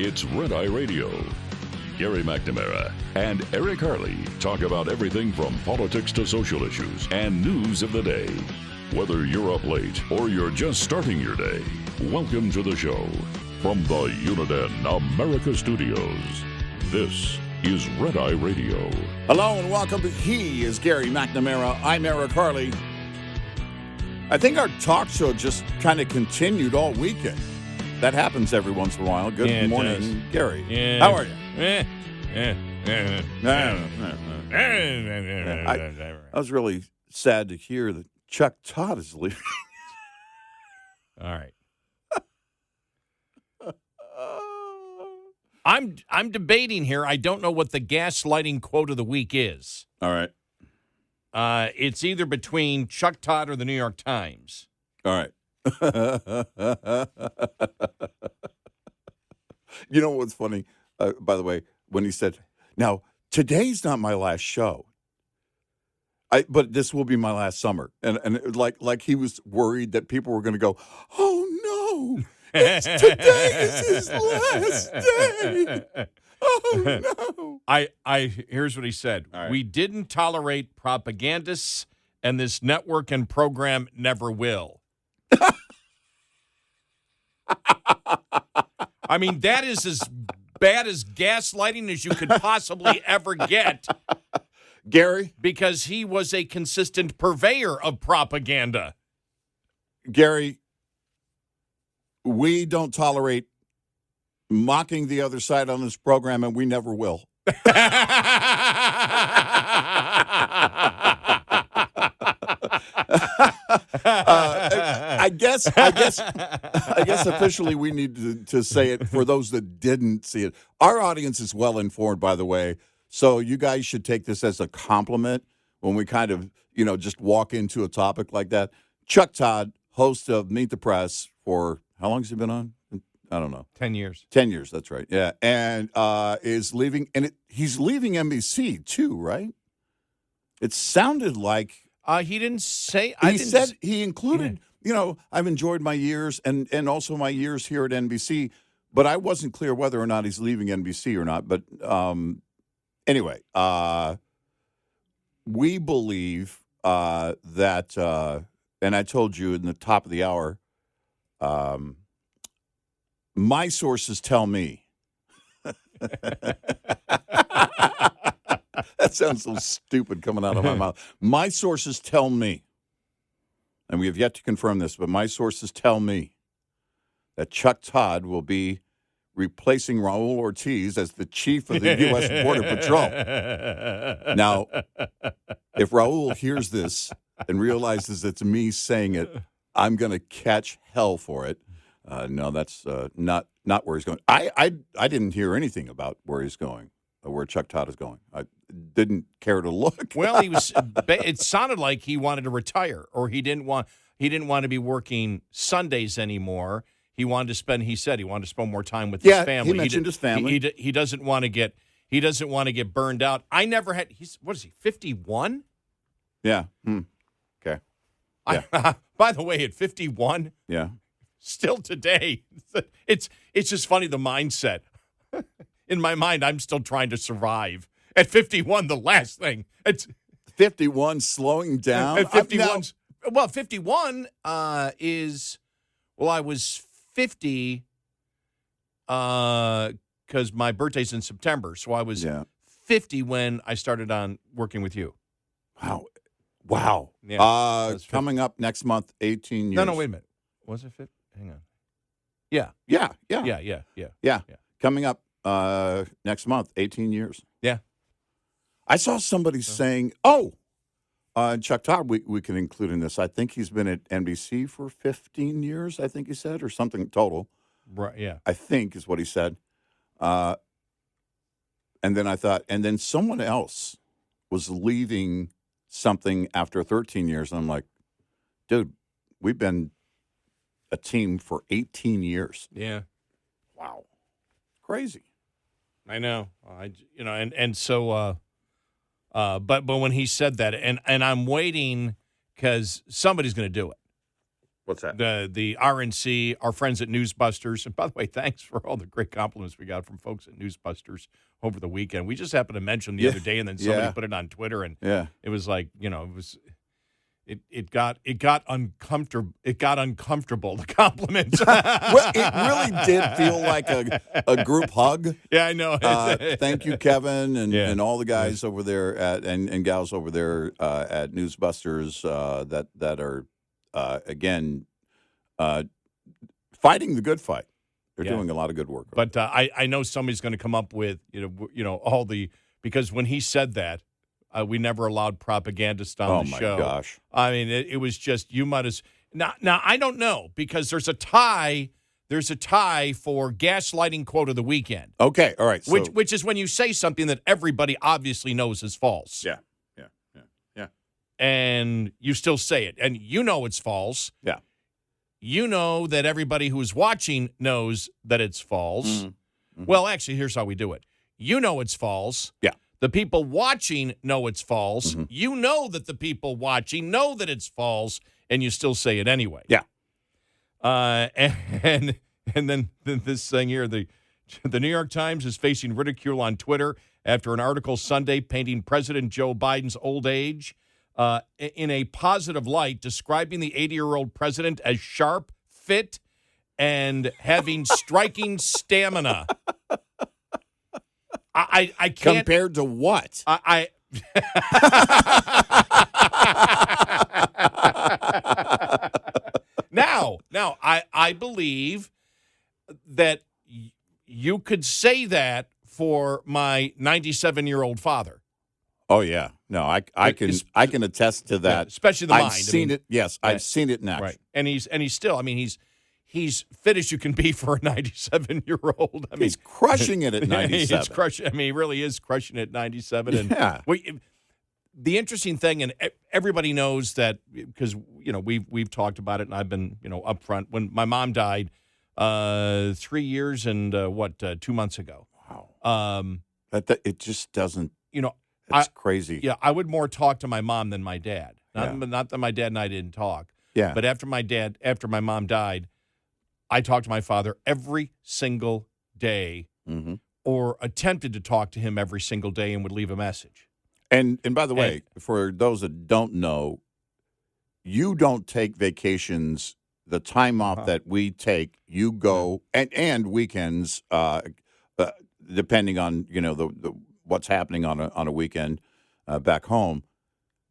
It's Red Eye Radio. Gary McNamara and Eric Harley talk about everything from politics to social issues and news of the day. Whether you're up late or you're just starting your day, welcome to the show. From the Uniden America Studios, this is Red Eye Radio. Hello and welcome. He is Gary McNamara. I'm Eric Harley. I think our talk show just kind of continued all weekend. That happens every once in a while. Good morning, Gary. Yeah. How are you? I was really sad to hear that Chuck Todd is leaving. All right. I'm debating here. I don't know what the gaslighting quote of the week is. All right. It's either between Chuck Todd or the New York Times. All right. You know what's funny? By the way, when he said, "Now today's not my last show, but this will be my last summer," and it, like he was worried that people were going to go, "Oh no, today is his last day." Oh no! Here's what he said. All right. We didn't tolerate propagandists, and this network and program never will. I mean, that is as bad as gaslighting as you could possibly ever get. Gary? Because he was a consistent purveyor of propaganda. Gary, we don't tolerate mocking the other side on this program, and we never will. I guess officially we need to say it for those that didn't see it. Our audience is well informed, by the way, so you guys should take this as a compliment when we kind of, just walk into a topic like that. Chuck Todd, host of Meet the Press for, how long has he been on? I don't know. 10 years. 10 years, that's right. Yeah, and is leaving, and he's leaving NBC too, right? It sounded like He didn't say. He included, I've enjoyed my years and also my years here at NBC, but I wasn't clear whether or not he's leaving NBC or not. But anyway, we believe that, and I told you in the top of the hour, my sources tell me. That sounds so stupid coming out of my mouth. My sources tell me, and we have yet to confirm this, but my sources tell me that Chuck Todd will be replacing Raul Ortiz as the chief of the U.S. Border Patrol. Now, if Raul hears this and realizes it's me saying it, I'm going to catch hell for it. No, that's not where he's going. I didn't hear anything about where he's going. Where Chuck Todd is going. I didn't care to look. Well, it sounded like he wanted to retire, or he didn't want to be working Sundays anymore. He wanted to spend more time with his family. He mentioned his family. He doesn't want to get burned out. I never had. What is he? 51? Yeah. Okay. Yeah. By the way, at 51. Yeah. Still today, it's just funny, the mindset. In my mind, I'm still trying to survive. At 51, the last thing. It's 51 slowing down. At 51, 51 is, I was 50 because my birthday's in September. So I was 50 when I started on working with you. Wow. Yeah, coming up next month, 18 years. No, wait a minute. Was it 50? Hang on. Yeah. Yeah. Coming up next month, 18 years. Yeah. I saw somebody saying, Chuck Todd, we can include in this. I think he's been at NBC for 15 years, I think he said, or something total. Right, yeah. I think is what he said. And then I thought, and then someone else was leaving something after 13 years. And I'm like, dude, we've been a team for 18 years. Yeah. Wow. Crazy. I know. So but when he said that, and I'm waiting because somebody's going to do it. What's that? The RNC, our friends at Newsbusters. And by the way, thanks for all the great compliments we got from folks at Newsbusters over the weekend. We just happened to mention the other day, and then somebody put it on Twitter, and it was like, it got uncomfortable. It got uncomfortable, the compliments. Well, it really did feel like a group hug. Yeah, I know. Thank you, Kevin, and all the guys over there and gals over there at Newsbusters that are again fighting the good fight. They're doing a lot of good work. But I know somebody's going to come up with all the, because when he said that. We never allowed propagandists on the show. Oh, my gosh. I mean, it was just, you might as... Now, I don't know, because there's a tie for gaslighting quote of the weekend. Okay, all right. So, which is when you say something that everybody obviously knows is false. Yeah. And you still say it. And you know it's false. Yeah. You know that everybody who's watching knows that it's false. Mm-hmm. Well, actually, here's how we do it. You know it's false. Yeah. The people watching know it's false. Mm-hmm. You know that the people watching know that it's false, and you still say it anyway. Yeah. And then this thing here, the New York Times is facing ridicule on Twitter after an article Sunday painting President Joe Biden's old age in a positive light, describing the 80-year-old president as sharp, fit, and having striking stamina. I can't. Compared to what? Now, I believe that you could say that for my 97-year-old father. Oh yeah, no, I can attest to that, especially the mind. I've seen it. Yes, I've seen it in action. Right, and he's still. I mean, he's fit as you can be for a 97-year-old. I mean, he's crushing it at 97. He's crushing. I mean, he really is crushing it at 97. And the interesting thing, and everybody knows that because we've talked about it, and I've been upfront. When my mom died 3 years and 2 months ago. Wow. That it just doesn't. It's crazy. Yeah, I would more talk to my mom than my dad. Not that my dad and I didn't talk. Yeah. But after my mom died, I talked to my father every single day, or attempted to talk to him every single day, and would leave a message. And by the way, for those that don't know, you don't take vacations. The time off that we take, you go and weekends, depending on the what's happening on a weekend back home.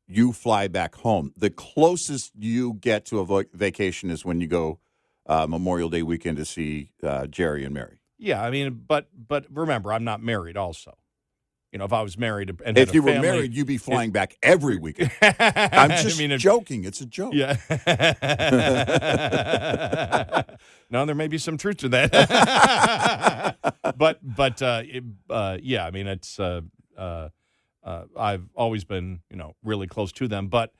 You fly back home. The closest you get to a vacation is when you go Memorial Day weekend to see Jerry and Mary. Yeah, I mean, but remember, I'm not married. Also, if I was married and if had you a were family, married, you'd be flying back every weekend. I'm just joking. It's a joke. Yeah. No, there may be some truth to that. but yeah, I mean, it's I've always been really close to them, but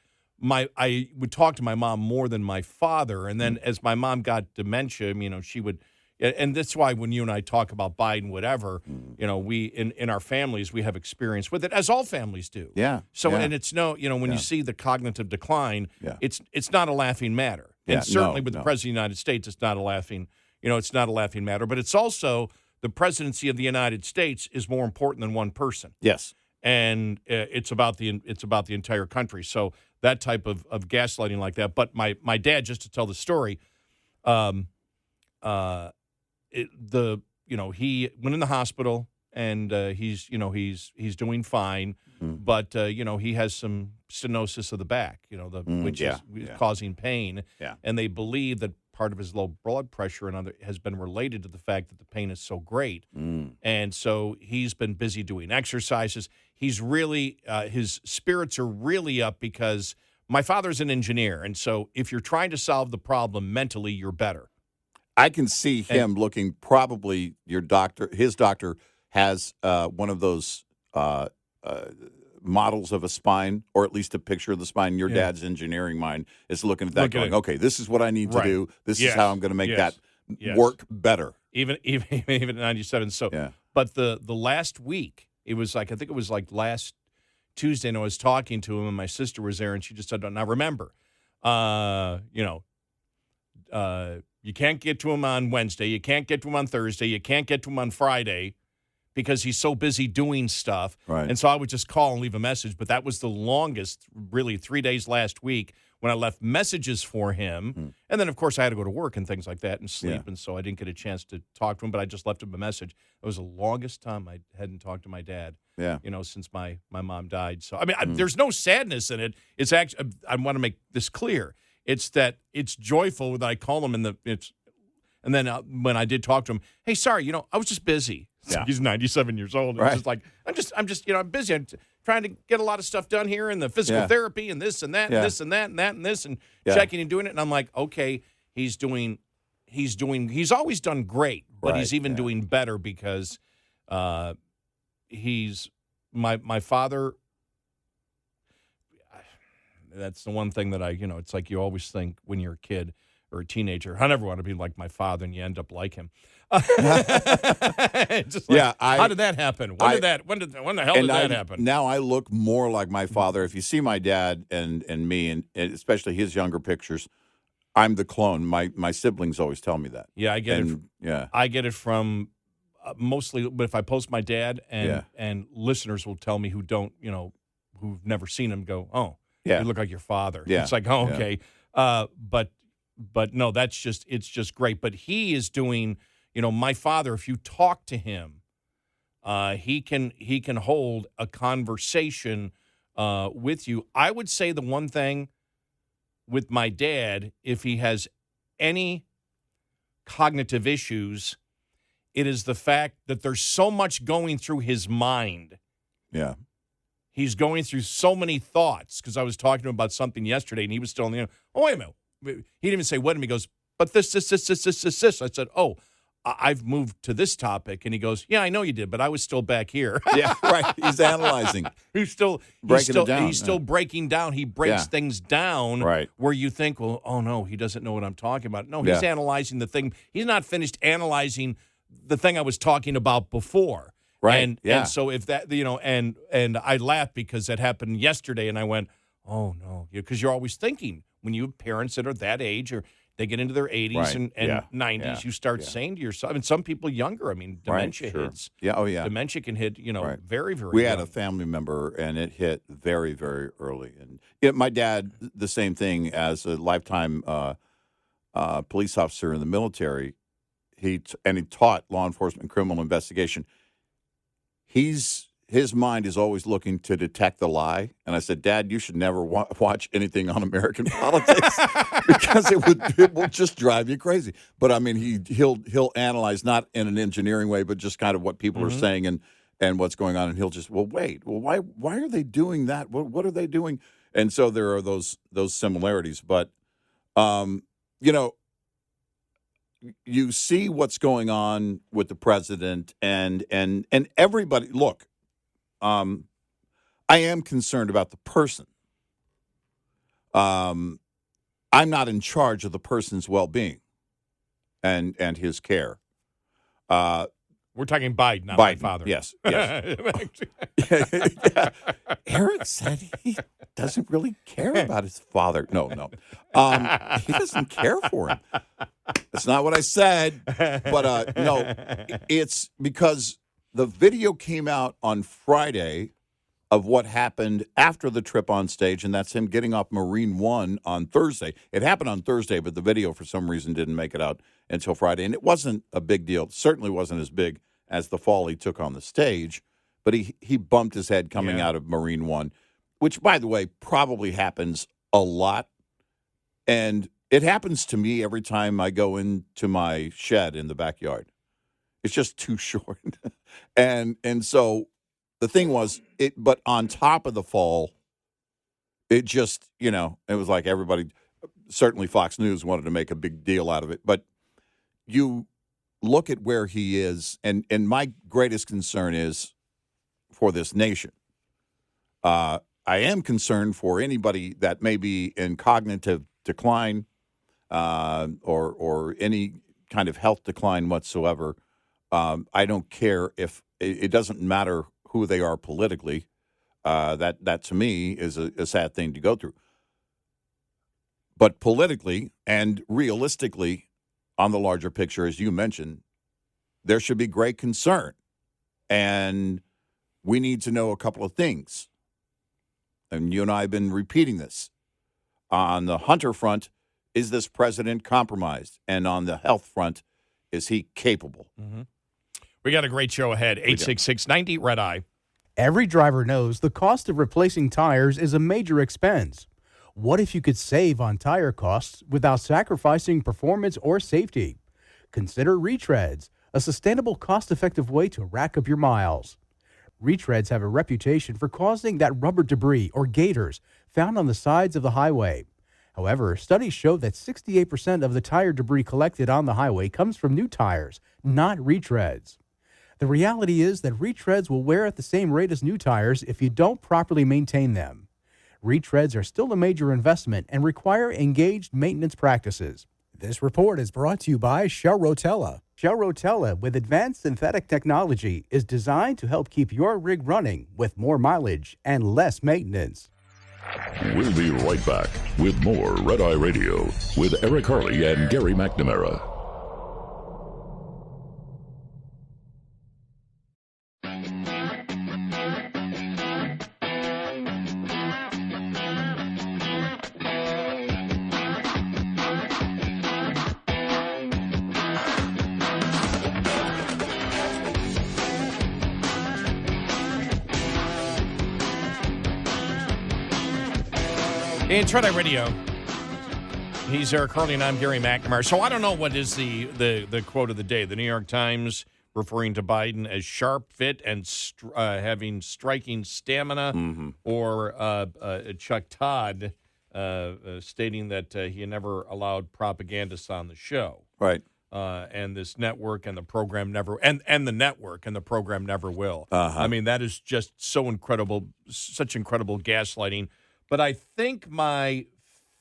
I would talk to my mom more than my father, and then as my mom got dementia, she would. And that's why when you and I talk about Biden, whatever, we in our families, we have experience with it, as all families do. Yeah. So, and it's when you see the cognitive decline, it's not a laughing matter. Yeah, and certainly with the President of the United States, it's not a laughing matter. But it's also the presidency of the United States is more important than one person. Yes. And it's about the entire country. So that type of gaslighting like that. But my dad, just to tell the story, he went in the hospital and he's doing fine, but he has some stenosis of the back, which is causing pain, and they believe that part of his low blood pressure and has been related to the fact that the pain is so great, and so he's been busy doing exercises. He's really his spirits are really up because my father's an engineer, and so if you're trying to solve the problem mentally, you're better. I can see him looking. Probably his doctor has one of those models of a spine, or at least a picture of the spine. Your dad's engineering mind is looking at that, going, "Okay, this is what I need to do. This is how I'm going to make that work better." Even at 97. So, but the last week, it was I think it was last Tuesday, and I was talking to him, and my sister was there, and she just said, "Now remember, you can't get to him on Wednesday, you can't get to him on Thursday, you can't get to him on Friday because he's so busy doing stuff. Right. And so I would just call and leave a message. But that was the longest, really, 3 days last week when I left messages for him. And then, of course, I had to go to work and things like that and sleep. Yeah. And so I didn't get a chance to talk to him, but I just left him a message. It was the longest time I hadn't talked to my dad, since my mom died. So, I mean, there's no sadness in it. It's actually, I want to make this clear. It's that it's joyful that I call him and then when I did talk to him, hey, sorry, I was just busy. Yeah. He's 97 years old. Right. It's just like, I'm just, I'm busy. I'm trying to get a lot of stuff done here and the physical therapy and this and that and this and that and that and this and checking and doing it. And I'm like, okay, he's always done great, but he's even doing better because he's my father. That's the one thing that it's like you always think when you're a kid or a teenager, I never want to be like my father, and you end up like him. Just like, how did that happen? When the hell did that happen? Now I look more like my father. If you see my dad and me, and especially his younger pictures, I'm the clone. My siblings always tell me that. Yeah, I get it. I get it from mostly, but if I post my dad and listeners will tell me who've never seen him go, oh, you look like your father. Yeah. It's like, oh, okay. But no, it's just great. But he is doing, my father, if you talk to him, he can hold a conversation with you. I would say the one thing with my dad, if he has any cognitive issues, it is the fact that there's so much going through his mind. Yeah. He's going through so many thoughts because I was talking to him about something yesterday, and he was still in the oh, wait a minute. He didn't even say what to me. He goes, but this. I said, oh, I've moved to this topic. And he goes, yeah, I know you did, but I was still back here. Yeah, right. He's analyzing. He's still breaking down. He breaks things down where you think, well, oh, no, he doesn't know what I'm talking about. No, he's analyzing the thing. He's not finished analyzing the thing I was talking about before. Right. And so if that, and I laughed because that happened yesterday, and I went, oh, no, because you're always thinking when you have parents that are that age or they get into their 80s and 90s, you start saying to yourself, and some people younger, I mean, dementia hits. Yeah, oh, yeah. Dementia can hit, very, very We young. had a family member, and it hit very, very early. And my dad, the same thing as a lifetime police officer in the military, he taught law enforcement and criminal investigation. His mind is always looking to detect the lie. And I said, Dad, you should never watch anything on American politics because it will just drive you crazy. But I mean, he'll analyze not in an engineering way, but just kind of what people are saying and what's going on. And he'll just, why are they doing that? What are they doing? And so there are those similarities. But you see what's going on with the president and everybody. Look. I am concerned about the person. I'm not in charge of the person's well-being and his care. We're talking Biden, not my father. Yes. Eric said he doesn't really care about his father. No. He doesn't care for him. That's not what I said. But no, it's because the video came out on Friday of what happened after the trip on stage, and that's him getting off Marine One on Thursday. It happened on Thursday, but the video for some reason didn't make it out until Friday, and it wasn't a big deal. It certainly wasn't as big as the fall he took on the stage, but he bumped his head coming out of Marine One, which, by the way, probably happens a lot, and it happens to me every time I go into my shed in the backyard. It's just too short. and so the thing was, but on top of the fall, it just, it was like everybody, certainly Fox News wanted to make a big deal out of it. But you look at where he is, and my greatest concern is for this nation. I am concerned for anybody that may be in cognitive decline or any kind of health decline whatsoever. I don't care if it doesn't matter who they are politically. That to me is a sad thing to go through. But politically and realistically, on the larger picture, as you mentioned, there should be great concern. And we need to know a couple of things. And you and I have been repeating this. On the Hunter front, is this president compromised? And on the health front, is he capable? Mm-hmm. We got a great show ahead. 866-90 Red Eye. Every driver knows the cost of replacing tires is a major expense. What if you could save on tire costs without sacrificing performance or safety? Consider retreads, a sustainable, cost-effective way to rack up your miles. Retreads have a reputation for causing that rubber debris or gators found on the sides of the highway. However, studies show that 68% of the tire debris collected on the highway comes from new tires, not retreads. The reality is that retreads will wear at the same rate as new tires if you don't properly maintain them. Retreads are still a major investment and require engaged maintenance practices. This report is brought to you by Shell Rotella. Shell Rotella, with advanced synthetic technology, is designed to help keep your rig running with more mileage and less maintenance. We'll be right back with more Red Eye Radio with Eric Harley and Gary McNamara. It's Red Eye Radio. He's Eric Harley, and I'm Gary McNamara. So I don't know what is the quote of the day. The New York Times referring to Biden as sharp, fit, and having striking stamina, or Chuck Todd stating that he never allowed propagandists on the show. Right. And this network and the program never, and the network and the program never will. I mean, that is just so incredible, such incredible gaslighting. But I think my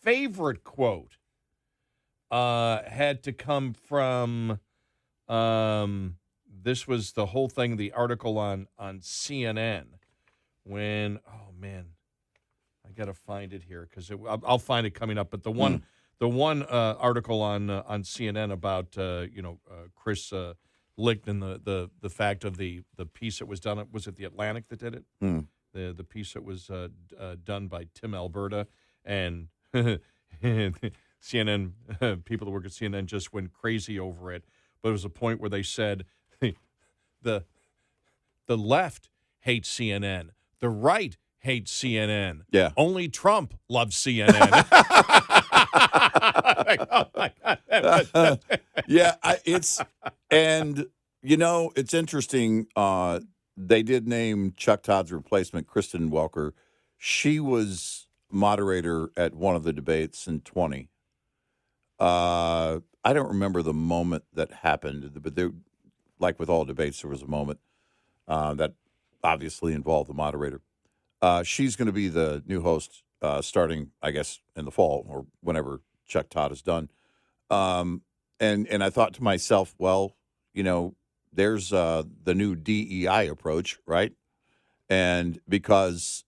favorite quote had to come from, this was the whole thing, the article on CNN, when, oh, man, I got to find it here because I'll find it coming up. But the one article on CNN about, Chris Licht and the fact of the piece that was done, was it The Atlantic that did it? The piece that was done by Tim Alberta, and CNN, people that work at CNN just went crazy over it. But it was a point where they said the left hates CNN, the right hates CNN. Yeah. Only Trump loves CNN. Like, oh my God. Yeah, it's interesting. They did name Chuck Todd's replacement, Kristen Welker. She was moderator at one of the debates in 20. I don't remember the moment that happened, but there, like with all debates, there was a moment that obviously involved the moderator. She's going to be the new host starting, I guess, in the fall or whenever Chuck Todd is done. And I thought to myself, well, there's the new DEI approach, right? And because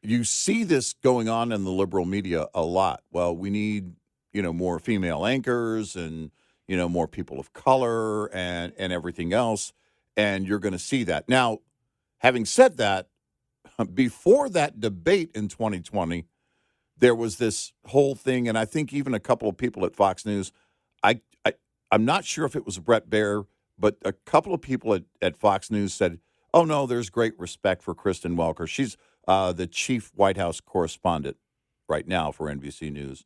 you see this going on in the liberal media a lot. Well, we need, more female anchors and, more people of color and everything else. And you're going to see that. Now, having said that, before that debate in 2020, there was this whole thing, and I think even a couple of people at Fox News, I'm not sure if it was Brett Baer, but a couple of people at Fox News said, oh, no, there's great respect for Kristen Welker. She's the chief White House correspondent right now for NBC News.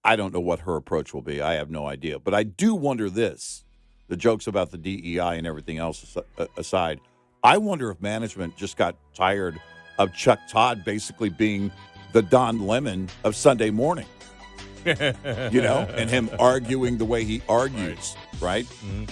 I don't know what her approach will be. I have no idea. But I do wonder this, the jokes about the DEI and everything else aside, I wonder if management just got tired of Chuck Todd basically being the Don Lemon of Sunday morning, and him arguing the way he argues, right? Mm-hmm.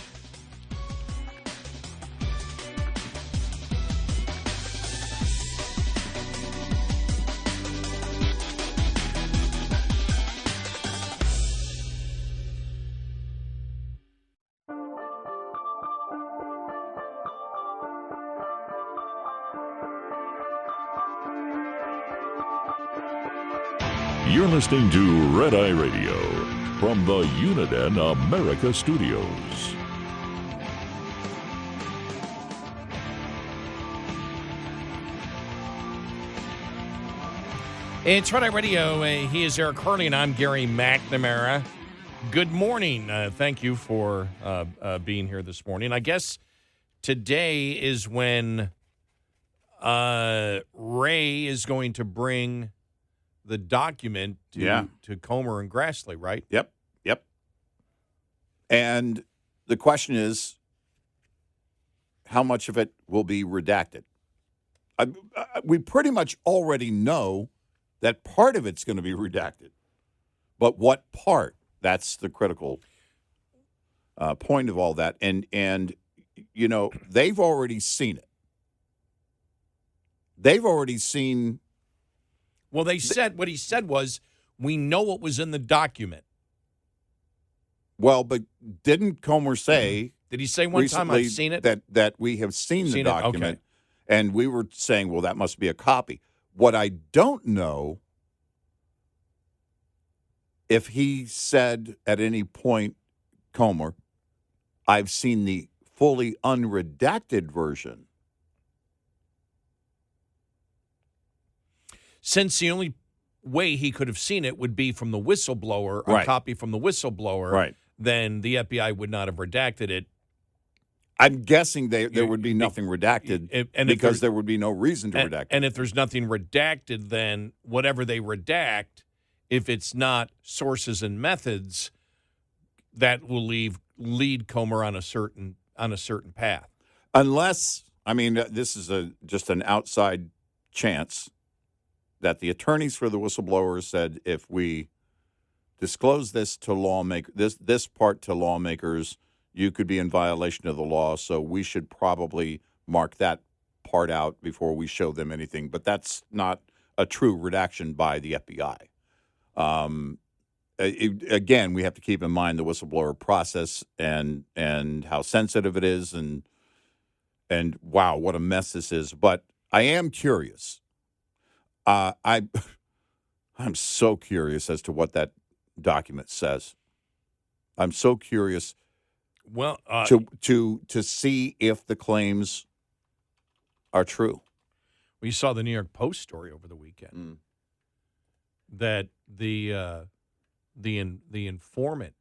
You're listening to Red Eye Radio from the Uniden America Studios. It's Red Eye Radio. He is Eric Hurley, and I'm Gary McNamara. Good morning. Thank you for being here this morning. I guess today is when Ray is going to bring the document to Comer and Grassley, right? Yep. And the question is, how much of it will be redacted? We pretty much already know that part of it's going to be redacted. But what part? That's the critical point of all that. And you know, they've already seen it. They've already seen. Well, what he said was, we know what was in the document. Well, but didn't Comer say? Did he say one time, I've seen it? That we have seen the document. Okay. And we were saying, well, that must be a copy. What I don't know, if he said at any point, Comer, I've seen the fully unredacted version. Since the only way he could have seen it would be from the whistleblower, a Right. copy from the whistleblower, Right. then the FBI would not have redacted it. I'm guessing there would be nothing redacted because there would be no reason to redact it. And if there's nothing redacted, then whatever they redact, if it's not sources and methods, that will lead Comer on a certain path. Unless, I mean, this is just an outside chance that the attorneys for the whistleblower said, if we disclose this to this part to lawmakers, you could be in violation of the law, so we should probably mark that part out before we show them anything. But that's not a true redaction by the FBI. Again, we have to keep in mind the whistleblower process and how sensitive it is, and wow, what a mess this is. But I am curious. I'm so curious as to what that document says. I'm so curious. Well, to see if the claims are true. We saw the New York Post story over the weekend that the informant,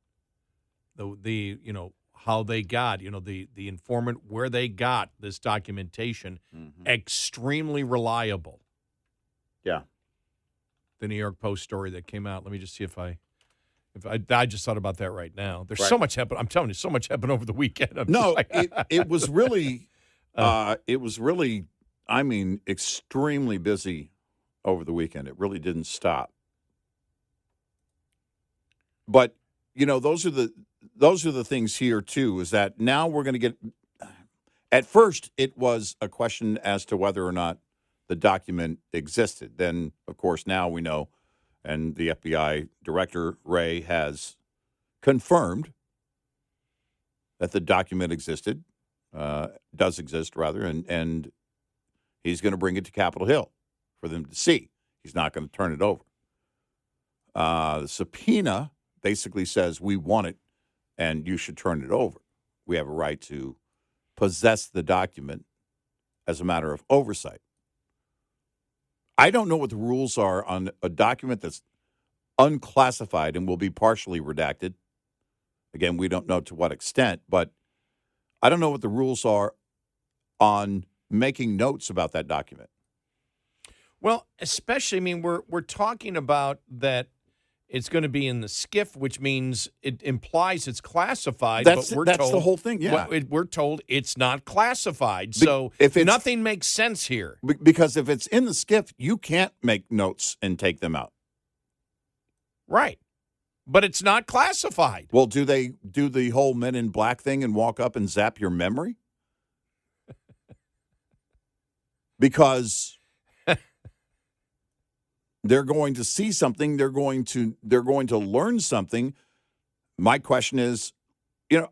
how they got, the informant, where they got this documentation, extremely reliable. Yeah. The New York Post story that came out. Let me just see if I just thought about that right now. There's so much happened. I'm telling you, so much happened over the weekend. It was really, I mean, extremely busy over the weekend. It really didn't stop. But those are the things here too. Is that now we're going to get? At first, it was a question as to whether or not the document existed. Then, of course, now we know. And the FBI director, Ray, has confirmed that the document does exist, and he's going to bring it to Capitol Hill for them to see. He's not going to turn it over. The subpoena basically says, we want it, and you should turn it over. We have a right to possess the document as a matter of oversight. I don't know what the rules are on a document that's unclassified and will be partially redacted. Again, we don't know to what extent, but I don't know what the rules are on making notes about that document. Well, especially, I mean, we're talking about that it's going to be in the SCIF, which means it implies it's classified. That's told, the whole thing, yeah. We're told it's not classified. So nothing makes sense here. Because if it's in the SCIF, you can't make notes and take them out. Right. But it's not classified. Well, do they do the whole Men in Black thing and walk up and zap your memory? Because they're going to see something, they're going to learn something. My question is,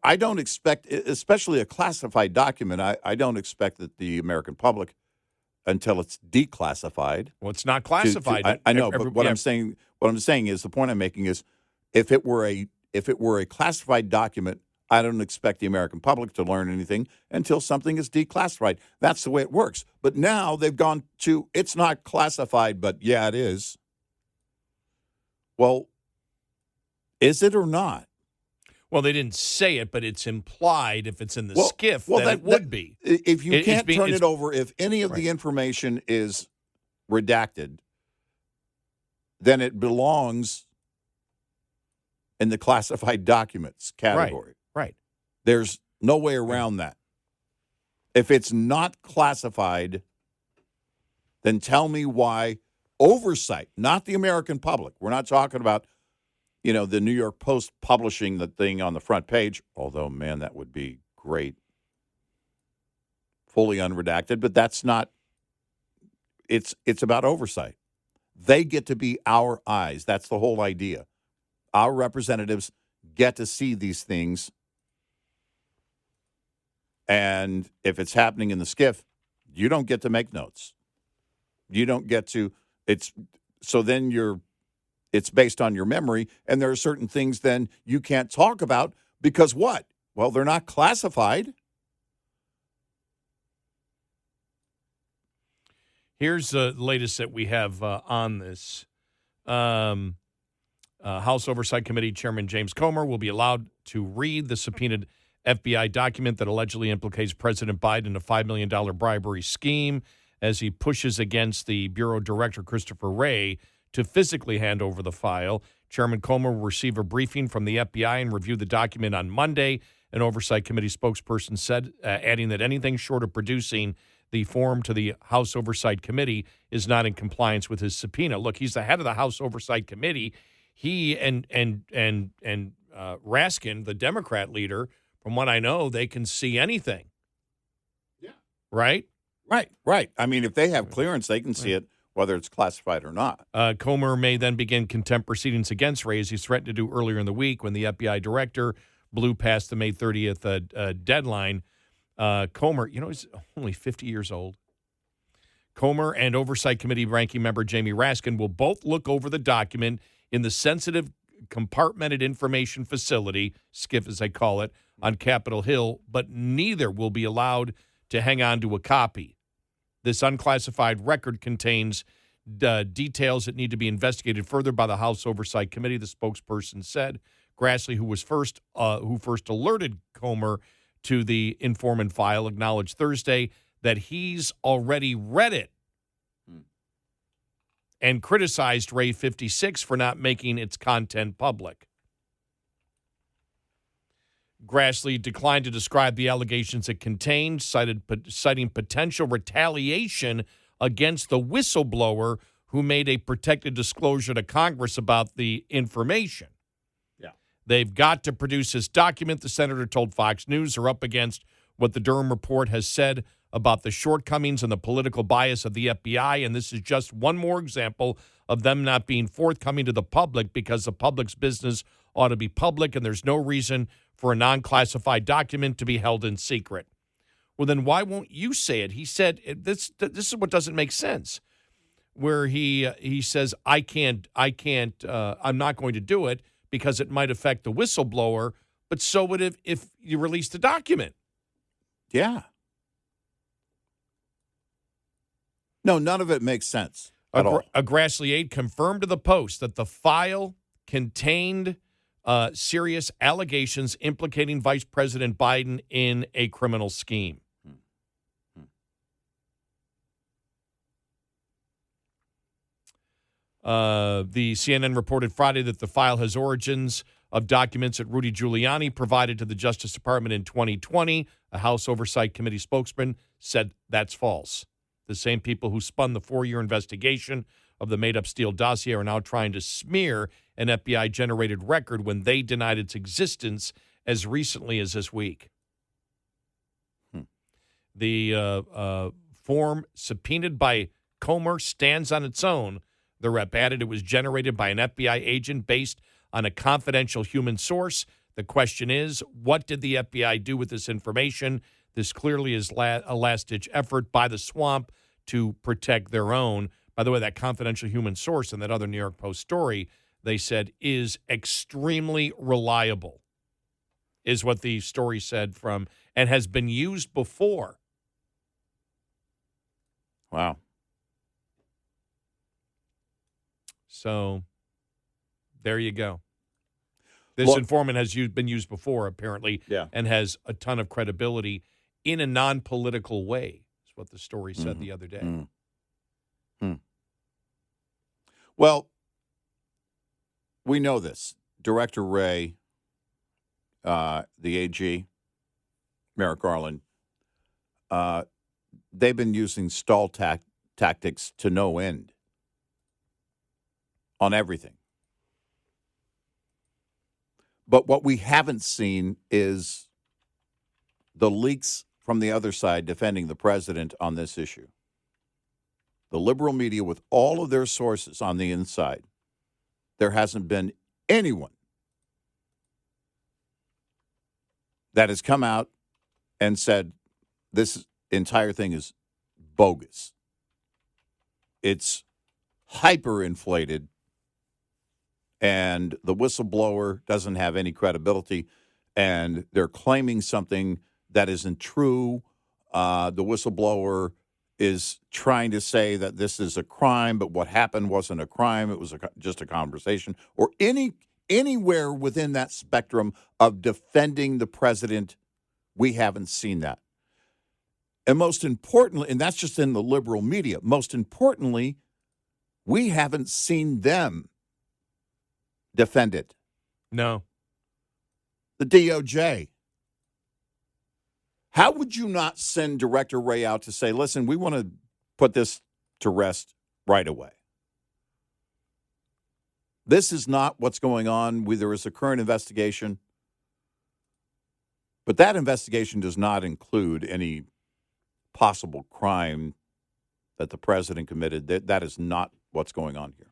I don't expect, especially a classified document, I don't expect that the American public until it's declassified. Well, it's not classified. I know, but what I'm saying is the point I'm making is if it were a classified document, I don't expect the American public to learn anything until something is declassified. That's the way it works. But now they've gone to it's not classified, but yeah, it is. Well, is it or not? Well, they didn't say it, but it's implied if it's in the skiff that it would be. If you can't turn it over, if any of the information is redacted, then it belongs in the classified documents category. Right. There's no way around that. If it's not classified, then tell me why oversight, not the American public. We're not talking about, the New York Post publishing the thing on the front page, although, man, that would be great. Fully unredacted, but that's not, it's about oversight. They get to be our eyes. That's the whole idea. Our representatives get to see these things. And if it's happening in the skiff, you don't get to make notes. You don't get to, it's based on your memory, and there are certain things then you can't talk about because what? Well, they're not classified. Here's the latest that we have on this. House Oversight Committee Chairman James Comer will be allowed to read the subpoenaed FBI document that allegedly implicates President Biden in a $5 million bribery scheme as he pushes against the Bureau Director, Christopher Wray, to physically hand over the file. Chairman Comer will receive a briefing from the FBI and review the document on Monday, an Oversight Committee spokesperson said, adding that anything short of producing the form to the House Oversight Committee is not in compliance with his subpoena. Look, he's the head of the House Oversight Committee. He and Raskin, the Democrat leader, from what I know, they can see anything. Yeah. Right? Right. I mean, if they have clearance, they can see it, whether it's classified or not. Comer may then begin contempt proceedings against Wray, as he's threatened to do earlier in the week when the FBI director blew past the May 30th deadline. Comer, he's only 50 years old. Comer and Oversight Committee ranking member Jamie Raskin will both look over the document in the sensitive compartmented information facility, SCIF as they call it, on Capitol Hill, but neither will be allowed to hang on to a copy. This unclassified record contains details that need to be investigated further by the House Oversight Committee, the spokesperson said. Grassley, who first alerted Comer to the informant file, acknowledged Thursday that he's already read it and criticized Ray 56 for not making its content public. Grassley declined to describe the allegations it contained, citing potential retaliation against the whistleblower who made a protected disclosure to Congress about the information. Yeah. They've got to produce this document, the senator told Fox News. They're up against what the Durham report has said about the shortcomings and the political bias of the FBI, and this is just one more example of them not being forthcoming to the public because the public's business ought to be public, and there's no reason for a non-classified document to be held in secret. Well, then why won't you say it? He said, this is what doesn't make sense, where he says, I'm not going to do it because it might affect the whistleblower, but so would if you release the document. Yeah. No, none of it makes sense at all. A Grassley aide confirmed to the Post that the file contained serious allegations implicating Vice President Biden in a criminal scheme. The CNN reported Friday that the file has origins of documents that Rudy Giuliani provided to the Justice Department in 2020. A House Oversight Committee spokesman said that's false. The same people who spun the 4-year investigation of the made-up Steele dossier are now trying to smear an FBI-generated record when they denied its existence as recently as this week. The form subpoenaed by Comer stands on its own. The rep added it was generated by an FBI agent based on a confidential human source. The question is, what did the FBI do with this information? This clearly is a last-ditch effort by the swamp to protect their own. By the way, that confidential human source in that other New York Post story, they said, is extremely reliable, is what the story said from, and has been used before. Wow. So there you go. This informant has been used before, apparently, and has a ton of credibility in a non-political way, is what the story said the other day. Well, we know this. Director Wray, the AG, Merrick Garland, they've been using stall tactics to no end on everything. But what we haven't seen is the leaks from the other side defending the president on this issue. The liberal media, with all of their sources on the inside, there hasn't been anyone that has come out and said this entire thing is bogus. It's hyperinflated, and the whistleblower doesn't have any credibility, and they're claiming something that isn't true. The whistleblower is trying to say that this is a crime, but what happened wasn't a crime. It was just a conversation. Or anywhere within that spectrum of defending the president, we haven't seen that. And most importantly, and that's just in the liberal media, most importantly, we haven't seen them defend it. No. The DOJ. How would you not send Director Wray out to say, listen, we want to put this to rest right away? This is not what's going on. There is a current investigation. But that investigation does not include any possible crime that the president committed. That is not what's going on here.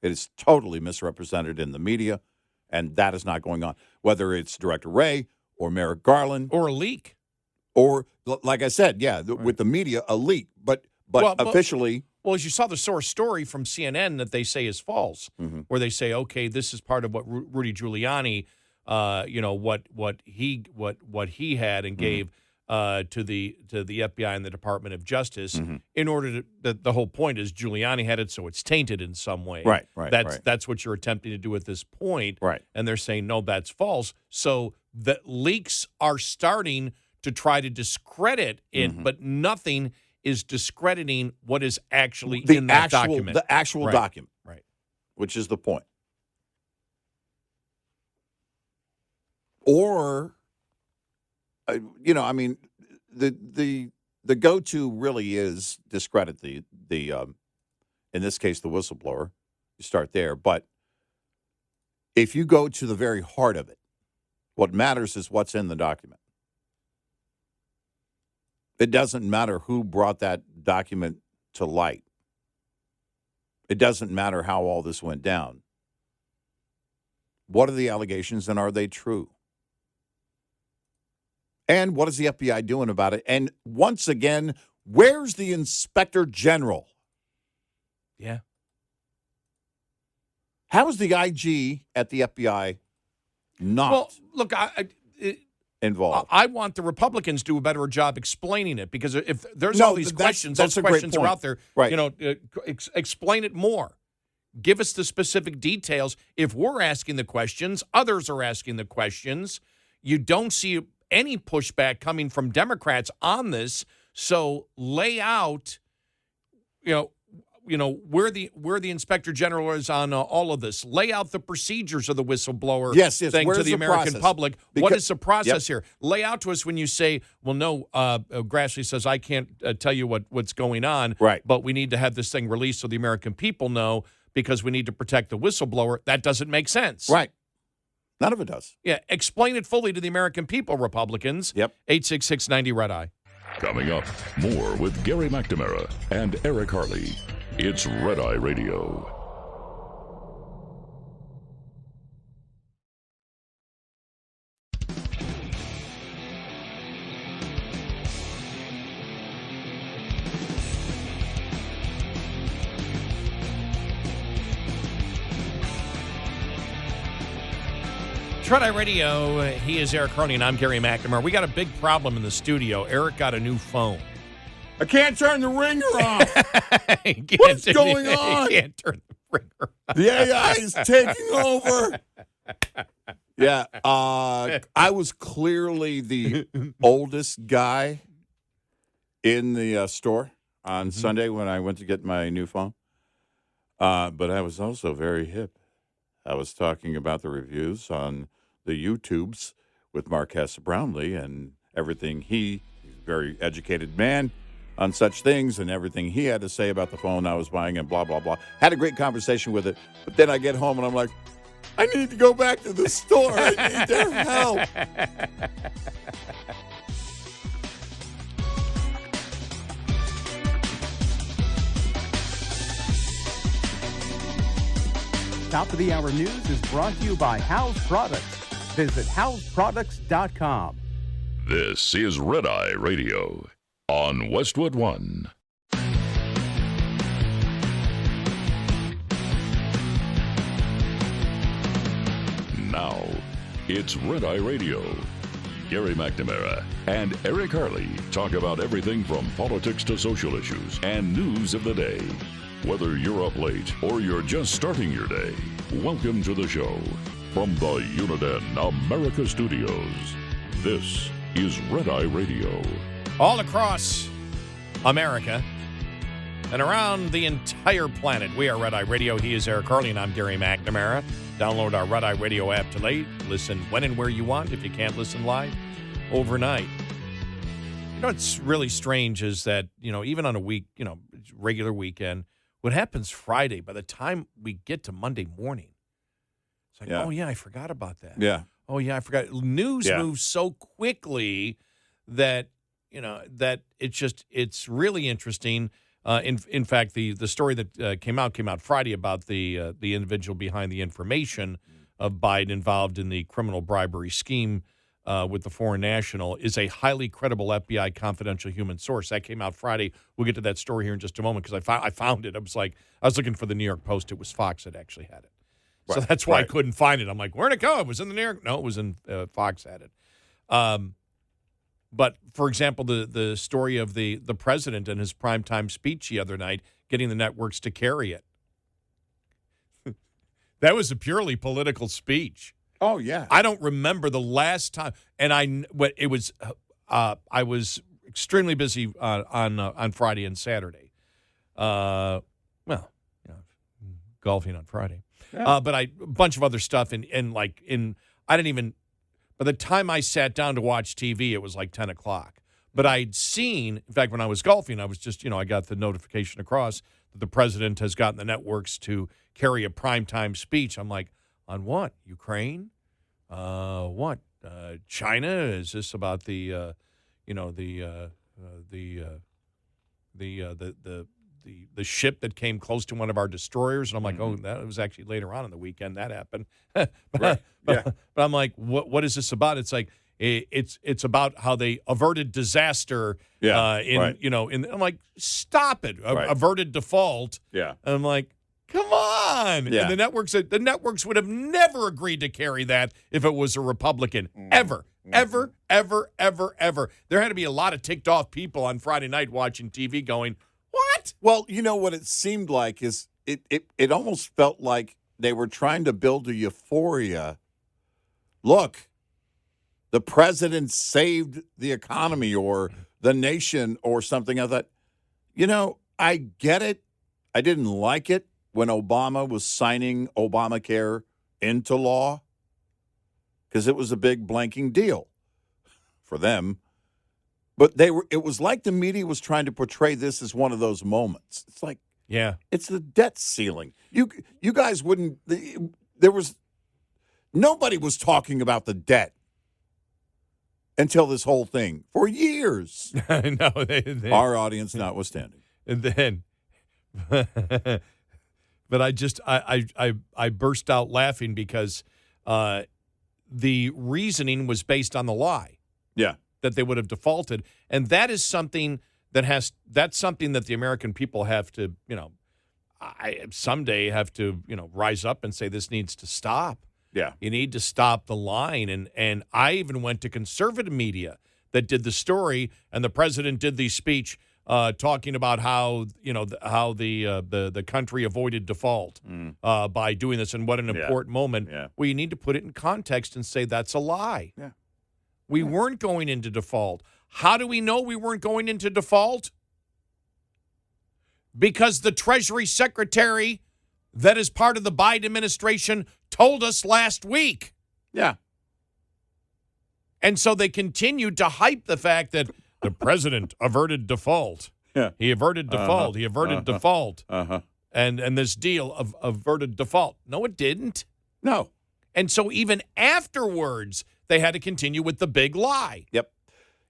It is totally misrepresented in the media, and that is not going on. Whether it's Director Wray or Merrick Garland. Or a leak. Or, like I said, with the media, a leak. But officially. Well, as you saw the source story from CNN that they say is false, where they say, okay, this is part of what Rudy Giuliani, what he had and gave to the FBI and the Department of Justice in order to. The whole point is Giuliani had it, so it's tainted in some way. Right. That's what you're attempting to do at this point. Right. And they're saying no, that's false. So the leaks are starting to try to discredit it, but nothing is discrediting what is actually in that document. The actual document. Right. Which is the point. Or, the go-to really is discredit the in this case, the whistleblower. You start there. But if you go to the very heart of it, what matters is what's in the document. It doesn't matter who brought that document to light. It doesn't matter how all this went down. What are the allegations, and are they true? And what is the FBI doing about it? And once again, where's the Inspector General? Yeah. How is the IG at the FBI not involved? I want the Republicans to do a better job explaining it, because if there's all these questions, those questions are out there. Right. Explain it more. Give us the specific details. If we're asking the questions, others are asking the questions. You don't see any pushback coming from Democrats on this. So lay out, where the Inspector General is on all of this. Lay out the procedures of the whistleblower thing to the American public. What is the process here? Lay out to us when you say, well, no, Grassley says, I can't tell you what's going on, but we need to have this thing released so the American people know, because we need to protect the whistleblower. That doesn't make sense. Right. None of it does. Yeah, explain it fully to the American people, Republicans. 866-90-RED-EYE. Coming up, more with Gary McNamara and Eric Harley. It's Red Eye Radio. Red-Eye Radio, he is Eric Carney, and I'm Gary McNamara. We got a big problem in the studio. Eric got a new phone. I can't turn the ringer off. What's going on? You can't turn the ringer off. The AI is taking over. Yeah, I was clearly the oldest guy in the store on Sunday when I went to get my new phone. But I was also very hip. I was talking about the reviews on the YouTubes with Marquess Brownlee and everything he's a very educated man on such things and everything he had to say about the phone I was buying and blah, blah, blah. Had a great conversation with it. But then I get home and I'm like, I need to go back to the store. I need their help. Top of the Hour News is brought to you by House Products. Visit houseproducts.com. This is Red-Eye Radio on Westwood One. Now, it's Red-Eye Radio. Gary McNamara and Eric Harley talk about everything from politics to social issues and news of the day. Whether you're up late or you're just starting your day, welcome to the show. From the Uniden America Studios, this is Red-Eye Radio. All across America and around the entire planet, we are Red-Eye Radio. He is Eric Harley, and I'm Gary McNamara. Download our Red-Eye Radio app today. Listen when and where you want if you can't listen live overnight. You know what's really strange is that, even on a regular weekend, what happens Friday, by the time we get to Monday morning, it's like, oh, yeah, I forgot about that. Yeah. Oh, yeah, I forgot. News moves so quickly that, that it's really interesting. In fact, the story that came out Friday about the individual behind the information of Biden involved in the criminal bribery scheme with the foreign national is a highly credible FBI confidential human source. That came out Friday. We'll get to that story here in just a moment because I found it. I was looking for the New York Post. It was Fox that actually had it. Right. So that's why I couldn't find it. I'm like, where'd it go? It was in the New York. No, it was in Fox had it. But, for example, the story of the president and his primetime speech the other night, getting the networks to carry it. That was a purely political speech. Oh, yeah. I don't remember the last time. And I was extremely busy on Friday and Saturday. Golfing on Friday. Yeah. But a bunch of other stuff. I didn't even, by the time I sat down to watch TV, it was like 10 o'clock. But I'd seen, in fact, when I was golfing, I was just, I got the notification across that the president has gotten the networks to carry a primetime speech. I'm like, on what? Ukraine? What? China? Is this about the ship that came close to one of our destroyers? And I'm like, oh, that was actually later on in the weekend that happened. But I'm like, what is this about? It's like it's about how they averted disaster. I'm like, stop it, averted default. Yeah, and I'm like, come on. Yeah. And the networks would have never agreed to carry that if it was a Republican. Ever. There had to be a lot of ticked off people on Friday night watching TV going, what? Well, what it seemed like is it almost felt like they were trying to build a euphoria. Look, the president saved the economy or the nation or something. I thought, I get it. I didn't like it when Obama was signing Obamacare into law because it was a big blanking deal for them. But it was like the media was trying to portray this as one of those moments. It's like, it's the debt ceiling. You guys wouldn't, nobody was talking about the debt until this whole thing for years. No, our audience notwithstanding. And then, but I burst out laughing because the reasoning was based on the lie. Yeah. That they would have defaulted. And that is something that's something that the American people have to, someday have to, rise up and say this needs to stop. Yeah. You need to stop the line. And I even went to conservative media that did the story, and the president did the speech talking about how the country avoided default by doing this, and what an important moment. Yeah. Well, you need to put it in context and say that's a lie. Yeah. We weren't going into default. How do we know we weren't going into default? Because the Treasury Secretary that is part of the Biden administration told us last week. Yeah. And so they continued to hype the fact that the president averted default. Yeah. He averted default. He averted default. Uh-huh. And this deal of averted default. No, it didn't. No. And so even afterwards, they had to continue with the big lie. Yep.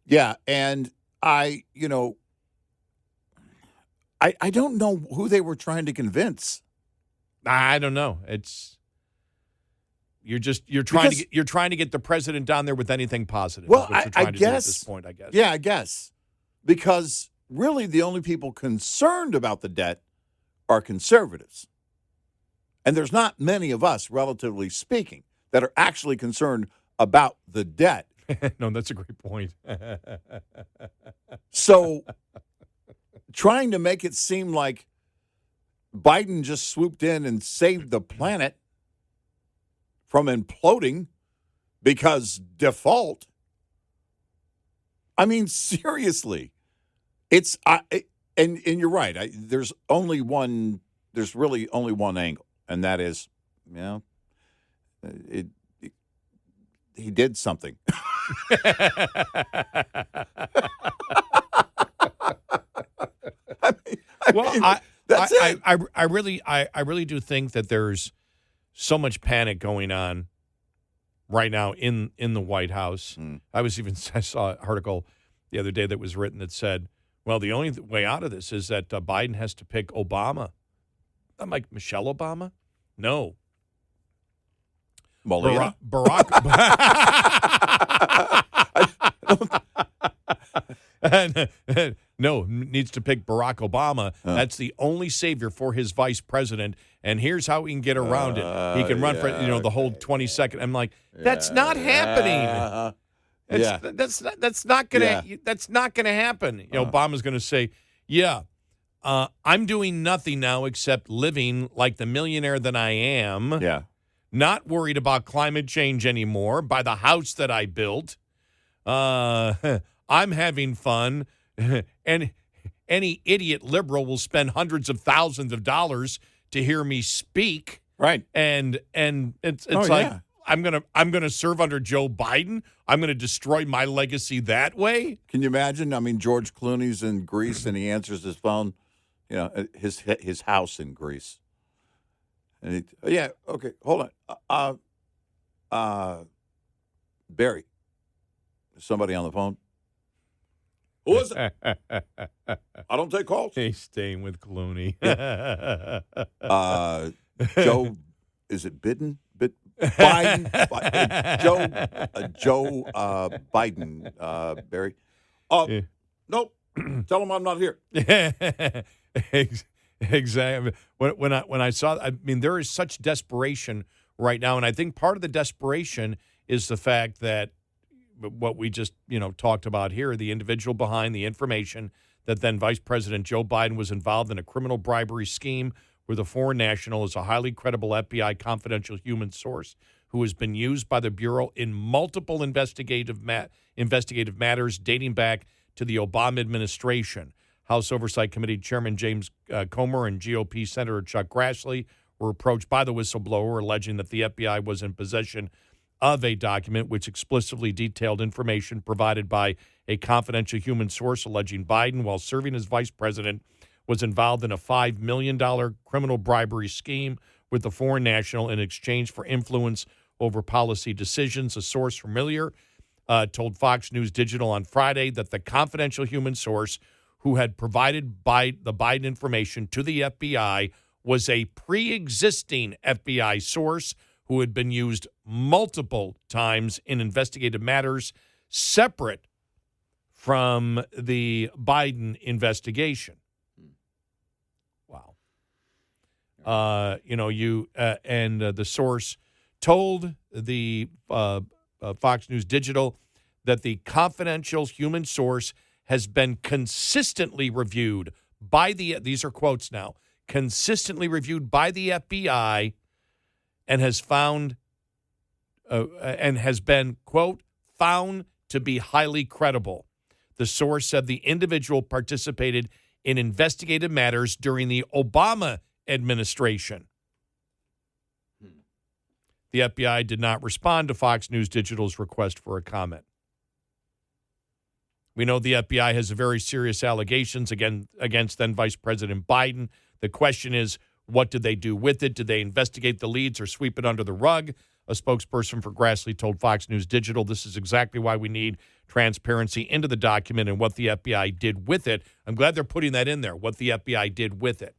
Yeah, and I don't know who they were trying to convince. I don't know. You're trying to get the president down there with anything positive. Well, is what you're I trying to do guess at this point, I guess. Yeah, I guess. Because really the only people concerned about the debt are conservatives. And there's not many of us, relatively speaking, that are actually concerned about the debt. No, that's a great point. So trying to make it seem like Biden just swooped in and saved the planet from imploding because default. I mean, seriously, and you're right. There's really only one angle, and that is, he did something. That's it. I really do think that there's so much panic going on right now in the White House. I saw an article the other day that was written that said, well, the only way out of this is that Biden has to pick Obama. I'm like, Michelle Obama? No. Barack. No, needs to pick Barack Obama. That's the only savior for his vice president. And here's how he can get around it. He can run for the whole 22nd. I'm like, that's not happening. That's not gonna happen. Obama's gonna say, I'm doing nothing now except living like the millionaire that I am. Yeah. Not worried about climate change anymore by the house that I built. I'm having fun. And any idiot liberal will spend hundreds of thousands of dollars to hear me speak. Right. And it's like, I'm gonna serve under Joe Biden. I'm gonna destroy my legacy that way. Can you imagine? I mean, George Clooney's in Greece and he answers his phone. His house in Greece. And okay, hold on. Barry, is somebody on the phone? Who is it? I don't take calls. He's staying with Clooney. Joe, is it Biden? Biden? Joe Biden, Barry. Nope. Tell him I'm not here. Exactly. When I saw, I mean, there is such desperation right now, and I think part of the desperation is the fact that what we just talked about here, the individual behind the information that then Vice President Joe Biden was involved in a criminal bribery scheme where the foreign national is a highly credible FBI confidential human source who has been used by the Bureau in multiple investigative matters dating back to the Obama administration. House Oversight Committee Chairman James Comer and GOP Senator Chuck Grassley were approached by the whistleblower alleging that the FBI was in possession of a document which explicitly detailed information provided by a confidential human source alleging Biden, while serving as vice president, was involved in a $5 million criminal bribery scheme with the foreign national in exchange for influence over policy decisions. A source familiar told Fox News Digital on Friday that the confidential human source who had provided the Biden information to the FBI was a pre-existing FBI source who had been used multiple times in investigative matters separate from the Biden investigation. Wow. The source told the Fox News Digital that the confidential human source has been consistently reviewed by these are quotes now, consistently reviewed by the FBI and has found and has been, quote, found to be highly credible. The source said the individual participated in investigative matters during the Obama administration. The FBI did not respond to Fox News Digital's request for a comment. We know the FBI has very serious allegations against then Vice President Biden. The question is, what did they do with it? Did they investigate the leads or sweep it under the rug? A spokesperson for Grassley told Fox News Digital, this is exactly why we need transparency into the document and what the FBI did with it. I'm glad they're putting that in there, what the FBI did with it.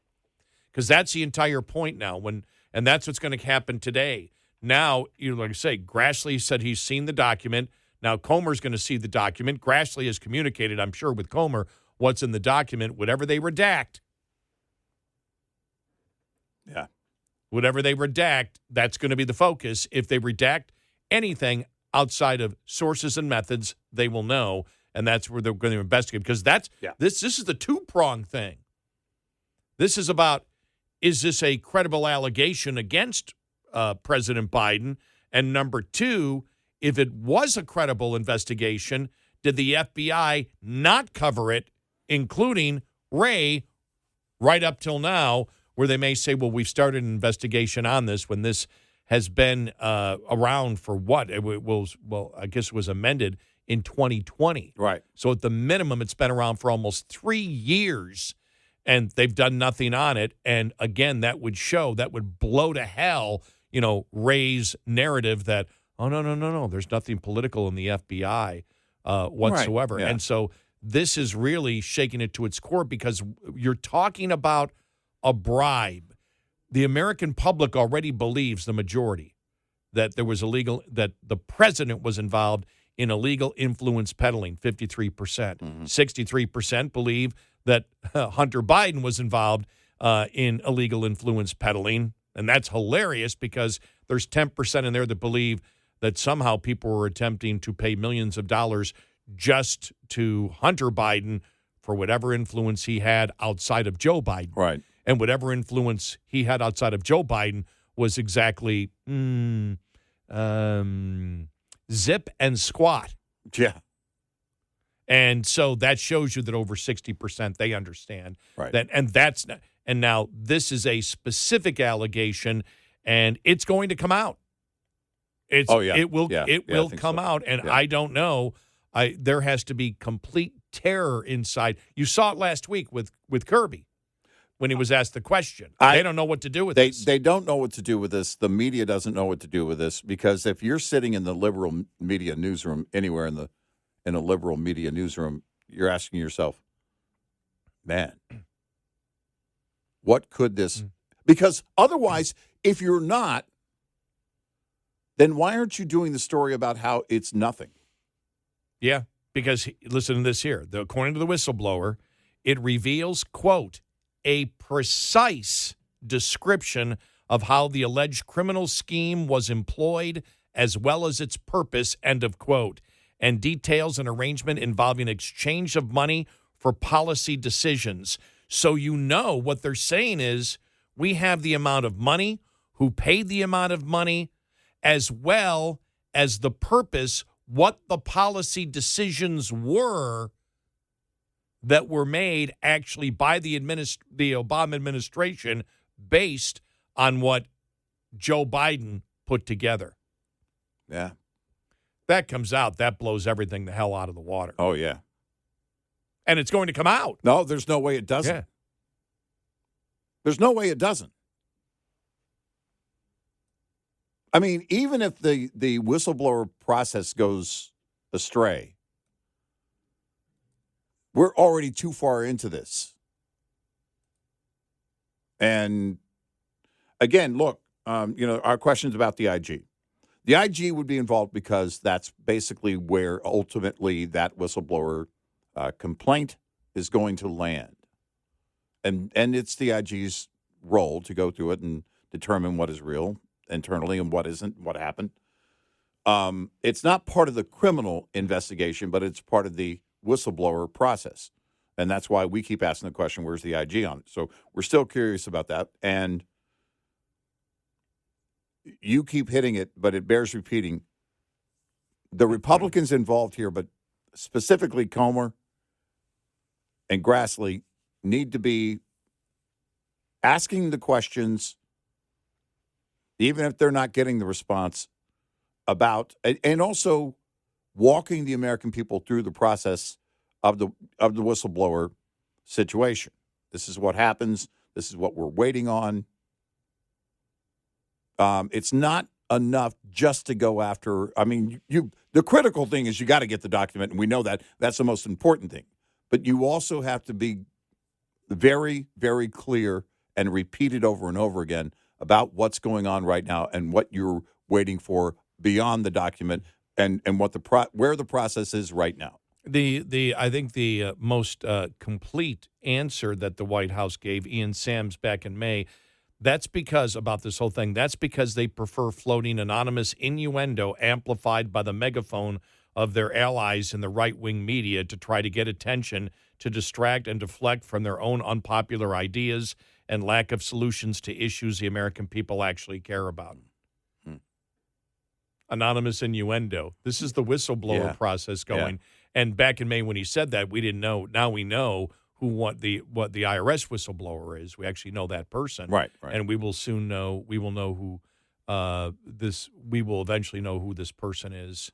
Because that's the entire point now, and that's what's going to happen today. Now, like I say, Grassley said he's seen the document. Now, Comer's going to see the document. Grassley has communicated, I'm sure, with Comer what's in the document, whatever they redact. Yeah. Whatever they redact, that's going to be the focus. If they redact anything outside of sources and methods, they will know, and that's where they're going to investigate. Because this is the two-pronged thing. This is about, is this a credible allegation against President Biden? And number two, if it was a credible investigation, did the FBI not cover it, including Ray, right up till now, where they may say, well, we've started an investigation on this when this has been around for what? I guess it was amended in 2020. Right. So at the minimum, it's been around for almost 3 years, and they've done nothing on it. And again, that would blow to hell, Ray's narrative that, oh, no, there's nothing political in the FBI whatsoever. Right. Yeah. And so this is really shaking it to its core because you're talking about a bribe. The American public already believes, the majority, that there was that the president was involved in illegal influence peddling, 53%. 63% believe that Hunter Biden was involved in illegal influence peddling. And that's hilarious because there's 10% in there that believe that somehow people were attempting to pay millions of dollars just to Hunter Biden for whatever influence he had outside of Joe Biden. Right. And whatever influence he had outside of Joe Biden was exactly zip and squat. Yeah. And so that shows you that over 60% they understand. Right. And now this is a specific allegation, and it's going to come out. It will come out, and I don't know. There has to be complete terror inside. You saw it last week with Kirby when he was asked the question. They don't know what to do with this. They don't know what to do with this. The media doesn't know what to do with this because if you're sitting in the liberal media newsroom anywhere in a liberal media newsroom, you're asking yourself, man, what could this? Because otherwise, if you're not, then why aren't you doing the story about how it's nothing? Yeah, because listen to this here. According to the whistleblower, it reveals, quote, a precise description of how the alleged criminal scheme was employed as well as its purpose, end of quote, and details an arrangement involving exchange of money for policy decisions. So what they're saying is we have the amount of money, who paid the amount of money, as well as the purpose, what the policy decisions were that were made actually by the Obama administration based on what Joe Biden put together. Yeah. That comes out, that blows everything the hell out of the water. Oh, yeah. And it's going to come out. No, there's no way it doesn't. Yeah. There's no way it doesn't. I mean, even if the whistleblower process goes astray, we're already too far into this. And again, look, our question's about the IG. The IG would be involved because that's basically where ultimately that whistleblower complaint is going to land. And it's the IG's role to go through it and determine what is real internally and what isn't, what happened. It's not part of the criminal investigation, but it's part of the whistleblower process. And that's why we keep asking the question, where's the IG on it? So we're still curious about that. And you keep hitting it, but it bears repeating. The Republicans involved here, but specifically Comer and Grassley, need to be asking the questions, even if they're not getting the response, about, and also walking the American people through the process of the whistleblower situation. This is what happens. This is what we're waiting on. It's not enough just to go after. I mean, the critical thing is you got to get the document, and we know that. That's the most important thing. But you also have to be very, very clear and repeat it over and over again about what's going on right now and what you're waiting for beyond the document and what where the process is right now. I think the most complete answer that the White House gave Ian Sams back in May, that's because they prefer floating anonymous innuendo amplified by the megaphone of their allies in the right-wing media to try to get attention, to distract and deflect from their own unpopular ideas and lack of solutions to issues the American people actually care about. Anonymous innuendo. This is the whistleblower process going. Yeah. And back in May when he said that, we didn't know. Now we know what the IRS whistleblower is. We actually know that person. Right. And we will soon know. We will know who we will eventually know who this person is.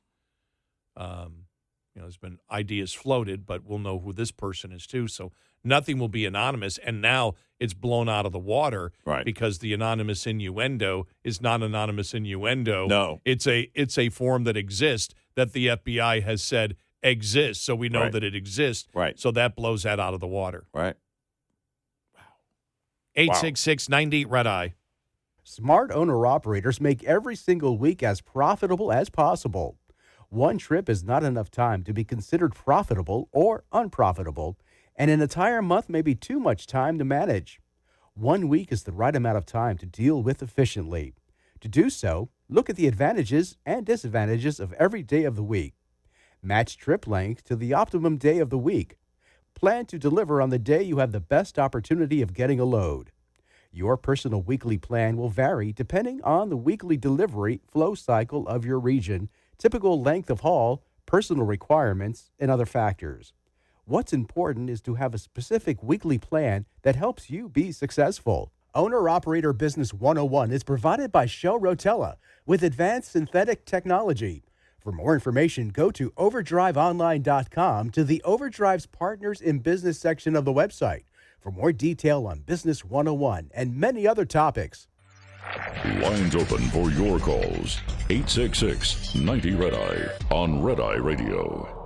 There's been ideas floated, but we'll know who this person is too. So nothing will be anonymous. And now it's blown out of the water because the anonymous innuendo is not anonymous innuendo. No. It's a form that exists that the FBI has said exists. So we know that it exists. Right. So that blows that out of the water. Right. Wow. 866-98 Red Eye. Smart owner-operators make every single week as profitable as possible. One trip is not enough time to be considered profitable or unprofitable, and an entire month may be too much time to manage. 1 week is the right amount of time to deal with efficiently. To do so, look at the advantages and disadvantages of every day of the week. Match trip length to the optimum day of the week. Plan to deliver on the day you have the best opportunity of getting a load. Your personal weekly plan will vary depending on the weekly delivery flow cycle of your region, typical length of haul, personal requirements, and other factors. What's important is to have a specific weekly plan that helps you be successful. Owner-Operator Business 101 is provided by Shell Rotella with advanced synthetic technology. For more information, go to overdriveonline.com to the Overdrive's Partners in Business section of the website for more detail on Business 101 and many other topics. Lines open for your calls. 866-90-RED-EYE on Red Eye Radio.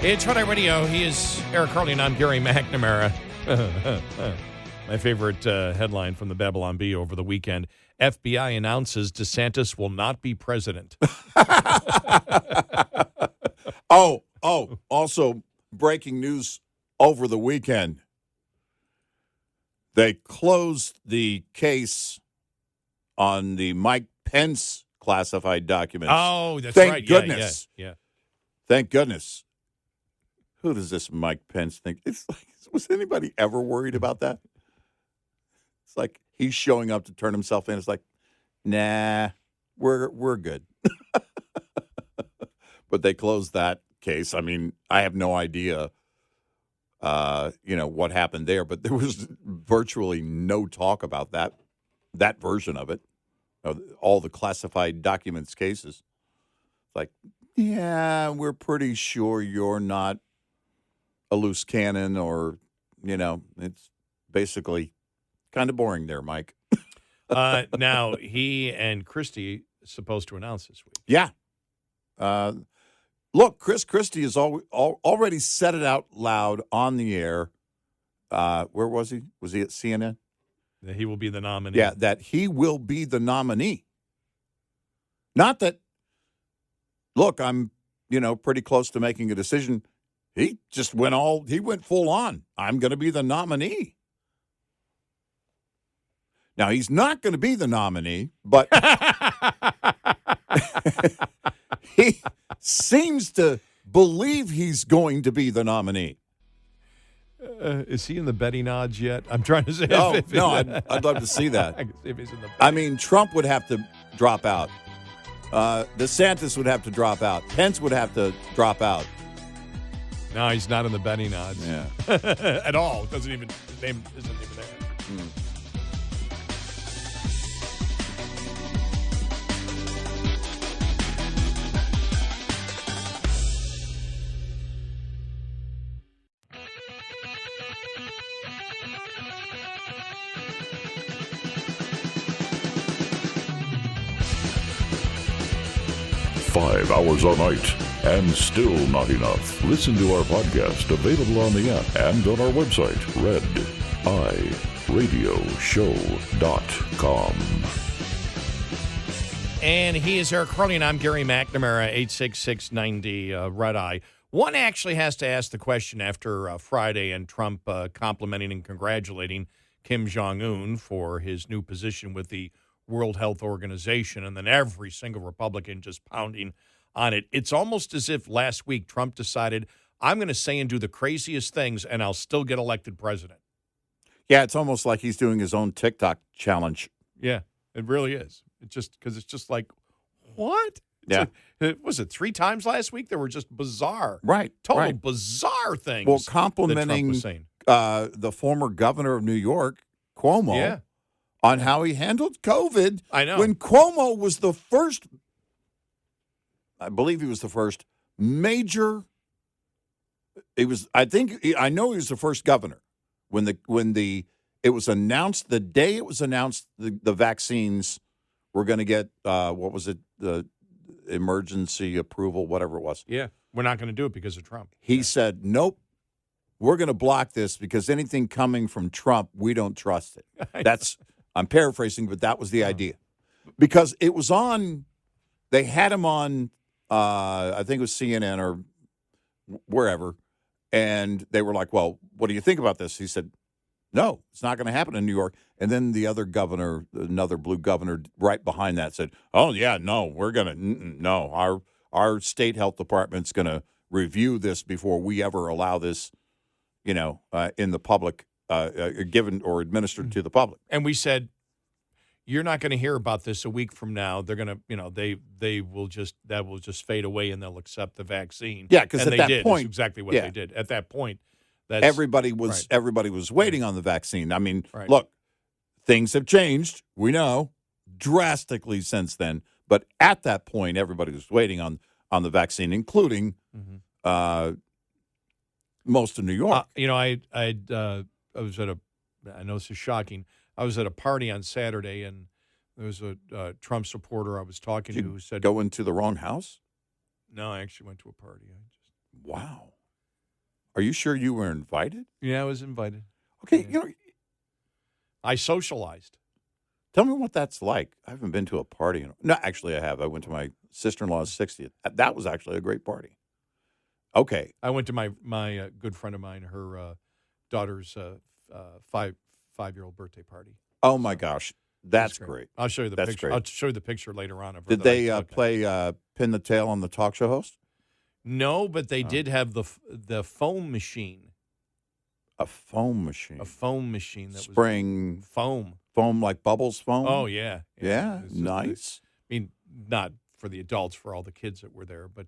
It's Red Eye Radio. He is Eric Harley, and I'm Gary McNamara. My favorite headline from the Babylon Bee over the weekend. FBI announces DeSantis will not be president. Also breaking news over the weekend. They closed the case on the Mike Pence classified documents. Oh, that's Thank right. Goodness. Yeah. Thank goodness. Who does this Mike Pence think? It's like, was anybody ever worried about that? It's like he's showing up to turn himself in. It's like, nah, we're good. But they closed that case. I mean, I have no idea, what happened there. But there was virtually no talk about that version of it, all the classified documents cases. It's like, yeah, we're pretty sure you're not a loose cannon, or, it's basically kind of boring there, Mike. Now, he and Christie supposed to announce this week. Yeah. Look, Chris Christie has already said it out loud on the air. Where was he? Was he at CNN? That he will be the nominee. Yeah, that he will be the nominee. Not that, look, I'm, pretty close to making a decision. He just went full on. I'm going to be the nominee. Now, he's not going to be the nominee, but he seems to believe he's going to be the nominee. Is he in the betting odds yet? I'm trying to say. No, I'd love to see that. I can see if he's in the I mean, Trump would have to drop out. DeSantis would have to drop out. Pence would have to drop out. No, he's not in the betting odds. Yeah. At all. His name isn't even there. 5 hours a night, and still not enough. Listen to our podcast, available on the app and on our website, rediradioshow.com. And he is Eric Carly, and I'm Gary McNamara, 86690 Red Eye. One actually has to ask the question after Friday and Trump complimenting and congratulating Kim Jong-un for his new position with the World Health Organization, and then every single Republican just pounding on it. It's almost as if last week Trump decided, I'm going to say and do the craziest things, and I'll still get elected president. Yeah, it's almost like he's doing his own TikTok challenge. Yeah, it really is. It's just because it's just like, what? Yeah. Was it 3 times last week? They were just bizarre. Right. Total right. bizarre things. Well, complimenting the former governor of New York, Cuomo, on how he handled COVID. I know. When Cuomo was the first, I believe he was the first major, I know he was the first governor when it was announced, the day it was announced the vaccines were going to get, the emergency approval, whatever it was. Yeah, we're not going to do it because of Trump. He said, nope, we're going to block this because anything coming from Trump, we don't trust it. I'm paraphrasing, but that was the idea. Because it was on, they had him on, I think it was CNN or wherever, and they were like, well, what do you think about this? He said, no, it's not going to happen in New York. And then the other governor, another blue governor right behind that said, oh, yeah, no, we're going to, no, our state health department's going to review this before we ever allow this, in the public, given or administered to the public. And we said, you're not going to hear about this a week from now. They're going to, that will just fade away and they'll accept the vaccine. Yeah, because at that point, that's exactly what they did. At that point, everybody was waiting on the vaccine. I mean, look, things have changed. We know drastically since then. But at that point, everybody was waiting on the vaccine, including most of New York. I was at I know this is shocking. I was at a party on Saturday, and there was a Trump supporter I was talking to who said, "Go into the wrong house." No, I actually went to a party. Wow. Are you sure you were invited? Yeah, I was invited. Okay, I socialized. Tell me what that's like. I haven't been to a party. No, actually, I have. I went to my sister-in-law's 60th. That was actually a great party. Okay. I went to my good friend of mine, her daughter's 5-year-old birthday party. Oh, my gosh. That's great. I'll show you the picture. Great. I'll show you the picture later on. Of her. Did they play Pin the Tail on the talk show host? No, but they did have the foam machine. A foam machine? A foam machine. That spraying was foam. Foam like bubbles foam? Oh, yeah. Yeah, nice. I mean, not for the adults, for all the kids that were there. But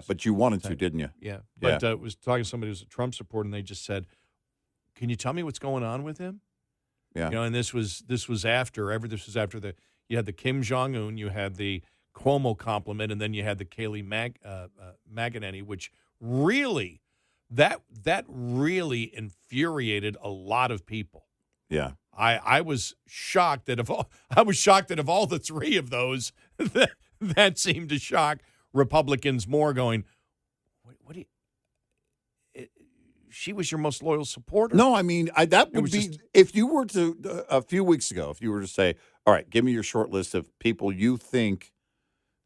but you wanted to, didn't you? Yeah. But I was talking to somebody who's a Trump supporter, and they just said, can you tell me what's going on with him? Yeah. And this was after you had the Kim Jong-un, you had the Cuomo compliment, and then you had the Kayleigh McEnany, which really, that really infuriated a lot of people. Yeah. I was shocked that of all the 3 of those, that seemed to shock Republicans more, going, what do you? She was your most loyal supporter. No, I mean, that would be if you were to a few weeks ago, if you were to say, all right, give me your short list of people you think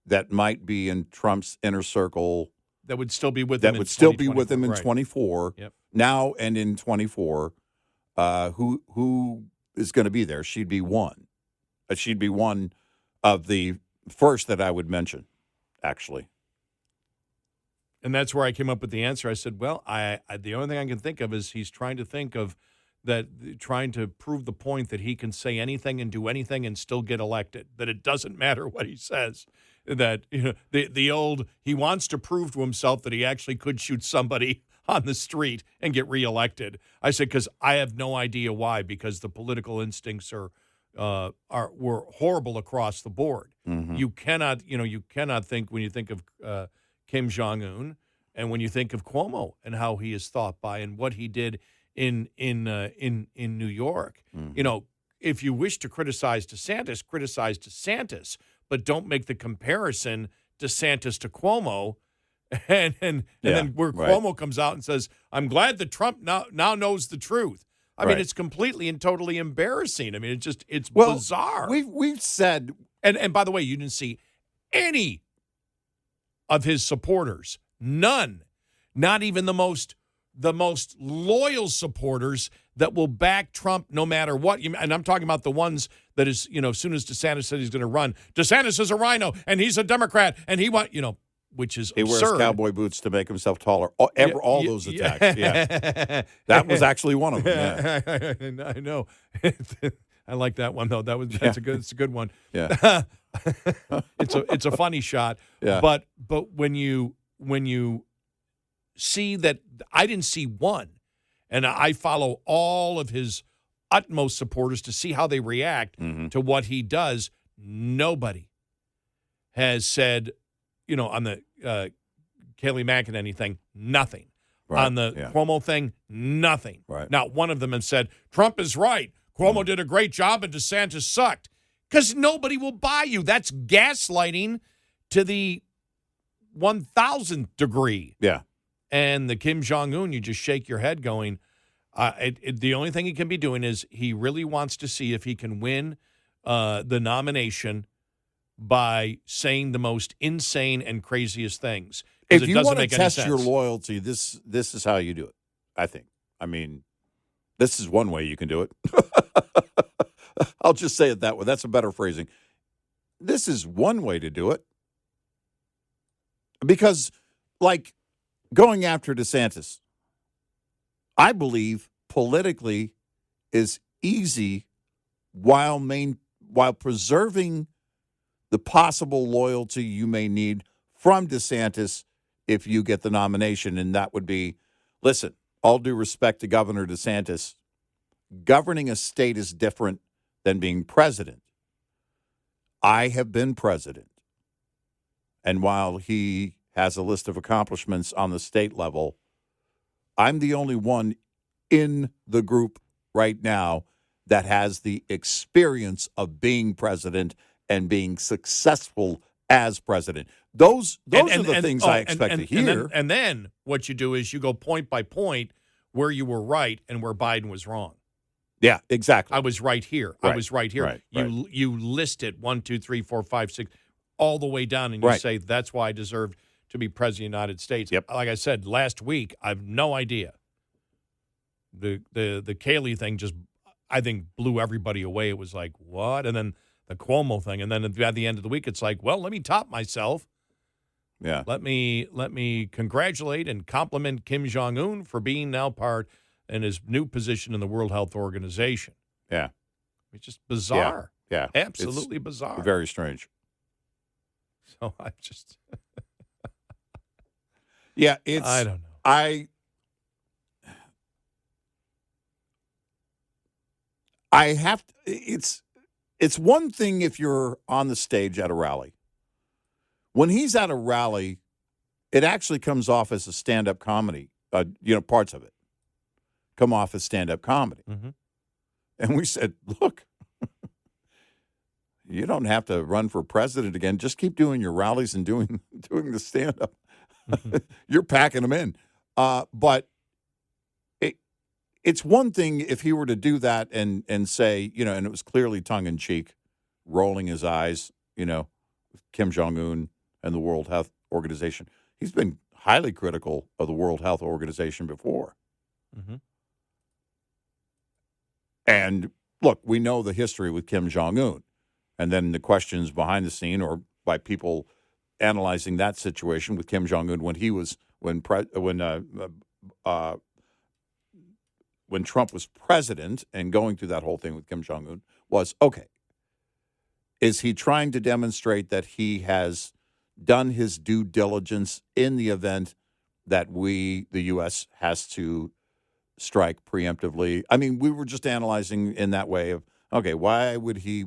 that might be in Trump's inner circle. That would still be with him. That would still be with him in right. 24. Yep. Now and in 24, who is going to be there? She'd be one. She'd be one of the first that I would mention, actually. And that's where I came up with the answer. I said, well, I the only thing I can think of is he's trying to think of that, trying to prove the point that he can say anything and do anything and still get elected, that it doesn't matter what he says, that the old, he wants to prove to himself that he actually could shoot somebody on the street and get reelected. I said, because I have no idea why, because the political instincts were horrible across the board. Mm-hmm. You cannot think, when you think of Kim Jong-un, and when you think of Cuomo and how he is thought by and what he did in New York. Mm-hmm. If you wish to criticize DeSantis, but don't make the comparison DeSantis to Cuomo. And then where Cuomo comes out and says, I'm glad that Trump now knows the truth. I mean, it's completely and totally embarrassing. I mean, it's bizarre. We've said, and by the way, you didn't see any of his supporters, none, not even the most loyal supporters that will back Trump no matter what. And I'm talking about the ones that is, as soon as DeSantis said he's going to run, DeSantis is a rhino and he's a Democrat and which is absurd. He wears cowboy boots to make himself taller. All those attacks. Yeah. That was actually one of them. Yeah. I know. I like that one though. That's a good one. Yeah. It's a funny shot. Yeah. But when you see that, I didn't see one, and I follow all of his utmost supporters to see how they react to what he does. Nobody has said, on the Kayleigh McEnany thing, nothing. Right. On the Cuomo thing, nothing. Right. Not one of them has said, Trump is right. Cuomo did a great job and DeSantis sucked. Because nobody will buy you. That's gaslighting to the 1,000th degree. Yeah. And the Kim Jong-un, you just shake your head going, the only thing he can be doing is he really wants to see if he can win the nomination by saying the most insane and craziest things. If you want to test your loyalty, this is how you do it, I think. I mean, this is one way you can do it. I'll just say it that way. That's a better phrasing. This is one way to do it. Because, going after DeSantis, I believe politically is easy while preserving the possible loyalty you may need from DeSantis if you get the nomination. And that would be, listen, all due respect to Governor DeSantis, governing a state is different than being president. I have been president. And while he has a list of accomplishments on the state level, I'm the only one in the group right now that has the experience of being president and being successful as president. Those are the things I expect to hear. And then what you do is you go point by point where you were right and where Biden was wrong. Yeah, exactly. I was right here. Right. I was right here. Right. You list it 1, 2, 3, 4, 5, 6, all the way down, and you say that's why I deserved to be president of the United States. Yep. Like I said last week, I have no idea. The Kayleigh thing just, I think, blew everybody away. It was like, what? And then the Cuomo thing, and then at the end of the week, it's like, well, let me top myself. Yeah. Let me congratulate and compliment Kim Jong-un for being now part in his new position in the World Health Organization. Yeah. It's just bizarre. Yeah. Absolutely bizarre. Very strange. So I just... Yeah, it's... I don't know. I have to, it's one thing if you're on the stage at a rally. When he's at a rally, it actually comes off as a stand-up comedy. Parts of it come off as stand-up comedy. Mm-hmm. And we said, look, you don't have to run for president again. Just keep doing your rallies and doing the stand-up. You're packing them in. But it's one thing if he were to do that and say, and it was clearly tongue-in-cheek, rolling his eyes, Kim Jong-un and the World Health Organization. He's been highly critical of the World Health Organization before. Mm-hmm. And look, we know the history with Kim Jong-un, and then the questions behind the scene or by people analyzing that situation with Kim Jong-un when Trump was president and going through that whole thing with Kim Jong-un was, okay, is he trying to demonstrate that he has done his due diligence in the event that the U.S., has to strike preemptively? I mean, we were just analyzing in that way of, okay, why would he,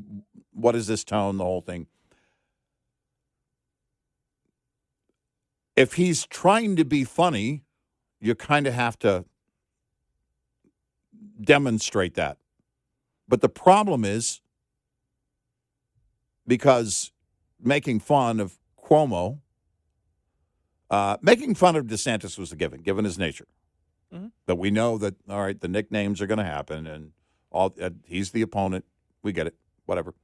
what is this tone, the whole thing? If he's trying to be funny, you kind of have to demonstrate that. But the problem is, because making fun of Cuomo, making fun of DeSantis was a given his nature. Mm-hmm. But we know that, all right, the nicknames are going to happen, and he's the opponent. We get it, whatever.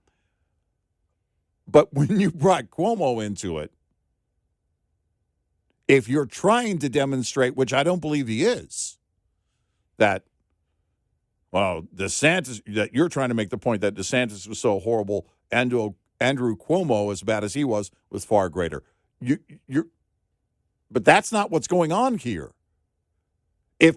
But when you brought Cuomo into it, if you're trying to demonstrate, which I don't believe he is, that, well, DeSantis, that you're trying to make the point that DeSantis was so horrible, Andrew Cuomo, as bad as he was far greater. But that's not what's going on here. If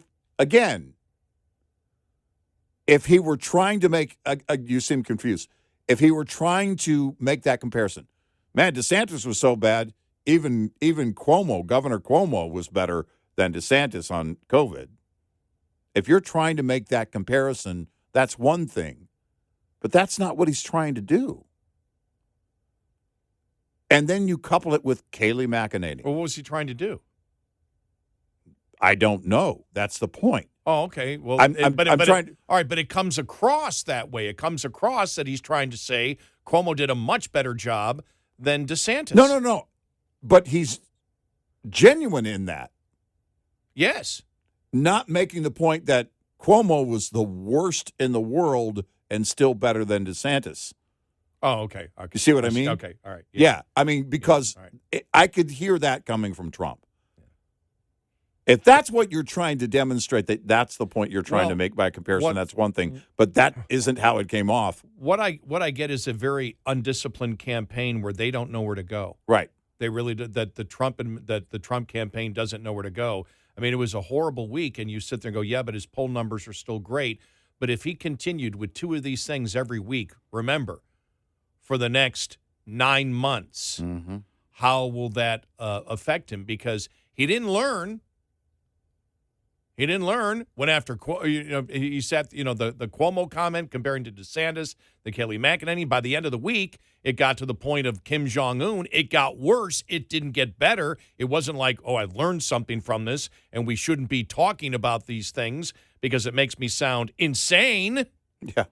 he were trying to make, you seem confused. If he were trying to make that comparison, man, DeSantis was so bad, even Cuomo, Governor Cuomo, was better than DeSantis on COVID. If you're trying to make that comparison, that's one thing. But that's not what he's trying to do. And then you couple it with Kayleigh McEnany. Well, what was he trying to do? I don't know. That's the point. Oh, okay. Well, I'm trying to. All right, but it comes across that way. It comes across that he's trying to say Cuomo did a much better job than DeSantis. No. But he's genuine in that. Yes. Not making the point that Cuomo was the worst in the world and still better than DeSantis. Oh, okay. You see what I mean? Okay, all right. Yeah, I mean, because I could hear that coming from Trump. If that's what you're trying to demonstrate, that's the point you're trying to make by comparison, that's one thing. But that isn't how it came off. What I get is a very undisciplined campaign where they don't know where to go. Right. They really did, that the Trump campaign doesn't know where to go. I mean, it was a horrible week, and you sit there and go, yeah, but his poll numbers are still great. But if he continued with two of these things every week, remember, for the next 9 months, how will that affect him? Because he didn't learn. He didn't learn when after he said, the Cuomo comment comparing to DeSantis, the Kayleigh McEnany. By the end of the week, it got to the point of Kim Jong-un. It got worse. It didn't get better. It wasn't like, I learned something from this, and we shouldn't be talking about these things because it makes me sound insane. Yeah.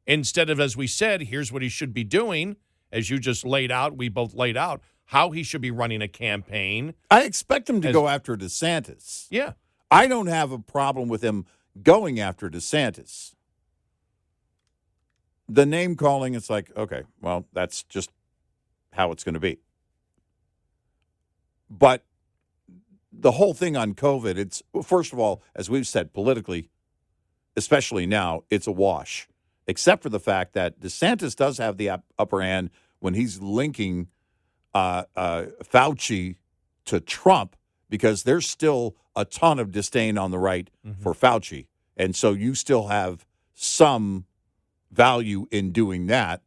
Instead of, as we said, here's what he should be doing, as you just laid out, we both laid out, how he should be running a campaign. I expect him to go after DeSantis. Yeah. I don't have a problem with him going after DeSantis. The name calling, it's like, okay, well, that's just how it's going to be. But the whole thing on COVID, it's, first of all, as we've said, politically, especially now, it's a wash, except for the fact that DeSantis does have the upper hand when he's linking Fauci to Trump, because there's still a ton of disdain on the right for Fauci. And so you still have some value in doing that.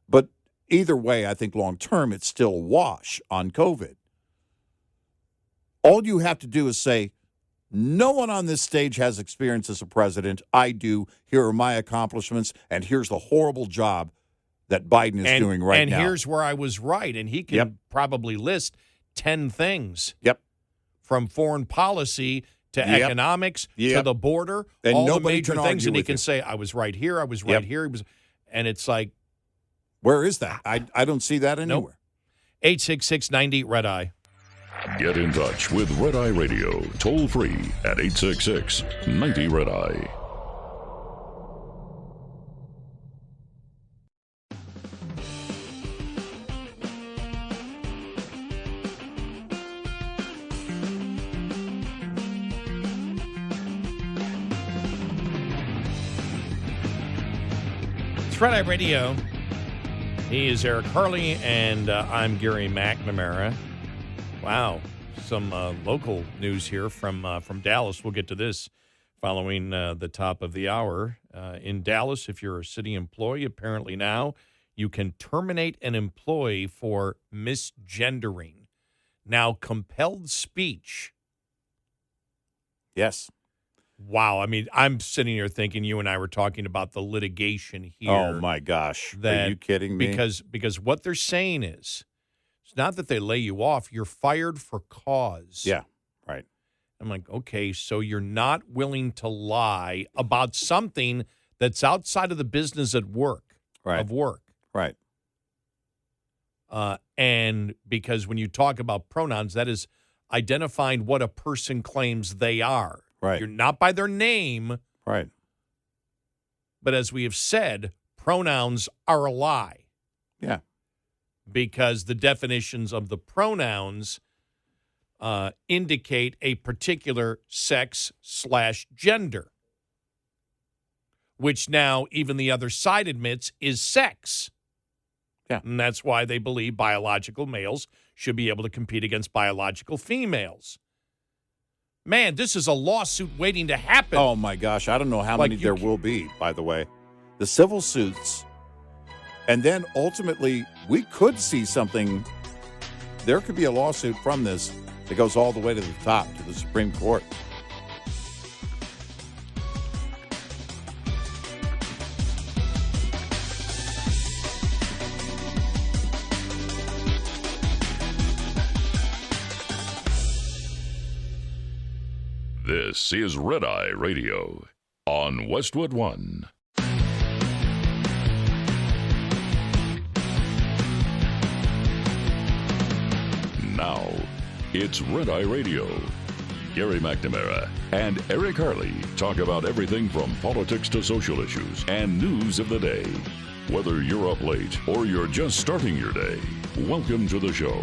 But either way, I think long term, it's still a wash on COVID. All you have to do is say, no one on this stage has experience as a president. I do. Here are my accomplishments, and here's the horrible job that Biden is doing right now. And here's where I was right. And he can probably list 10 things. Yep. From foreign policy to economics to the border, and all the major things. And he can say, I was right here, I was right here. And it's like. Where is that? I don't see that anywhere. 866-90 Red Eye. Get in touch with Red Eye Radio, toll free at 866-90-RED-EYE. It's Red Eye Radio. He is Eric Harley, and I'm Gary McNamara. Wow, some local news here from Dallas. We'll get to this following the top of the hour. In Dallas, if you're a city employee, apparently now you can terminate an employee for misgendering. Now, compelled speech. Yes. Wow. I mean, I'm sitting here thinking you and I were talking about the litigation here. Oh, my gosh. Are you kidding me? Because what they're saying is, it's not that they lay you off. You're fired for cause. Yeah, right. I'm like, okay, so you're not willing to lie about something that's outside of the business of work. Right. Right. And because when you talk about pronouns, that is identifying what a person claims they are. Right. You're not by their name. Right. But as we have said, pronouns are a lie. Yeah. Because the definitions of the pronouns indicate a particular sex/gender, which now even the other side admits is sex. Yeah. And that's why they believe biological males should be able to compete against biological females. Man, this is a lawsuit waiting to happen. Oh, my gosh. I don't know how many there will be, by the way. The civil suits. And then ultimately, we could see something. There could be a lawsuit from this that goes all the way to the top, to the Supreme Court. This is Red Eye Radio on Westwood One. Now, it's Red Eye Radio. Gary McNamara and Eric Harley talk about everything from politics to social issues and news of the day. Whether you're up late or you're just starting your day, welcome to the show.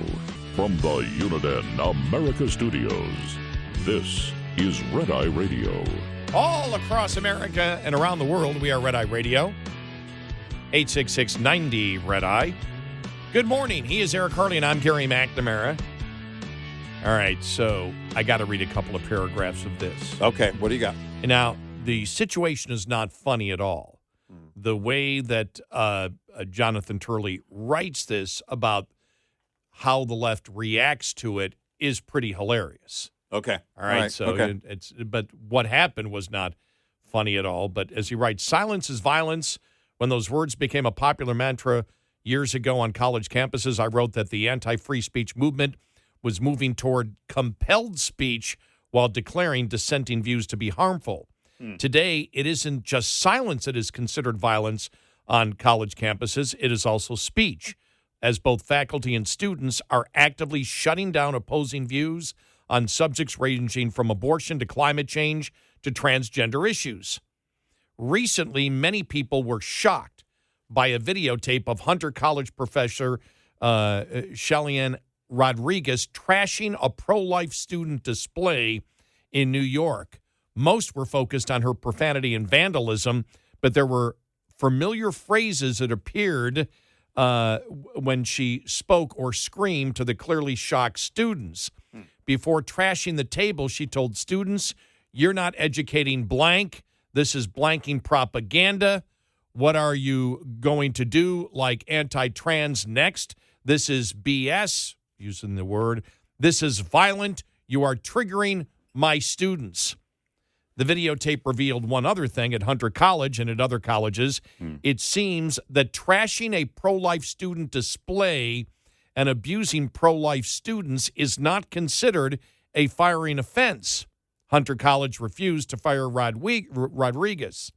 From the Uniden America Studios, this is Red Eye Radio. All across America and around the world, we are Red Eye Radio. 866-90-RED-EYE. Good morning. He is Eric Harley, and I'm Gary McNamara. All right, so I got to read a couple of paragraphs of this. Okay, what do you got? Now, the situation is not funny at all. The way that Jonathan Turley writes this about how the left reacts to it is pretty hilarious. Okay. All right. So okay. But what happened was not funny at all. But as he writes, silence is violence. When those words became a popular mantra years ago on college campuses, I wrote that the anti-free speech movement was moving toward compelled speech while declaring dissenting views to be harmful. Today, it isn't just silence that is considered violence on college campuses. It is also speech, as both faculty and students are actively shutting down opposing views on subjects ranging from abortion to climate change to transgender issues. Recently, many people were shocked by a videotape of Hunter College professor Shellyan Rodriguez trashing a pro-life student display in New York. Most were focused on her profanity and vandalism, but there were familiar phrases that appeared when she spoke or screamed to the clearly shocked students. Before trashing the table, she told students, "You're not educating blank. This is blanking propaganda. What are you going to do, like anti-trans next? This is BS," using the word. "This is violent. You are triggering my students." The videotape revealed one other thing at Hunter College and at other colleges. It seems that trashing a pro-life student display and abusing pro-life students is not considered a firing offense. Hunter College refused to fire Rodriguez.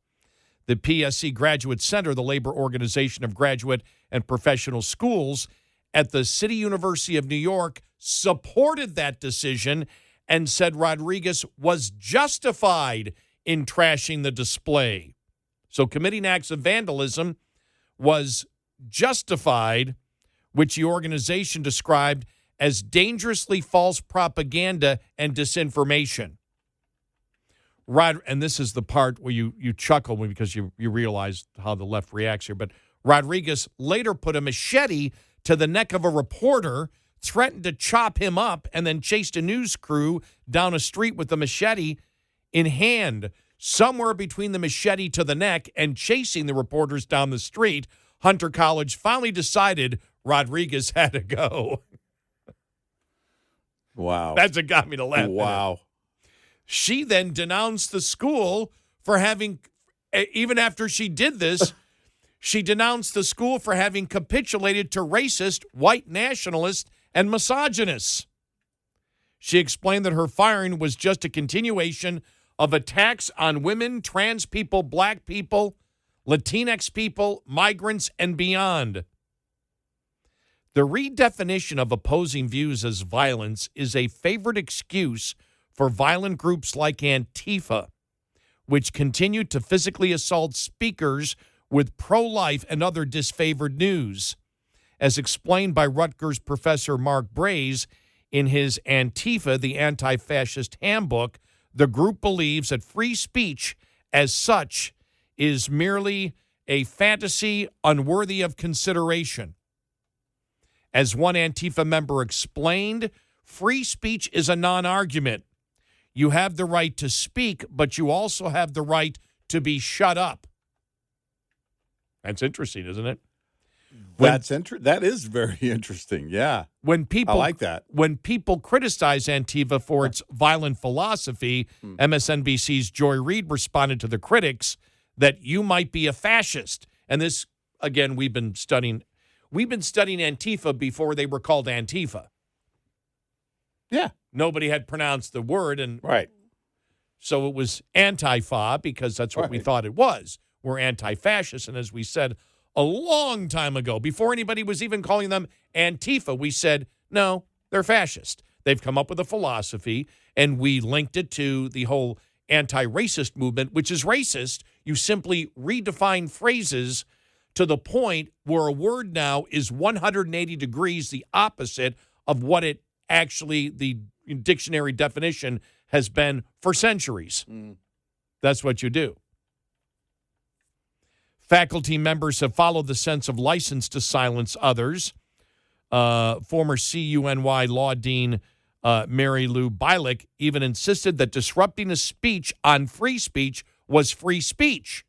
The PSC Graduate Center, the labor organization of graduate and professional schools, at the City University of New York supported that decision and said Rodriguez was justified in trashing the display. So committing acts of vandalism was justified, which the organization described as dangerously false propaganda and disinformation. And this is the part where you chuckle because you realize how the left reacts here. But Rodriguez later put a machete to the neck of a reporter, threatened to chop him up, and then chased a news crew down a street with the machete in hand. Somewhere between the machete to the neck and chasing the reporters down the street, Hunter College finally decided Rodriguez had to go. Wow. That's what got me to laugh. Wow. She then denounced the school for having, even after she did this, she denounced the school for having capitulated to racist, white nationalists, and misogynists. She explained that her firing was just a continuation of attacks on women, trans people, black people, Latinx people, migrants, and beyond. The redefinition of opposing views as violence is a favorite excuse for violent groups like Antifa, which continue to physically assault speakers with pro-life and other disfavored news. As explained by Rutgers professor Mark Braze in his Antifa, the Anti-Fascist Handbook, the group believes that free speech as such is merely a fantasy unworthy of consideration. As one Antifa member explained, free speech is a non-argument. You have the right to speak, but you also have the right to be shut up. That's interesting, isn't it? That is very interesting. Yeah. I like that. When people criticize Antifa for its violent philosophy, MSNBC's Joy Reid responded to the critics that you might be a fascist. And this, again, we've been studying Antifa before they were called Antifa. Yeah. Nobody had pronounced the word, and right. So it was Antifa because that's what we thought it was. We're anti-fascist, and as we said a long time ago, before anybody was even calling them Antifa, we said, no, they're fascist. They've come up with a philosophy, and we linked it to the whole anti-racist movement, which is racist. You simply redefine phrases to the point where a word now is 180 degrees the opposite of what it actually, the dictionary definition, has been for centuries. That's what you do. Faculty members have followed the sense of license to silence others. Former CUNY law dean Mary Lou Bilick even insisted that disrupting a speech on free speech was free speech.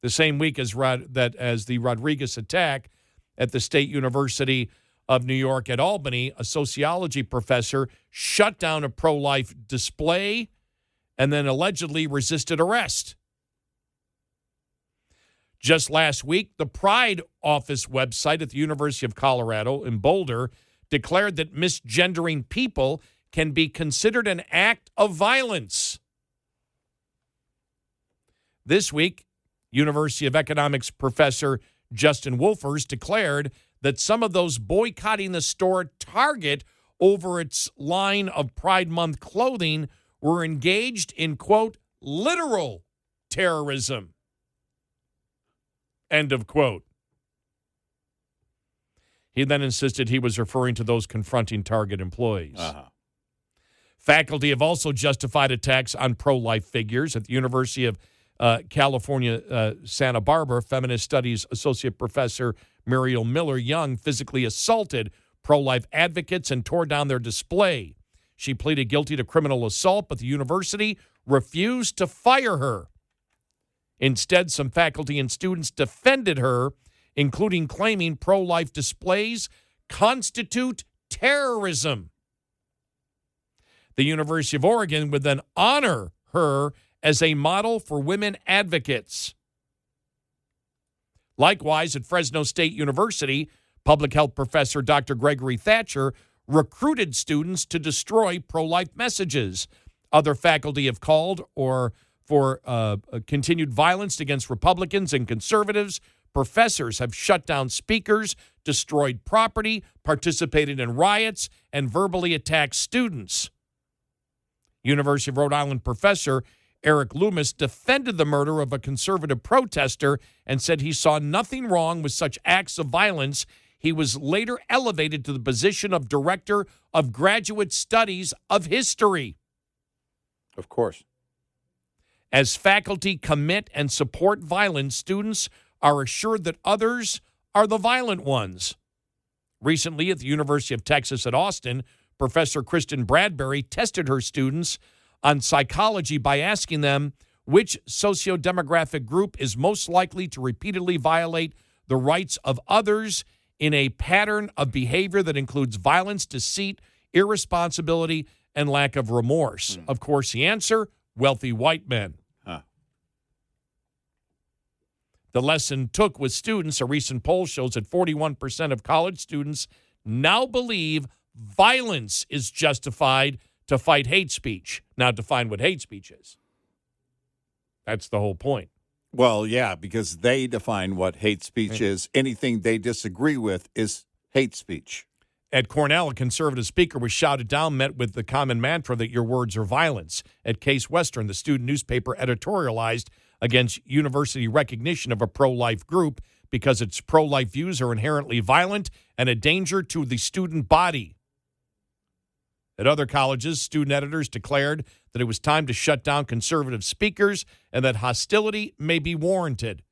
The same week as the Rodriguez attack at the State University of New York at Albany, a sociology professor shut down a pro-life display and then allegedly resisted arrest. Just last week, the Pride Office website at the University of Colorado in Boulder declared that misgendering people can be considered an act of violence. This week, University of Economics professor Justin Wolfers declared that some of those boycotting the store at Target over its line of Pride Month clothing were engaged in, quote, literal terrorism. End of quote. He then insisted he was referring to those confronting Target employees. Faculty have also justified attacks on pro-life figures. At the University of California, Santa Barbara, feminist studies associate professor Muriel Miller Young physically assaulted pro-life advocates and tore down their display. She pleaded guilty to criminal assault, but the university refused to fire her. Instead, some faculty and students defended her, including claiming pro-life displays constitute terrorism. The University of Oregon would then honor her as a model for women advocates. Likewise, at Fresno State University, public health professor Dr. Gregory Thatcher recruited students to destroy pro-life messages. Other faculty have called for continued violence against Republicans and conservatives, Professors have shut down speakers, destroyed property, participated in riots, and verbally attacked students. University of Rhode Island professor Eric Loomis defended the murder of a conservative protester and said he saw nothing wrong with such acts of violence. He was later elevated to the position of Director of Graduate Studies of History. Of course. As faculty commit and support violence, students are assured that others are the violent ones. Recently, at the University of Texas at Austin, Professor Kristen Bradbury tested her students on psychology by asking them which sociodemographic group is most likely to repeatedly violate the rights of others in a pattern of behavior that includes violence, deceit, irresponsibility, and lack of remorse. Of course, the answer, wealthy white men. The lesson took with students. A recent poll shows that 41% of college students now believe violence is justified to fight hate speech. Now, define what hate speech is. That's the whole point. Well, yeah, because they define what hate speech is. Anything they disagree with is hate speech. At Cornell, a conservative speaker was shouted down, met with the common mantra that your words are violence. At Case Western, the student newspaper editorialized against university recognition of a pro-life group because its pro-life views are inherently violent and a danger to the student body. At other colleges, student editors declared that it was time to shut down conservative speakers and that hostility may be warranted.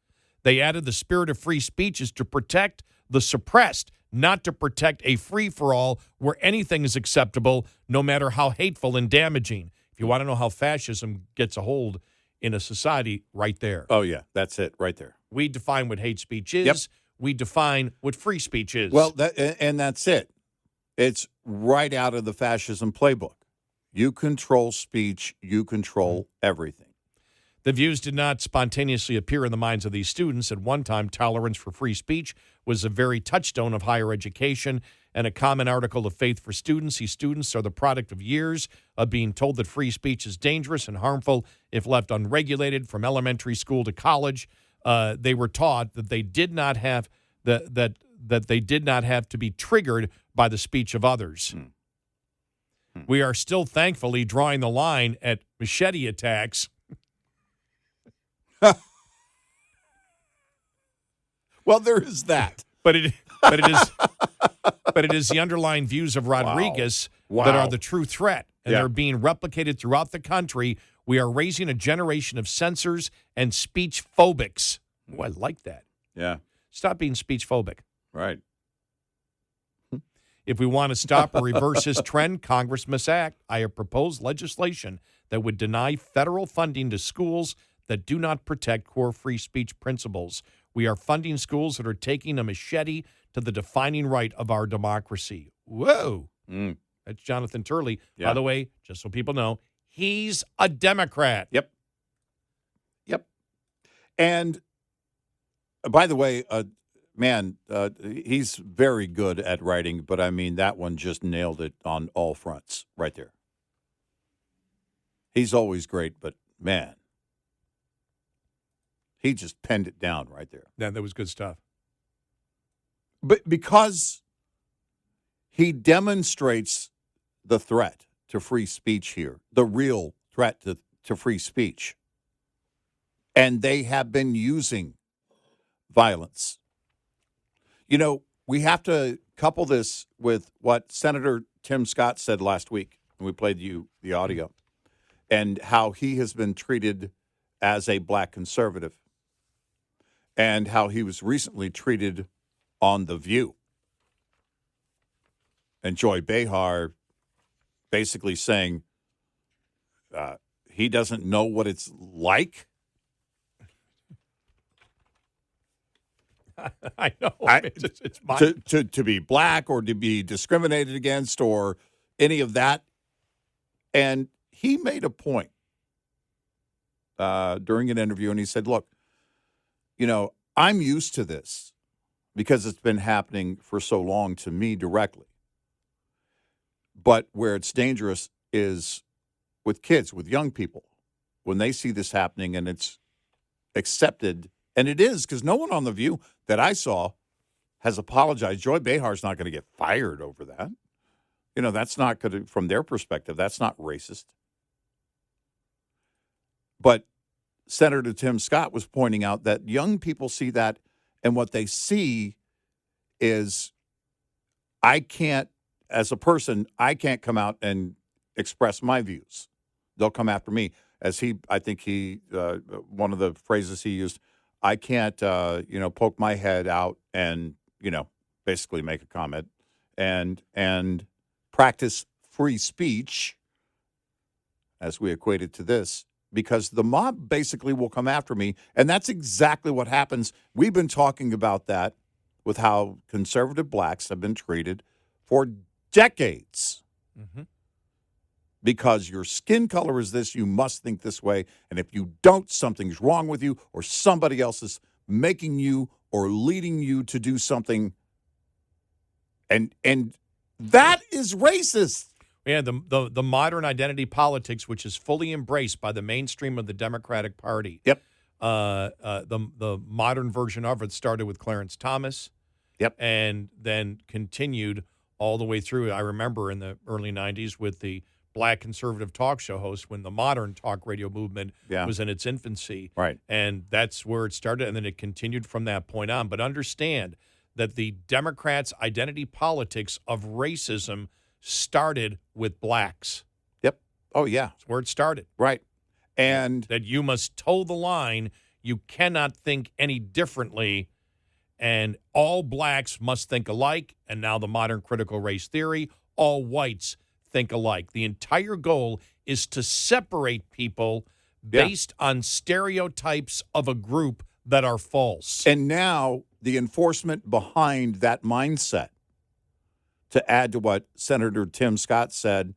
They added the spirit of free speech is to protect the suppressed, not to protect a free-for-all where anything is acceptable, no matter how hateful and damaging. If you want to know how fascism gets a hold in a society, right there. Oh, yeah, that's it, right there. We define what hate speech is. Yep. We define what free speech is. Well, and that's it. It's right out of the fascism playbook. You control speech, you control everything. The views did not spontaneously appear in the minds of these students. At one time, tolerance for free speech was a very touchstone of higher education and a common article of faith for students. These students are the product of years of being told that free speech is dangerous and harmful if left unregulated. From elementary school to college, they were taught that they did not have that they did not have to be triggered by the speech of others. We are still thankfully drawing the line at machete attacks. Well, there is that. But it is the underlying views of Rodriguez that are the true threat, and they're being replicated throughout the country. We are raising a generation of censors and speech phobics. Oh, I like that. Yeah. Stop being speech phobic. Right. If we want to stop or reverse this trend, Congress must act. I have proposed legislation that would deny federal funding to schools that do not protect core free speech principles. We are funding schools that are taking a machete to the defining right of our democracy. Whoa. That's Jonathan Turley. Yeah. By the way, just so people know, he's a Democrat. Yep. And by the way, he's very good at writing, but I mean, that one just nailed it on all fronts right there. He's always great, but man, he just penned it down right there. Yeah, that was good stuff. But because he demonstrates the threat to free speech here, the real threat to free speech, and they have been using violence. You know, we have to couple this with what Senator Tim Scott said last week, and we played you the audio, and how he has been treated as a black conservative, and how he was recently treated on The View. And Joy Behar basically saying he doesn't know what it's like. I know. It's to be black or to be discriminated against or any of that. And he made a point during an interview, and he said, look, you know, I'm used to this because it's been happening for so long to me directly. But where it's dangerous is with kids, with young people, when they see this happening and it's accepted. And it is, because no one on The View, that I saw has apologized. Joy Behar's not going to get fired over that. That's not going to, from their perspective, that's not racist. But Senator Tim Scott was pointing out that young people see that, and what they see is, I can't, as a person, I can't come out and express my views. They'll come after me. I think one of the phrases he used, I can't, poke my head out and, basically make a comment and practice free speech, as we equate it to this, because the mob basically will come after me. And that's exactly what happens. We've been talking about that with how conservative blacks have been treated for decades. Mm-hmm. Because your skin color is this, you must think this way. And if you don't, something's wrong with you, or somebody else is making you or leading you to do something. And that is racist. Yeah, the modern identity politics, which is fully embraced by the mainstream of the Democratic Party. Yep. The modern version of it started with Clarence Thomas. Yep. And then continued all the way through. I remember in the early 90s with the black conservative talk show host when the modern talk radio movement was in its infancy. Right. And that's where it started, and then it continued from that point on. But understand that the Democrats' identity politics of racism started with blacks. Yep. Oh, yeah. That's where it started. Right. And that you must toe the line. You cannot think any differently. And all blacks must think alike. And now the modern critical race theory, all whites think alike. The entire goal is to separate people based on stereotypes of a group that are false. And now the enforcement behind that mindset, to add to what Senator Tim Scott said,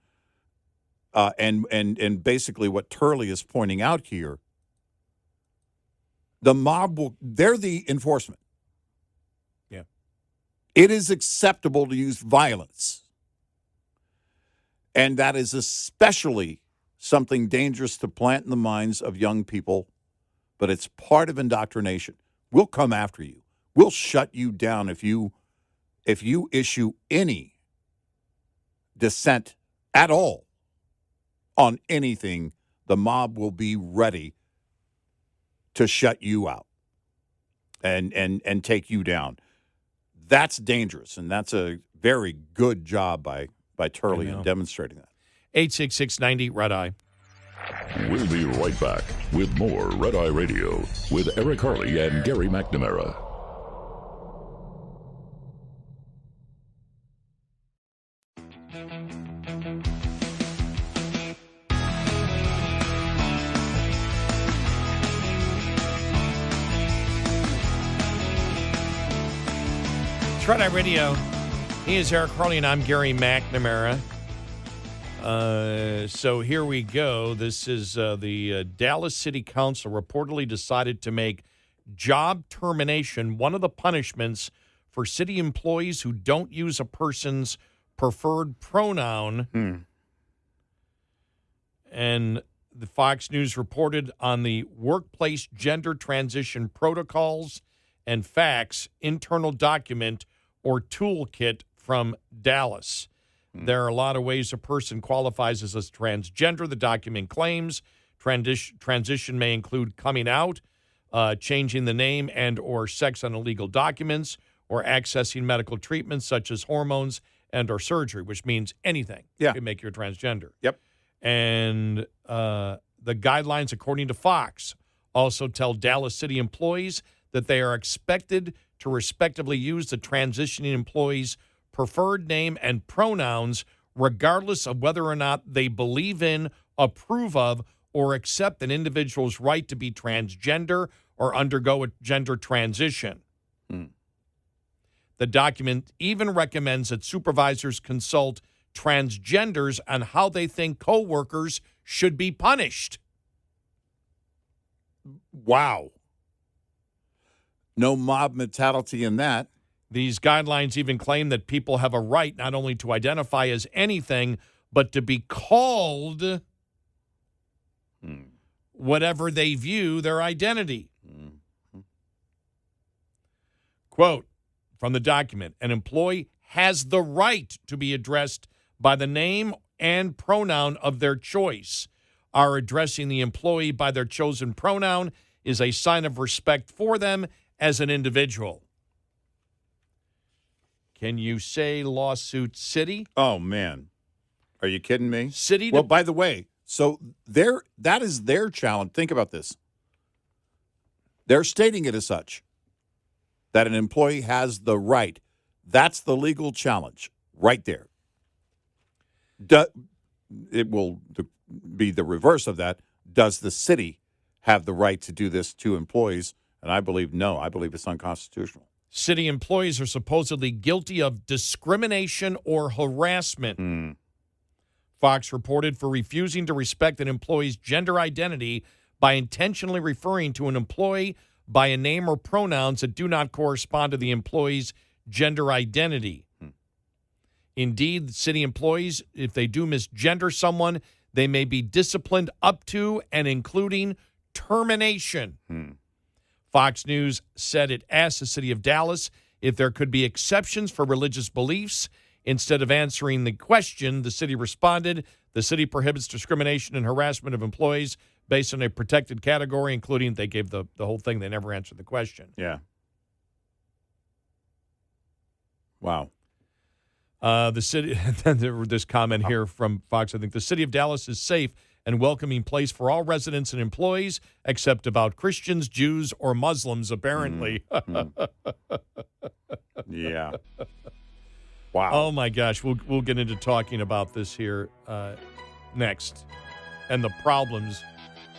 and basically what Turley is pointing out here, the mob they're the enforcement. Yeah. It is acceptable to use violence. And that is especially something dangerous to plant in the minds of young people, but it's part of indoctrination. We'll come after you. We'll shut you down if you issue any dissent at all on anything. The mob will be ready to shut you out and take you down. That's dangerous, and that's a very good job by Turley in demonstrating that. 866-90 Red Eye. We'll be right back with more Red Eye Radio with Eric Harley and Gary McNamara. It's Red Eye Radio. He is Eric Harley, and I'm Gary McNamara. So here we go. This is the Dallas City Council reportedly decided to make job termination one of the punishments for city employees who don't use a person's preferred pronoun. And the Fox News reported on the Workplace Gender Transition Protocols and Facts internal document or toolkit from Dallas. There are a lot of ways a person qualifies as a transgender. The document claims transition may include coming out, changing the name and or sex on illegal documents, or accessing medical treatments such as hormones and or surgery, which means anything can make you a transgender. Yep. And the guidelines, according to Fox, also tell Dallas City employees that they are expected to respectively use the transitioning employee's preferred name and pronouns, regardless of whether or not they believe in, approve of, or accept an individual's right to be transgender or undergo a gender transition. The document even recommends that supervisors consult transgenders on how they think coworkers should be punished. Wow. No mob mentality in that. These guidelines even claim that people have a right not only to identify as anything, but to be called whatever they view their identity. Quote from the document, an employee has the right to be addressed by the name and pronoun of their choice. Our addressing the employee by their chosen pronoun is a sign of respect for them as an individual. Can you say lawsuit city? Oh, man. Are you kidding me? City. Well, by the way, so that is their challenge. Think about this. They're stating it as such, that an employee has the right. That's the legal challenge right there. It will be the reverse of that. Does the city have the right to do this to employees? And I believe no. I believe it's unconstitutional. City employees are supposedly guilty of discrimination or harassment. Fox reported for refusing to respect an employee's gender identity by intentionally referring to an employee by a name or pronouns that do not correspond to the employee's gender identity. Indeed, city employees, if they do misgender someone, they may be disciplined up to and including termination. Fox News said it asked the city of Dallas if there could be exceptions for religious beliefs. Instead of answering the question, the city responded, the city prohibits discrimination and harassment of employees based on a protected category, including, they gave the whole thing, they never answered the question. Yeah. Wow. The city, this comment here from Fox, I think, the city of Dallas is safe and welcoming place for all residents and employees, except about Christians, Jews, or Muslims, apparently. Yeah. Wow. Oh, my gosh. We'll get into talking about this here next and the problems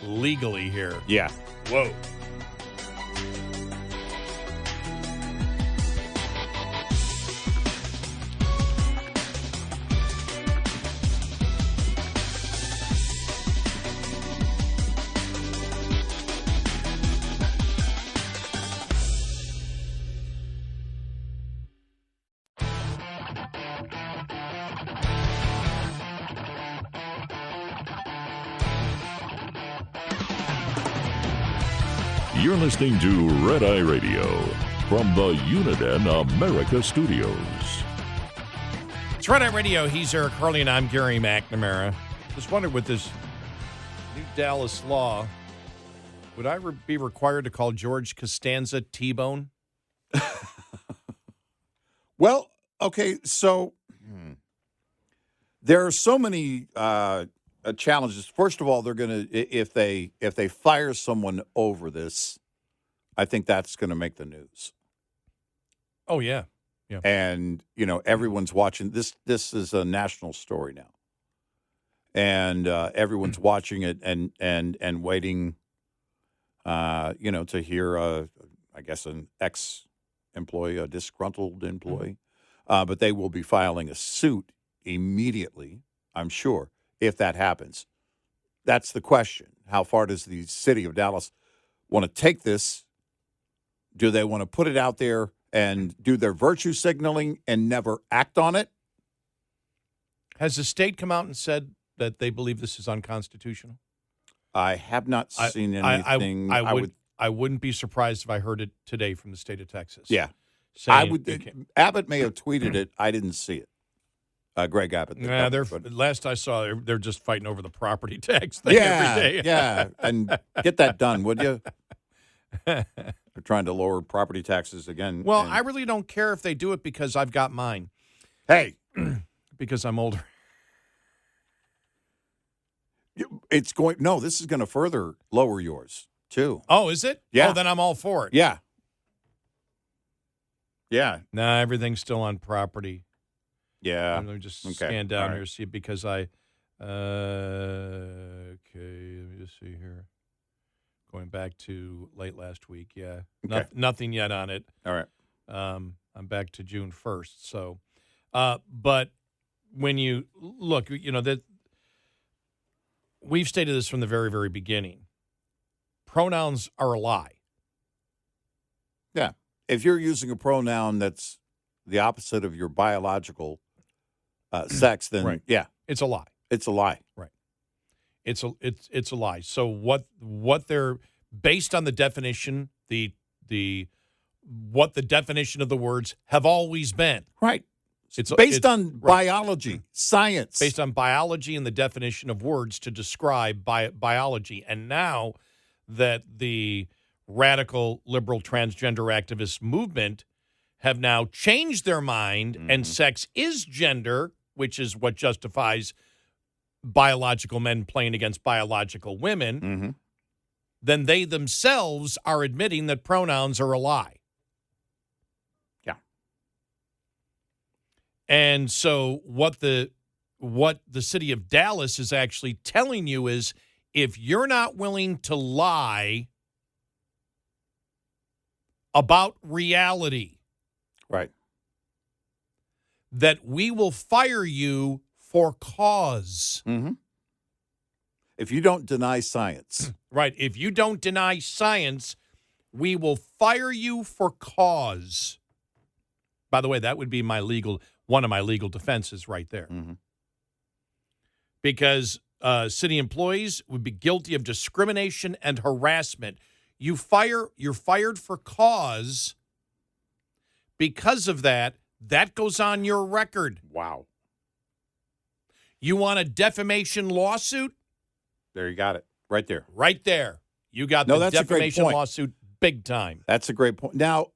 legally here. Yeah. Whoa. You're listening to Red Eye Radio from the Uniden America Studios. It's Red Eye Radio. He's Eric Hurley, and I'm Gary McNamara. Just wondered with this new Dallas law, would I be required to call George Costanza T-Bone? Well, okay, so there are so many challenges. First of all, they're going to if they fire someone over this, I think that's going to make the news. Oh yeah, yeah. And everyone's watching this. This is a national story now, and everyone's watching it and waiting. To hear I guess an ex-employee, a disgruntled employee, but they will be filing a suit immediately, I'm sure, if that happens. That's the question. How far does the city of Dallas want to take this? Do they want to put it out there and do their virtue signaling and never act on it? Has the state come out and said that they believe this is unconstitutional? I have not seen anything. I wouldn't be surprised if I heard it today from the state of Texas. Yeah. Saying Abbott may have tweeted it. I didn't see it. Greg Abbott. Yeah, last I saw, they're just fighting over the property tax thing every day. Yeah, and get that done, would you? They're trying to lower property taxes again. Well, I really don't care if they do it because I've got mine. Hey. Because I'm older. This is going to further lower yours, too. Oh, is it? Yeah. Oh, then I'm all for it. Yeah. Yeah. Nah, everything's still on property. Yeah. Let me just scan down here, see, because okay, let me just see here. Going back to late last week, yeah. Okay. Nothing yet on it. All right. I'm back to June 1st. So, but when you look, that we've stated this from the very, very beginning. Pronouns are a lie. Yeah. If you're using a pronoun that's the opposite of your biological sex, then right. Yeah, it's a lie. It's a lie. Right. It's a lie. So what they're based on the definition, the what the definition of the words have always been. Right. It's based on biology, science. Based on biology and the definition of words to describe biology. And now that the radical liberal transgender activist movement have now changed their mind and sex is gender, which is what justifies biological men playing against biological women, then they themselves are admitting that pronouns are a lie. Yeah. And so what the city of Dallas is actually telling you is, if you're not willing to lie about reality, right, that we will fire you for cause. If you don't deny science. Right. If you don't deny science, we will fire you for cause. By the way, that would be one of my legal defenses right there. Because city employees would be guilty of discrimination and harassment. You're fired for cause. Because of that goes on your record. Wow. You want a defamation lawsuit? There you got it. Right there. Right there. You got the defamation lawsuit big time. That's a great point. Now,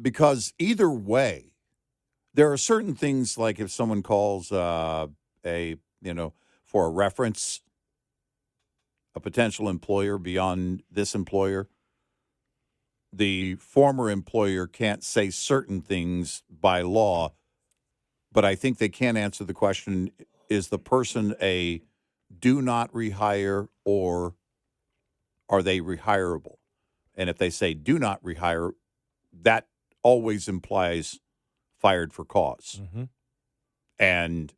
because either way, there are certain things like if someone calls for a reference, a potential employer beyond this employer, the former employer can't say certain things by law, but I think they can answer the question, is the person a do not rehire or are they rehirable? And if they say do not rehire, that always implies fired for cause. And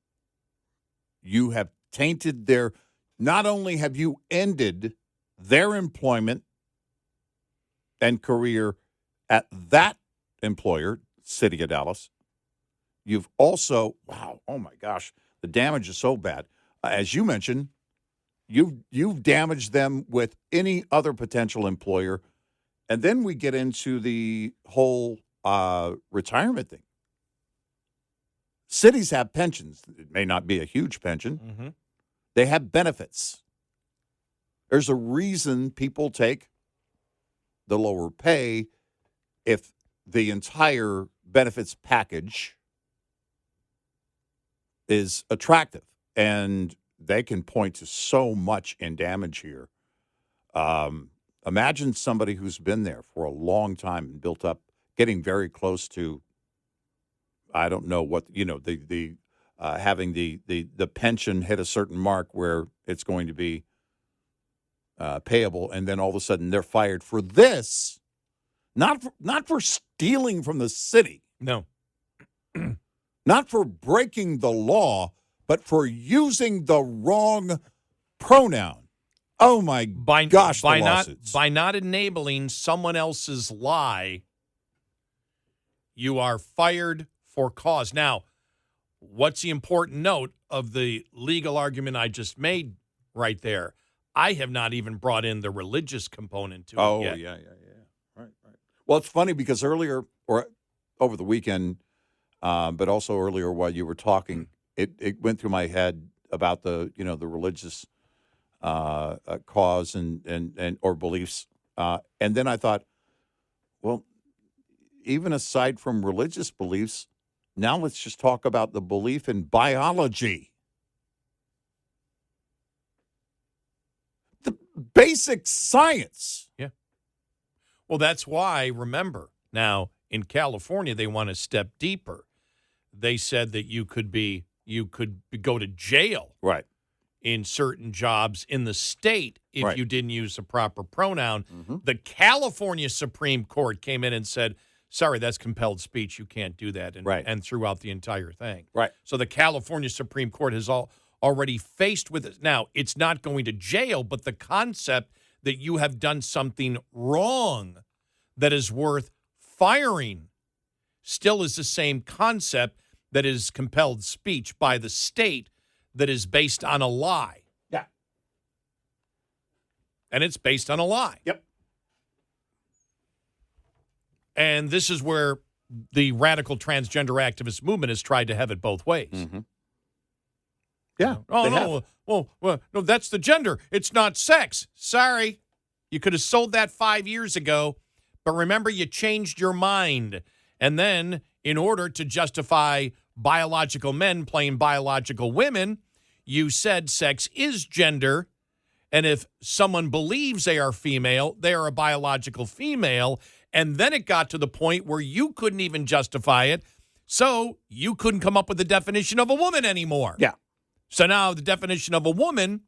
you have tainted not only have you ended their employment and career at that employer, City of Dallas, you've also, oh my gosh, the damage is so bad. As you mentioned, you've damaged them with any other potential employer. And then we get into the whole retirement thing. Cities have pensions. It may not be a huge pension. They have benefits. There's a reason people take the lower pay if the entire benefits package is attractive. And they can point to so much in damage here. Imagine somebody who's been there for a long time and built up, getting very close to, I don't know what, having the pension hit a certain mark where it's going to be payable, and then all of a sudden they're fired for this, not for stealing from the city. No. Not for breaking the law, but for using the wrong pronoun. Oh my gosh, the lawsuits. By not enabling someone else's lie, you are fired for cause. Now, what's the important note of the legal argument I just made right there? I have not even brought in the religious component to it yet. Oh, yeah. Right. Well, it's funny because earlier, or over the weekend, but also earlier while you were talking, it went through my head about the religious cause and or beliefs. And then I thought, well, even aside from religious beliefs, now let's just talk about the belief in biology. The basic science. Yeah. Well, that's why, remember, now in California, they want to step deeper. They said that you could go to jail. Right. In certain jobs in the state if you didn't use the proper pronoun. The California Supreme Court came in and said, sorry, that's compelled speech. You can't do that, and throughout the entire thing. Right. So the California Supreme Court has already faced with it. Now, it's not going to jail, but the concept that you have done something wrong that is worth firing still is the same concept that is compelled speech by the state that is based on a lie. Yeah. And it's based on a lie. Yep. And this is where the radical transgender activist movement has tried to have it both ways. Mm-hmm. Yeah. Oh, no. Well, no, that's the gender. It's not sex. Sorry. You could have sold that 5 years ago, but remember, you changed your mind. And then, in order to justify biological men playing biological women, you said sex is gender. And if someone believes they are female, they are a biological female. And then it got to the point where you couldn't even justify it. So you couldn't come up with the definition of a woman anymore. Yeah. So now the definition of a woman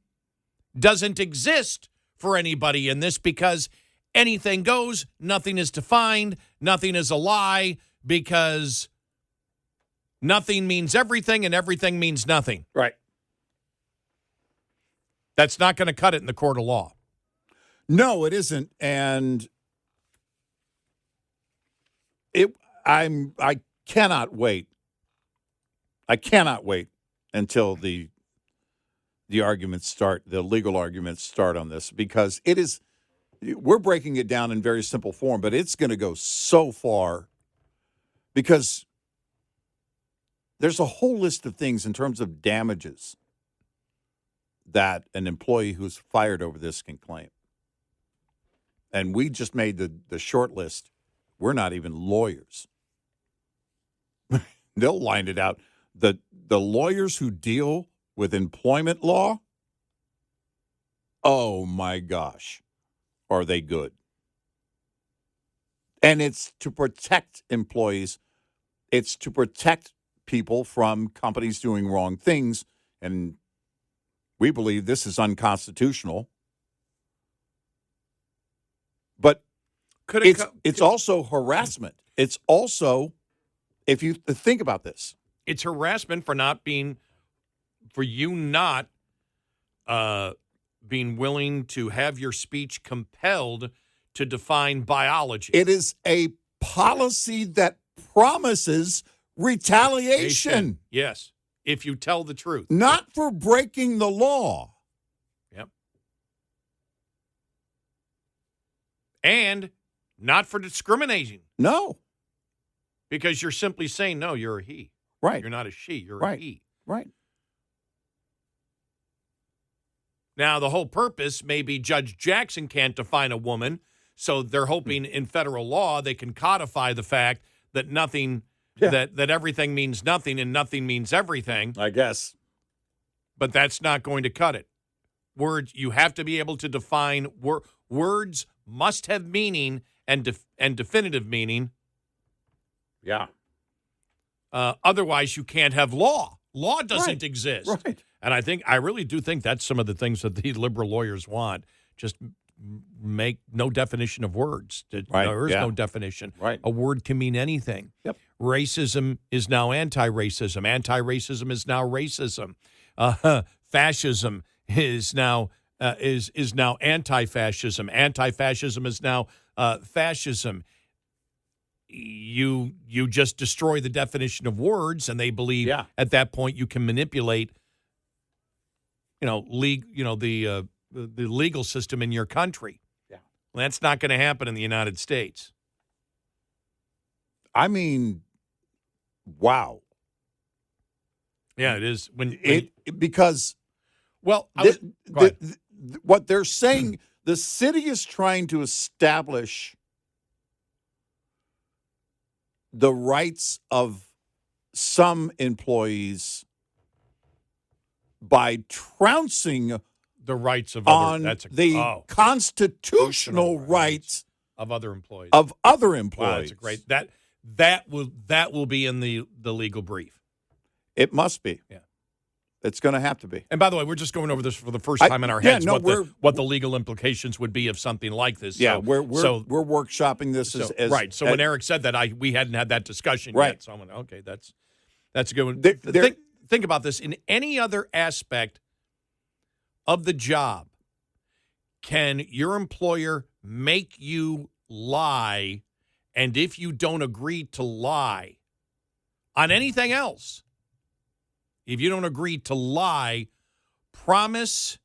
doesn't exist for anybody in this because anything goes, nothing is defined, nothing is a lie, because nothing means everything and everything means nothing. Right. That's not going to cut it in the court of law. No, it isn't. And I cannot wait. I cannot wait until the arguments start, the legal arguments start on this, because we're breaking it down in very simple form, but it's going to go so far because there's a whole list of things in terms of damages that an employee who's fired over this can claim. And we just made the short list. We're not even lawyers. They'll line it out. The lawyers who deal with employment law, oh my gosh, are they good? And it's to protect employees. It's to protect people from companies doing wrong things. And we believe this is unconstitutional. But it's also harassment. It's also, if you think about this, it's harassment for you not being willing to have your speech compelled to define biology. It is a policy that promises retaliation. Yes, if you tell the truth. Not for breaking the law. Yep. And not for discriminating. No. Because you're simply saying, no, you're a he. Right. You're not a she, you're right. a he. Right. Now, the whole purpose may be Judge Jackson can't define a woman, so they're hoping in federal law they can codify the fact that nothing, that everything means nothing and nothing means everything. I guess. But that's not going to cut it. Words, you have to be able to define, words must have meaning and definitive meaning. Yeah. Otherwise, you can't have law. Law doesn't exist. Right. And I really do think that's some of the things that the liberal lawyers want. Just make no definition of words. Right. There is no definition. Right. A word can mean anything. Yep. Racism is now anti-racism. Anti-racism is now racism. Fascism is now anti-fascism. Anti-fascism is now fascism. You just destroy the definition of words, and they believe at that point you can manipulate, the legal system in your country. Yeah, well, that's not going to happen in the United States. I mean, wow. Yeah, it is because well, what they're saying, the city is trying to establish the rights of some employees by trouncing the rights of on constitutional rights of other employees. Of other employees. Wow, that's a great that will be in the legal brief. It must be. Yeah. It's going to have to be. And by the way, we're just going over this for the first time in our heads. What the legal implications would be of something like this. Yeah, so, we're workshopping this as right. So when Eric said that, we hadn't had that discussion yet. So I went, okay, that's a good one. Think about this. In any other aspect of the job, can your employer make you lie? And if you don't agree to lie on anything else, if you don't agree to lie, promise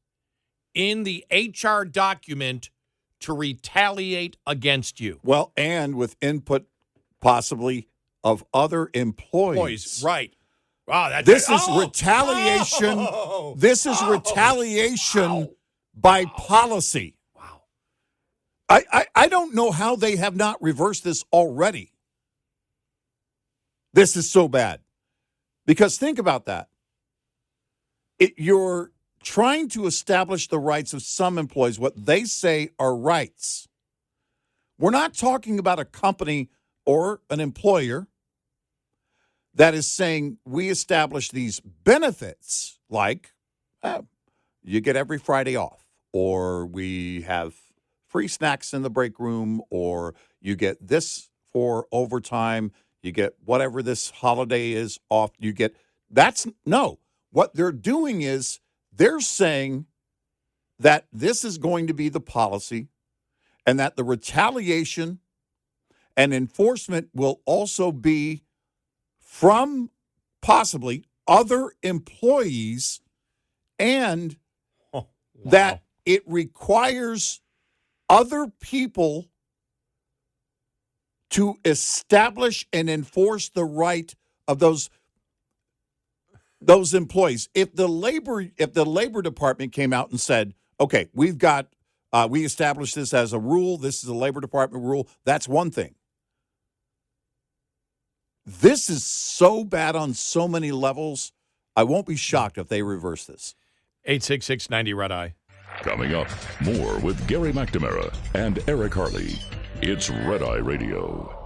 in the HR document to retaliate against you. Well, and with input possibly of other employees. Right. Wow, This is retaliation. This is retaliation by policy. Wow. I don't know how they have not reversed this already. This is so bad. Because think about that. You're trying to establish the rights of some employees, what they say are rights. We're not talking about a company or an employer that is saying we establish these benefits, like you get every Friday off, or we have free snacks in the break room, or you get this for overtime, you get whatever this holiday is off, you get, no. What they're doing is they're saying that this is going to be the policy and that the retaliation and enforcement will also be from possibly other employees, and that it requires other people to establish and enforce the right of those employees. If the labor department came out and said, okay, we established this as a rule, this is a Labor Department rule, that's one thing. This is so bad on so many levels. I won't be shocked if they reverse this. 866-90-RED-EYE. Coming up, more with Gary McNamara and Eric Harley. It's Red Eye Radio.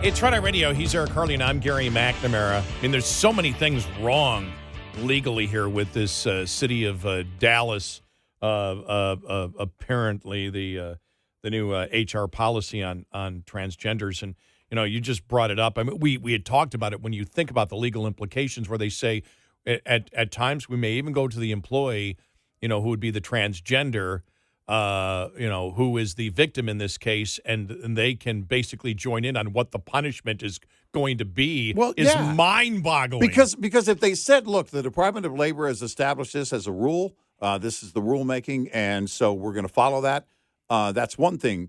It's Red Eye Radio. He's Eric Harley, and I'm Gary McNamara. I mean, there's so many things wrong legally here with this city of Dallas. Apparently, the new HR policy on transgenders, and you just brought it up. I mean, we had talked about it. When you think about the legal implications, where they say at times we may even go to the employee, who would be the transgender. Who is the victim in this case, and they can basically join in on what the punishment is going to be, is mind-boggling. Because if they said, look, the Department of Labor has established this as a rule, this is the rulemaking, and so we're going to follow that, that's one thing.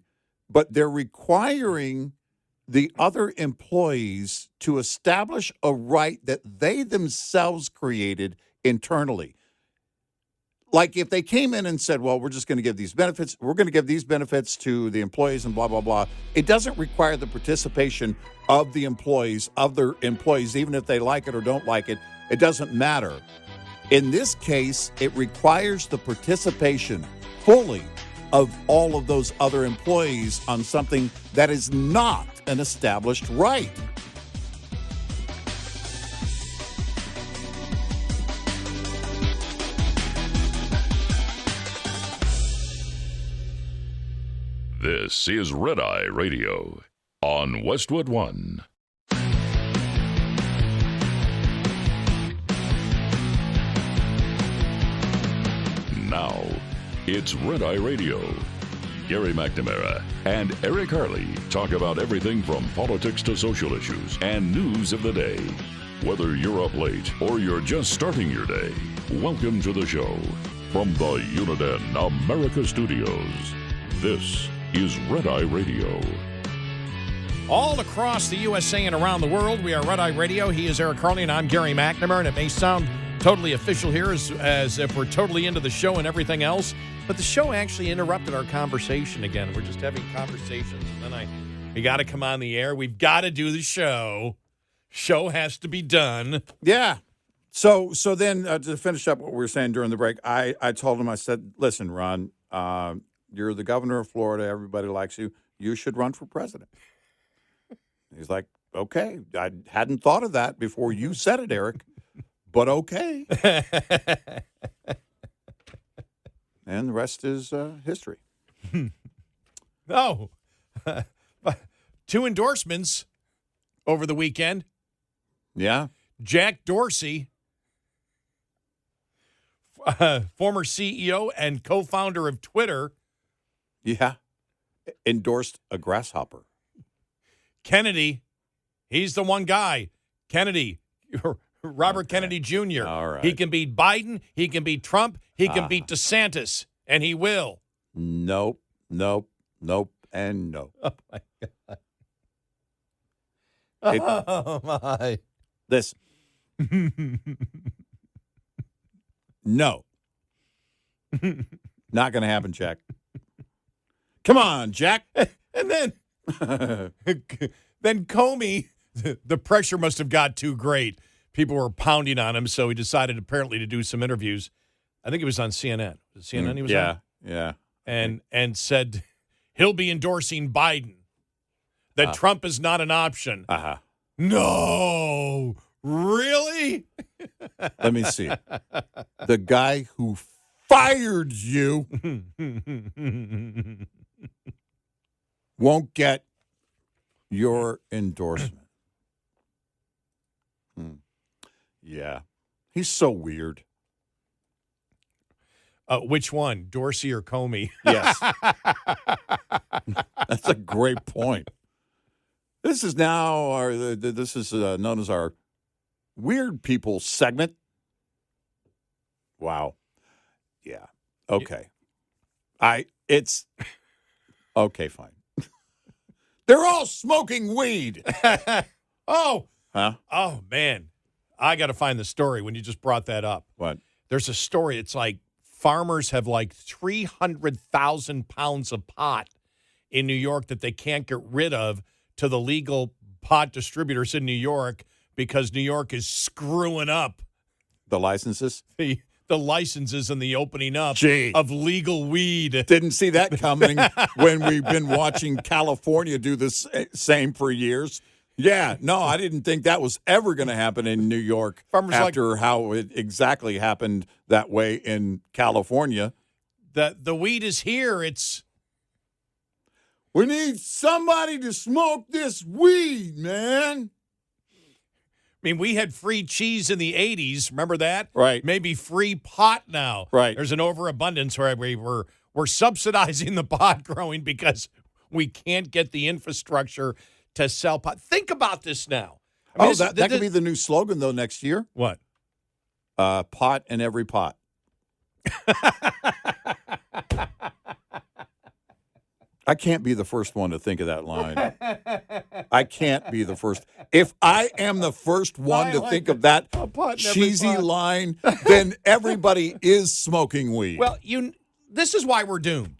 But they're requiring the other employees to establish a right that they themselves created internally. Like if they came in and said, well, we're just going to give these benefits, we're going to give these benefits to the employees and blah, blah, blah. It doesn't require the participation of the employees, other employees, even if they like it or don't like it. It doesn't matter. In this case, it requires the participation fully of all of those other employees on something that is not an established right. This is Red Eye Radio on Westwood One. Now, it's Red Eye Radio. Gary McNamara and Eric Harley talk about everything from politics to social issues and news of the day. Whether you're up late or you're just starting your day, welcome to the show. From the Uniden America Studios, this is Red Eye Radio. All across the USA and around the world, we are Red Eye Radio. He is Eric Harley, and I'm Gary McNamara, and it may sound totally official here as if we're totally into the show and everything else, but the show actually interrupted our conversation again. We're just having conversations, and then we got to come on the air. We've got to do the show. Show has to be done. Yeah. So then to finish up what we were saying during the break, I told him, I said, listen, Ron, you're the governor of Florida. Everybody likes you. You should run for president. He's like, okay. I hadn't thought of that before you said it, Eric, but okay. And the rest is history. Oh, 2 endorsements over the weekend. Yeah. Jack Dorsey, former CEO and co-founder of Twitter. Yeah. Endorsed a grasshopper. Kennedy, he's the one guy. Kennedy, Robert Kennedy Jr. All right. He can beat Biden. He can beat Trump. He can beat DeSantis, and he will. Nope, and no. Oh, my God. Oh, my. Listen. No. Not going to happen, Jack. Come on, Jack. And then Comey, the pressure must have got too great. People were pounding on him, so he decided apparently to do some interviews. I think it was on CNN. Was it CNN he was on? Yeah. And said he'll be endorsing Biden, that Trump is not an option. Uh-huh. No, really? Let me see. The guy who fired you won't get your endorsement. Yeah. He's so weird. Which one, Dorsey or Comey? Yes. That's a great point. This is now this is known as our Weird People segment. Wow. Yeah. Okay. Okay, fine. They're all smoking weed. Oh. Huh? Oh, man. I got to find the story when you just brought that up. What? There's a story. It's like farmers have like 300,000 pounds of pot in New York that they can't get rid of to the legal pot distributors in New York because New York is screwing up The licenses? the licenses and the opening up Gee. of legal weed. Didn't see that coming when we've been watching California do the same for years. Yeah, no, I didn't think that was ever going to happen in New York after how it exactly happened that way in California. The weed is here. We need somebody to smoke this weed, man. I mean, we had free cheese in the 80s. Remember that? Right. Maybe free pot now. Right. There's an overabundance where we're subsidizing the pot growing because we can't get the infrastructure to sell pot. Think about this now. I mean, that could be the new slogan, though, next year. What? Pot in every pot. I can't be the first one to think of that line. I can't be the first. If I am the first one to think of that cheesy line, then everybody is smoking weed. Well, this is why we're doomed.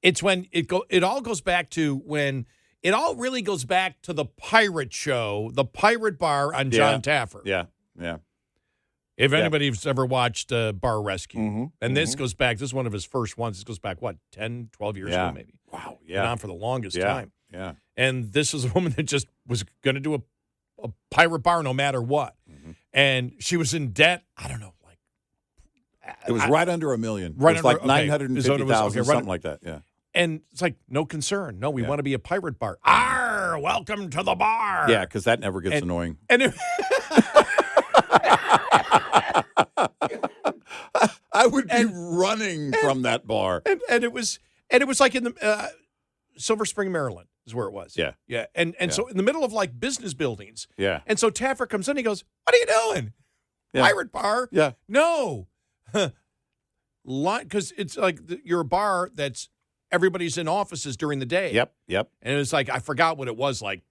It's when it all goes back to when it all really goes back to the pirate show, the pirate bar on John Taffer. Yeah. If anybody's ever watched Bar Rescue, Mm-hmm. and this goes back, this is one of his first ones. This goes back, 10, 12 years ago, maybe. Wow, Been on for the longest time. Yeah. And this is a woman that just was going to do a pirate bar no matter what. Mm-hmm. And she was in debt, I don't know, like. It was right under $1 million. Right, it was like 950,000, something like that, yeah. And it's like, no concern. No, we want to be a pirate bar. Arr, welcome to the bar. Yeah, because that never gets annoying. And I would be running from that bar. And it was like in the Silver Spring, Maryland is where it was. Yeah. Yeah. And so in the middle of like business buildings. Yeah. And so Taffer comes in, he goes, "What are you doing? Yeah. Pirate bar?" Yeah. No. Because it's like you're a bar that's everybody's in offices during the day. Yep. And it was like, I forgot what it was, like,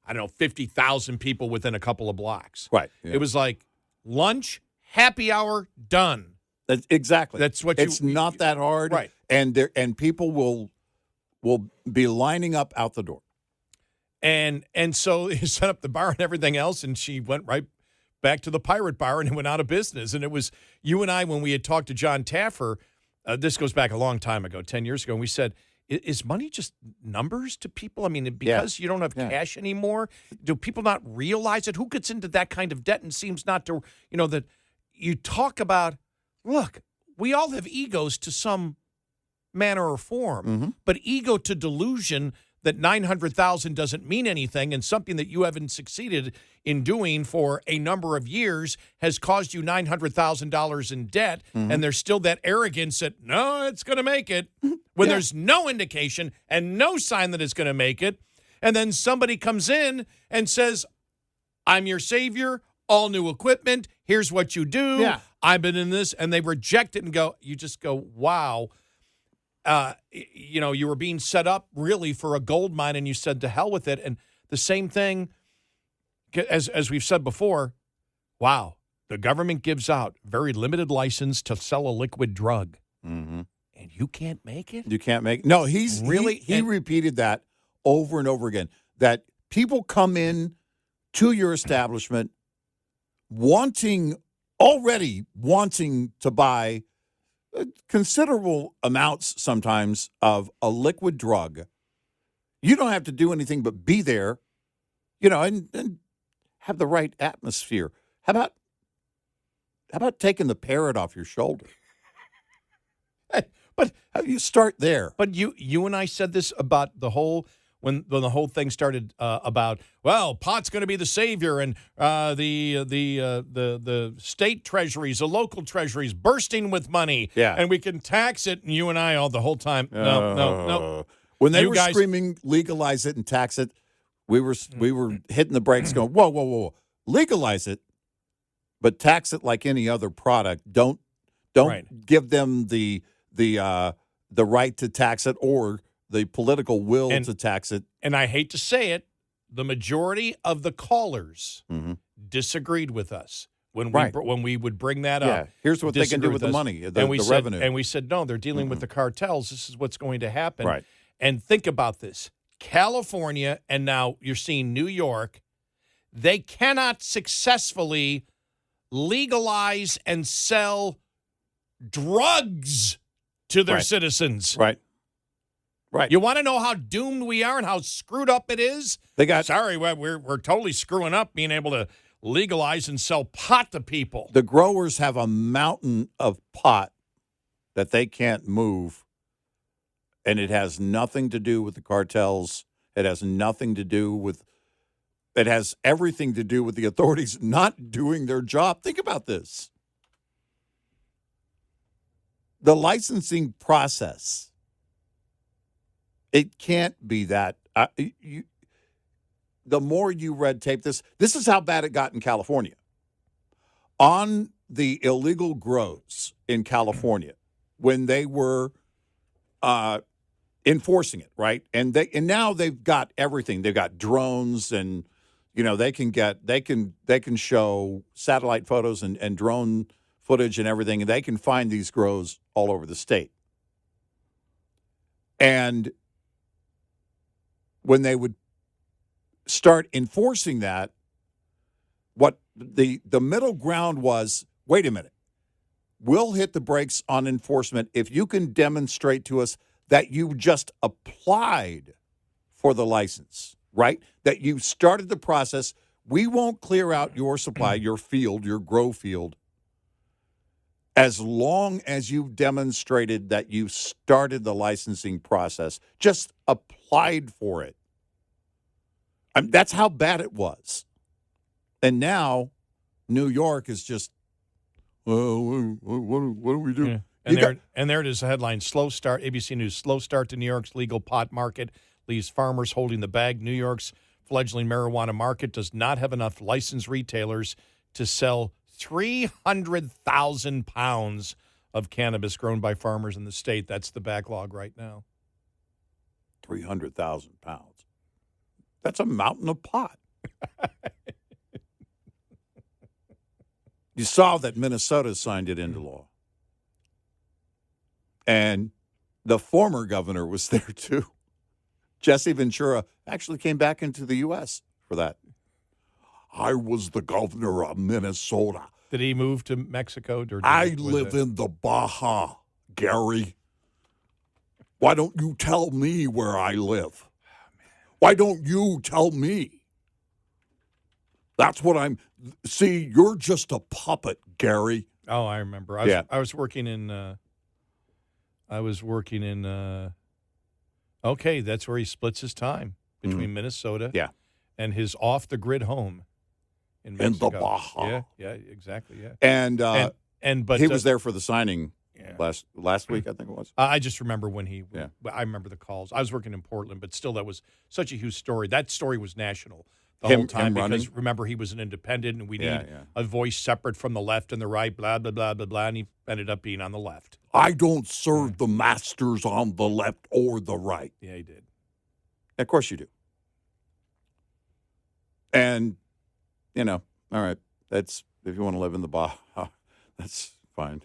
I don't know, 50,000 people within a couple of blocks. Right. Yeah. It was like lunch, happy hour, done. Exactly. That's what it's not that hard. Right. And people will be lining up out the door. And so he set up the bar and everything else, and she went right back to the pirate bar and it went out of business. And it was you and I, when we had talked to John Taffer, this goes back a long time ago, 10 years ago, and we said, is money just numbers to people? I mean, because you don't have cash anymore, do people not realize it? Who gets into that kind of debt and seems not to, that you talk about, look, we all have egos to some manner or form, but ego to delusion, that 900,000 doesn't mean anything, and something that you haven't succeeded in doing for a number of years has caused you $900,000 in debt, and there's still that arrogance that, no, it's going to make it, when there's no indication and no sign that it's going to make it, and then somebody comes in and says, I'm your savior, all new equipment, here's what you do, I've been in this, and they reject it and go, you just go, wow. You were being set up really for a gold mine, and you said to hell with it. And the same thing, as we've said before, wow, the government gives out very limited license to sell a liquid drug, and you can't make it. You can't make. No, he repeated that over and over again. That people come in to your establishment wanting to buy considerable amounts sometimes of a liquid drug. You don't have to do anything but be there, and have the right atmosphere. How about taking the parrot off your shoulder? But how you start there? But you and I said this about the whole when the whole thing started about, well, pot's going to be the savior, and the state treasuries, the local treasuries bursting with money, and we can tax it. And you and I all the whole time, no. When they were screaming, legalize it and tax it, we were hitting the brakes, going, whoa, legalize it, but tax it like any other product. Don't give them the right to tax it or the political will to tax it. And I hate to say it, the majority of the callers disagreed with us when we would bring that up. Here's what they can do with the money, the revenue. And we said, no, they're dealing with the cartels. This is what's going to happen. Right. And think about this. California, and now you're seeing New York, they cannot successfully legalize and sell drugs to their citizens. Right. You want to know how doomed we are and how screwed up it is? We're totally screwing up being able to legalize and sell pot to people. The growers have a mountain of pot that they can't move, and it has nothing to do with the cartels. It has everything to do with the authorities not doing their job. Think about this. The licensing process. It can't be that. The more you red tape this is how bad it got in California. On the illegal grows in California, when they were enforcing it, right? And now they've got everything. They've got drones, and they can show satellite photos and drone footage and everything, and they can find these grows all over the state. And when they would start enforcing that, what the middle ground was, wait a minute, we'll hit the brakes on enforcement if you can demonstrate to us that you just applied for the license, right? That you started the process. We won't clear out your supply, your field, your grow field, as long as you've demonstrated that you started the licensing process, just applied for it. That's how bad it was. And now New York is just, well, what do we do? Yeah. And there it is, the headline, slow start, ABC News, slow start to New York's legal pot market leaves farmers holding the bag. New York's fledgling marijuana market does not have enough licensed retailers to sell 300,000 pounds of cannabis grown by farmers in the state. That's the backlog right now. 300,000 pounds. That's a mountain of pot. You saw that Minnesota signed it into law. And the former governor was there, too. Jesse Ventura actually came back into the U.S. for that. I was the governor of Minnesota. Did he move to Mexico? I live in the Baja, Gary. Why don't you tell me where I live? Why don't you tell me? That's what see, you're just a puppet, Gary. Oh, I remember. I was working in Okay, that's where he splits his time between Minnesota and his off-the-grid home in Mexico. In the Baja. Yeah, exactly, yeah. But he was there for the signing last week, I think it was. I just remember I remember the calls. I was working in Portland, but still that was such a huge story. That story was national the whole time because, remember, he was an independent and we need a voice separate from the left and the right, blah, blah, blah, blah, blah, and he ended up being on the left. I don't serve the masters on the left or the right. Yeah, he did. Of course you do. And, all right, that's if you want to live in the Baja, that's fine.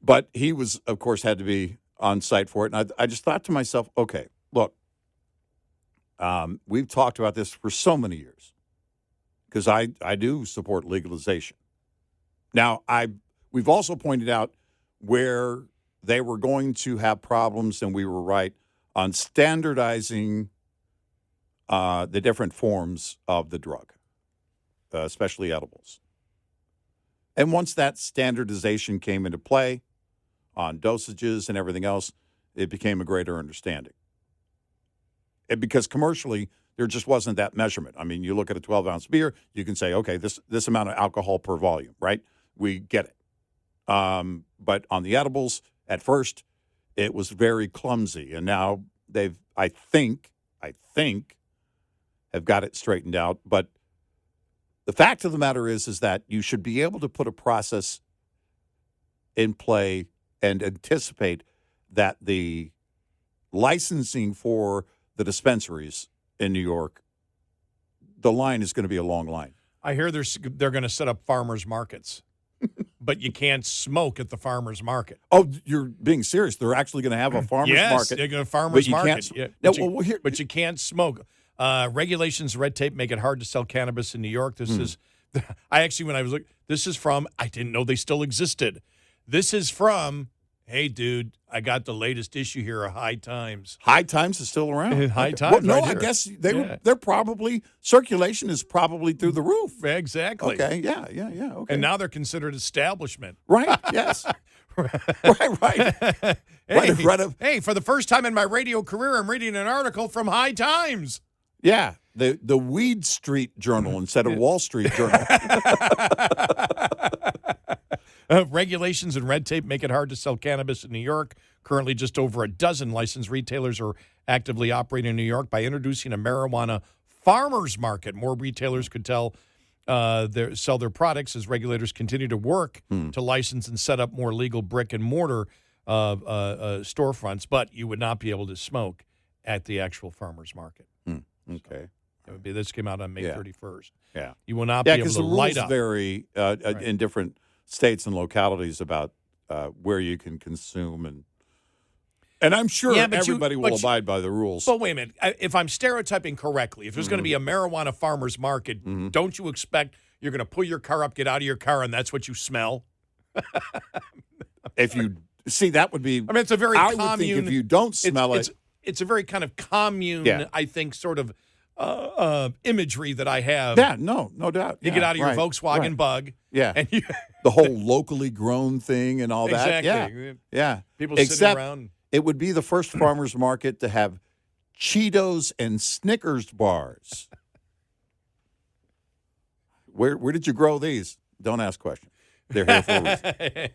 But he was, of course, had to be on site for it. And I just thought to myself, okay, look, we've talked about this for so many years because I do support legalization. Now, we've also pointed out where they were going to have problems, and we were right, on standardizing the different forms of the drug, especially edibles. And once that standardization came into play on dosages and everything else, it became a greater understanding. Because commercially, there just wasn't that measurement. I mean, you look at a 12-ounce beer, you can say, okay, this amount of alcohol per volume, right? We get it. But on the edibles, at first, it was very clumsy. And now they've, I think, have got it straightened out. But the fact of the matter is that you should be able to put a process in play and anticipate that the licensing for the dispensaries in New York, the line is going to be a long line. I hear they're going to set up farmers markets, but you can't smoke at the farmers market. Oh, you're being serious? They're actually going to have a farmers market? Yes, they're going to farmers market. But you can't smoke. Regulations, red tape make it hard to sell cannabis in New York. This is, this is from, I didn't know they still existed. This is from, hey, dude, I got the latest issue here of High Times. High Times is still around. High Times, well, no, I guess they're probably, circulation is probably through the roof. Exactly. Okay, yeah, okay. And now they're considered establishment. Right, yes. right. Hey, for the first time in my radio career, I'm reading an article from High Times. Yeah, the Weed Street Journal instead of Wall Street Journal. Regulations and red tape make it hard to sell cannabis in New York. Currently, just over a dozen licensed retailers are actively operating in New York. By introducing a marijuana farmers market, more retailers could sell their products as regulators continue to work to license and set up more legal brick and mortar storefronts. But you would not be able to smoke at the actual farmers market. Okay. So this came out on May 31st. Yeah. You will not be able to light up. Yeah, because the rules vary in different states and localities about where you can consume. And I'm sure everybody will abide by the rules. But wait a minute. If I'm stereotyping correctly, if there's going to be a marijuana farmer's market, don't you expect you're going to pull your car up, get out of your car, and that's what you smell? If you see, that would be. I mean, it's a very commune. Would think if you don't smell it's a very kind of commune, I think, sort of imagery that I have. Yeah, no doubt. You get out of your Volkswagen Bug. Yeah. And the whole locally grown thing and all that. Exactly. Yeah. People sitting around. It would be the first farmer's market to have Cheetos and Snickers bars. Where did you grow these? Don't ask questions. They're here for a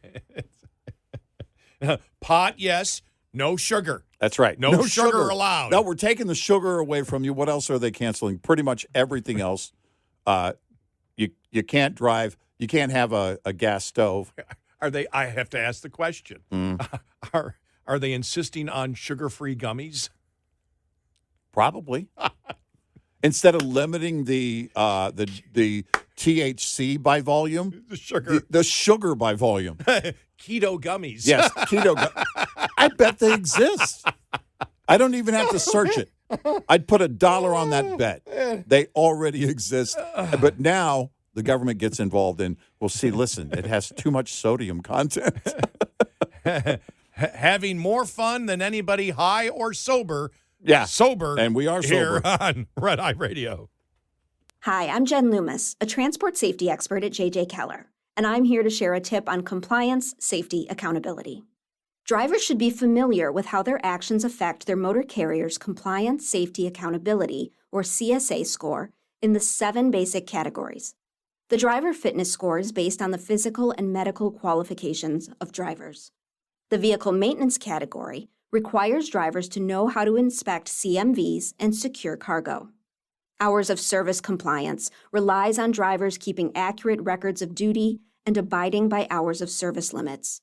reason. Pot, yes. No sugar. That's right. No sugar allowed. No, we're taking the sugar away from you. What else are they canceling? Pretty much everything else. You can't drive. You can't have a gas stove. Are they? I have to ask the question. Are they insisting on sugar-free gummies? Probably. Instead of limiting the THC by volume, the sugar by volume. Keto gummies. Yes, keto gummies. I bet they exist. I don't even have to search it. I'd put $1 on that bet. They already exist. But now the government gets involved in, well, see, listen, it has too much sodium content. Having more fun than anybody high or sober. Yeah. Sober. And we are sober. Here on Red Eye Radio. Hi, I'm Jen Loomis, a transport safety expert at J.J. Keller, and I'm here to share a tip on compliance, safety, accountability. Drivers should be familiar with how their actions affect their motor carrier's Compliance Safety Accountability, or CSA score, in the 7 basic categories. The driver fitness score is based on the physical and medical qualifications of drivers. The vehicle maintenance category requires drivers to know how to inspect CMVs and secure cargo. Hours of service compliance relies on drivers keeping accurate records of duty and abiding by hours of service limits.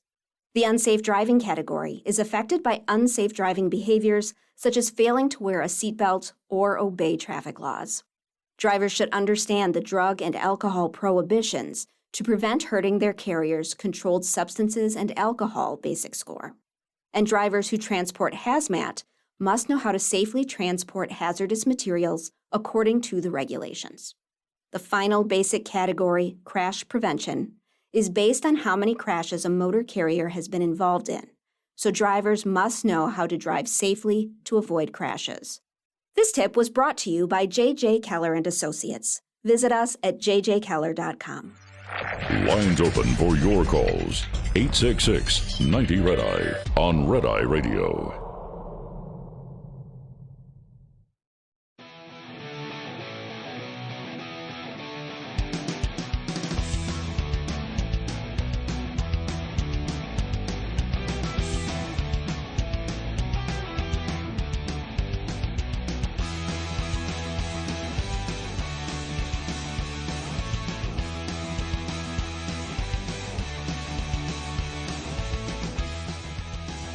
The unsafe driving category is affected by unsafe driving behaviors such as failing to wear a seatbelt or obey traffic laws. Drivers should understand the drug and alcohol prohibitions to prevent hurting their carrier's Controlled Substances and Alcohol basic score. And drivers who transport hazmat must know how to safely transport hazardous materials according to the regulations. The final basic category, crash prevention, is based on how many crashes a motor carrier has been involved in, so drivers must know how to drive safely to avoid crashes. This tip was brought to you by J.J. Keller and Associates. Visit us at jjkeller.com. Lines open for your calls. 866-90-RED-EYE on Red Eye Radio.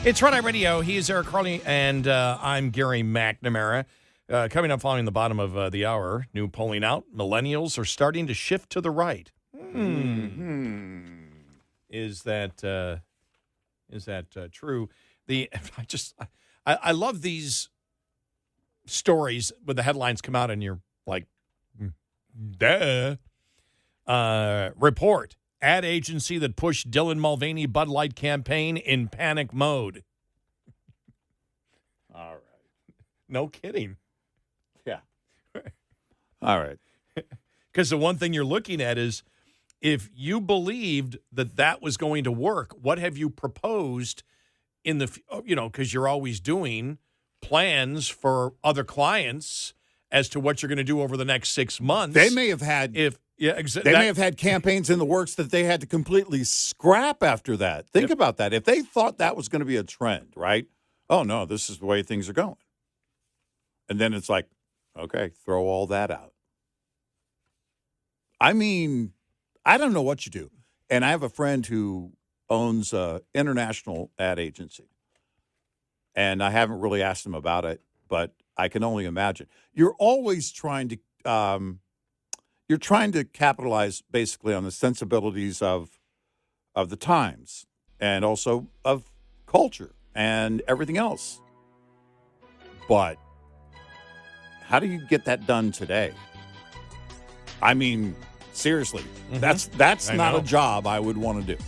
It's Red Eye Radio. He is Eric Carley, and I'm Gary McNamara. Coming up following the bottom of the hour, new polling out. Millennials are starting to shift to the right. Is that true? I love these stories when the headlines come out and you're like, duh. Report. Ad agency that pushed Dylan Mulvaney Bud Light campaign in panic mode. All right. No kidding. Yeah. All right. Because the one thing you're looking at is if you believed that was going to work, what have you proposed in the, because you're always doing plans for other clients as to what you're going to do over the next 6 months. They may have had may have had campaigns in the works that they had to completely scrap after that. Think about that. If they thought that was going to be a trend, right? Oh, no, this is the way things are going. And then it's like, okay, throw all that out. I mean, I don't know what you do. And I have a friend who owns an international ad agency. And I haven't really asked him about it, but I can only imagine. You're always trying to capitalize basically on the sensibilities of the times and also of culture and everything else. But how do you get that done today? I mean, seriously, that's not a job I would want to do.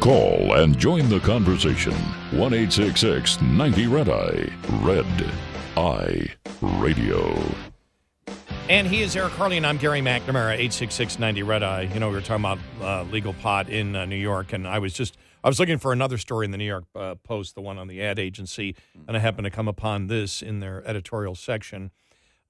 Call and join the conversation. 1-866-90-RED-EYE. Red Eye Radio. And he is Eric Carley, and I'm Gary McNamara, 866-90-RED-EYE. We were talking about legal pot in New York, and I was looking for another story in the New York Post, the one on the ad agency, and I happened to come upon this in their editorial section.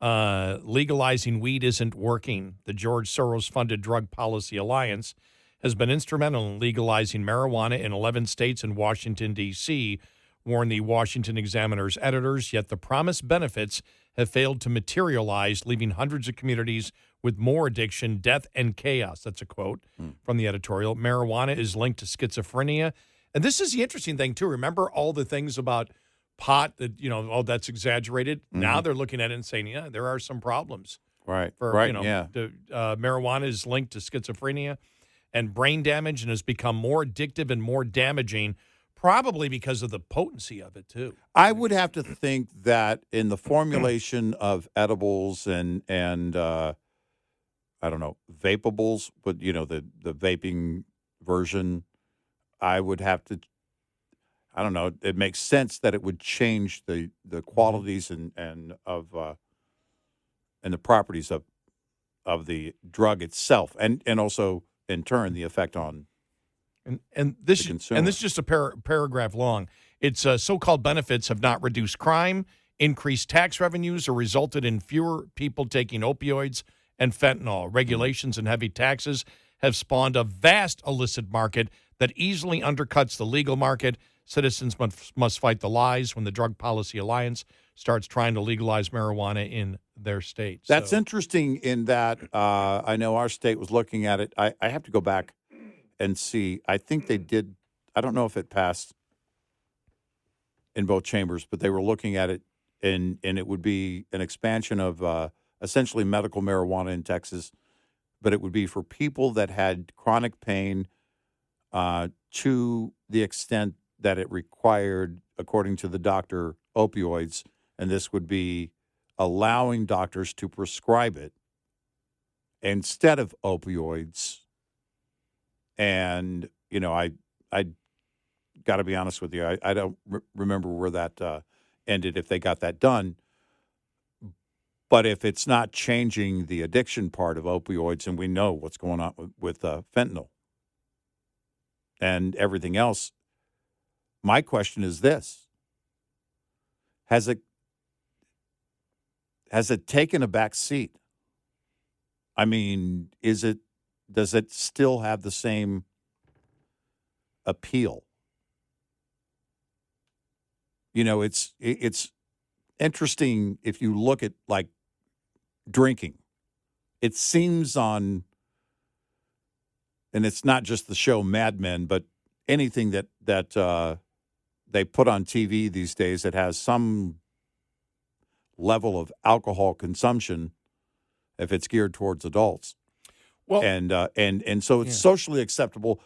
Legalizing weed isn't working. The George Soros-funded Drug Policy Alliance has been instrumental in legalizing marijuana in 11 states and Washington, D.C., warned the Washington Examiner's editors, yet the promised benefits have failed to materialize, leaving hundreds of communities with more addiction, death, and chaos. That's a quote from the editorial. Marijuana is linked to schizophrenia. And this is the interesting thing, too. Remember all the things about pot that, that's exaggerated? Mm-hmm. Now they're looking at it and saying, yeah, there are some problems. Right, Marijuana is linked to schizophrenia and brain damage and has become more addictive and more damaging. Probably because of the potency of it, too. I would have to think that in the formulation of edibles and I don't know, vapables, but, the vaping version, I would have to, I don't know, it makes sense that it would change the qualities and the properties of the drug itself, and also in turn the effect on and this the consumer. And this is just a paragraph long. It's so-called benefits have not reduced crime, increased tax revenues, or resulted in fewer people taking opioids and fentanyl. Regulations and heavy taxes have spawned a vast illicit market that easily undercuts the legal market. Citizens must fight the lies when the Drug Policy Alliance starts trying to legalize marijuana in their state. That's interesting in that I know our state was looking at it. I have to go back and see. I think they did. I don't know if it passed in both chambers, but they were looking at it, and it would be an expansion of essentially medical marijuana in Texas, but it would be for people that had chronic pain to the extent that it required, according to the doctor, opioids, and this would be allowing doctors to prescribe it instead of opioids. And, I got to be honest with you, I don't remember where that ended, if they got that done. But if it's not changing the addiction part of opioids, and we know what's going on with fentanyl and everything else, my question is this: has it taken a back seat? I mean, does it still have the same appeal? It's interesting if you look at like drinking. It seems and it's not just the show Mad Men, but anything that they put on TV these days that has some level of alcohol consumption, if it's geared towards adults. Well, and so it's socially acceptable,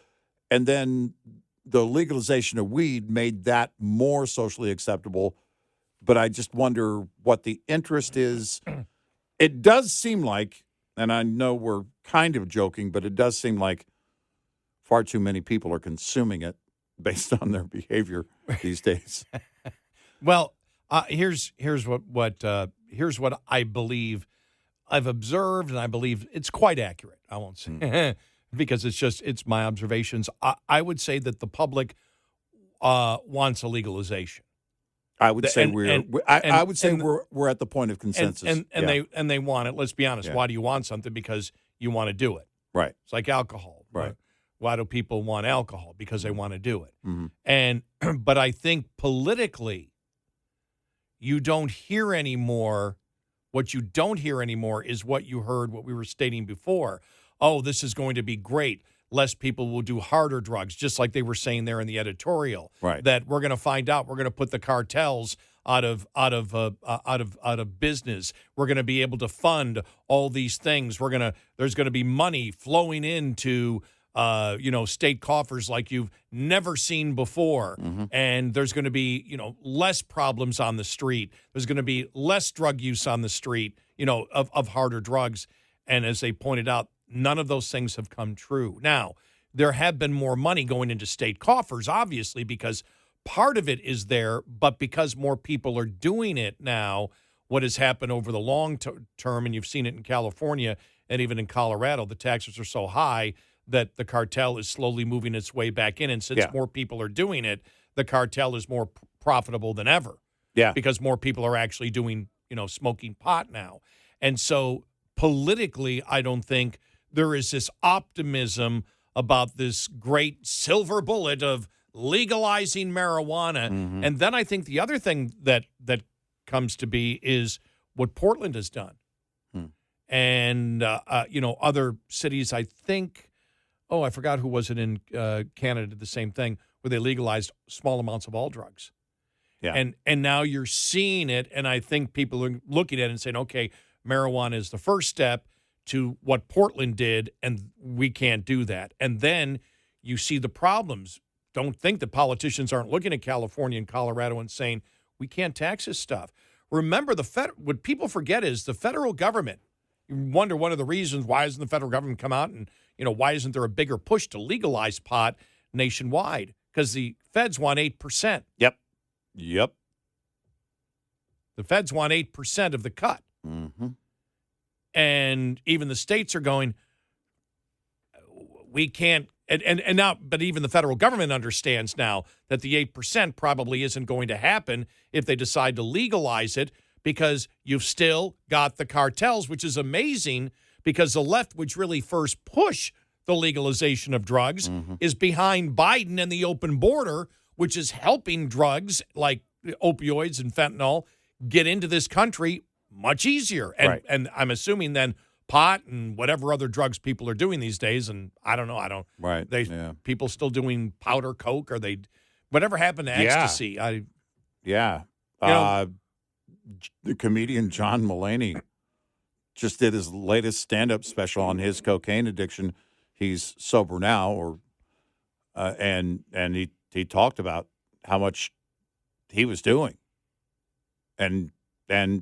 and then the legalization of weed made that more socially acceptable. But I just wonder what the interest is. It does seem like, and I know we're kind of joking, but it does seem like far too many people are consuming it based on their behavior these days. Well, here's what I believe I've observed, and I believe it's quite accurate. I won't say because it's my observations. I would say that the public wants a legalization. I would say we're at the point of consensus, and they want it. Let's be honest. Yeah. Why do you want something? Because you want to do it. Right. It's like alcohol. Right. Why do people want alcohol? Because they want to do it. Mm-hmm. But I think politically, you don't hear anymore. What you don't hear anymore is what you heard, what we were stating before. Oh, this is going to be great. Less people will do harder drugs, just like they were saying there in the editorial. Right. That we're going to find out. We're going to put the cartels out of business. We're going to be able to fund all these things. There's going to be money flowing into state coffers like you've never seen before. Mm-hmm. And there's going to be, less problems on the street. There's going to be less drug use on the street, of harder drugs. And as they pointed out, none of those things have come true. Now, there have been more money going into state coffers, obviously, because part of it is there, but because more people are doing it now, what has happened over the long term, and you've seen it in California and even in Colorado, the taxes are so high that the cartel is slowly moving its way back in. And since more people are doing it, the cartel is more profitable than ever. Yeah. Because more people are actually doing, smoking pot now. And so politically, I don't think there is this optimism about this great silver bullet of legalizing marijuana. Mm-hmm. And then I think the other thing that comes to be is what Portland has done. And, other cities, I think, I forgot who was it in Canada did the same thing, where they legalized small amounts of all drugs. Yeah. And now you're seeing it, and I think people are looking at it and saying, okay, marijuana is the first step to what Portland did, and we can't do that. And then you see the problems. don't think that politicians aren't looking at California and Colorado and saying, we can't tax this stuff. Remember, what people forget is the federal government. You wonder one of the reasons why hasn't the federal government come out and, why isn't there a bigger push to legalize pot nationwide? Because the feds want 8%. Yep. The feds want 8% of the cut. Mm-hmm. And even the states are going, we can't. And now, but even the federal government understands now that the 8% probably isn't going to happen if they decide to legalize it, because you've still got the cartels, which is amazing because the left, which really first pushed the legalization of drugs, is behind Biden and the open border, which is helping drugs like opioids and fentanyl get into this country much easier. And I'm assuming then pot and whatever other drugs people are doing these days, and I don't know. People still doing powder coke, or whatever happened to ecstasy? The comedian John Mulaney just did his latest stand-up special on his cocaine addiction. He's sober now, and he talked about how much he was doing, and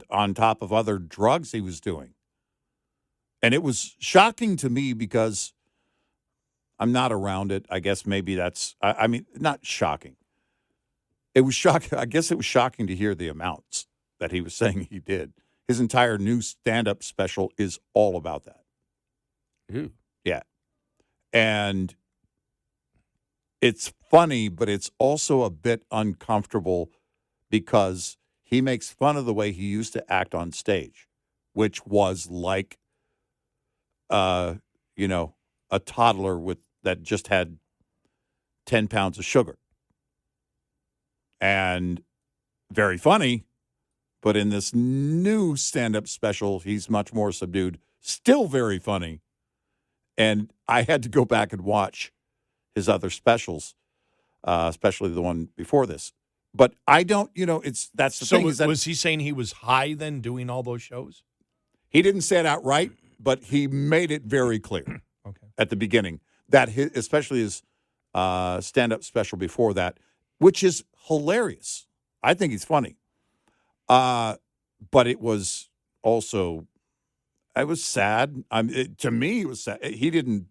on top of other drugs he was doing. And it was shocking to me because I'm not around it. I guess maybe that's, not shocking. It was shocking. I guess it was shocking to hear the amounts that he was saying he did. His entire new stand-up special is all about that. Ooh. Yeah. And it's funny, but it's also a bit uncomfortable because he makes fun of the way he used to act on stage, which was like, a toddler that just had 10 pounds of sugar. And very funny, but in this new stand-up special, he's much more subdued, still very funny. And I had to go back and watch his other specials, especially the one before this. But I don't, that's the thing. So was he saying he was high then doing all those shows? He didn't say it outright, but he made it very clear at the beginning that especially his stand-up special before that, which is hilarious. I think he's funny. But it was also, it was sad. To me, it was sad. He didn't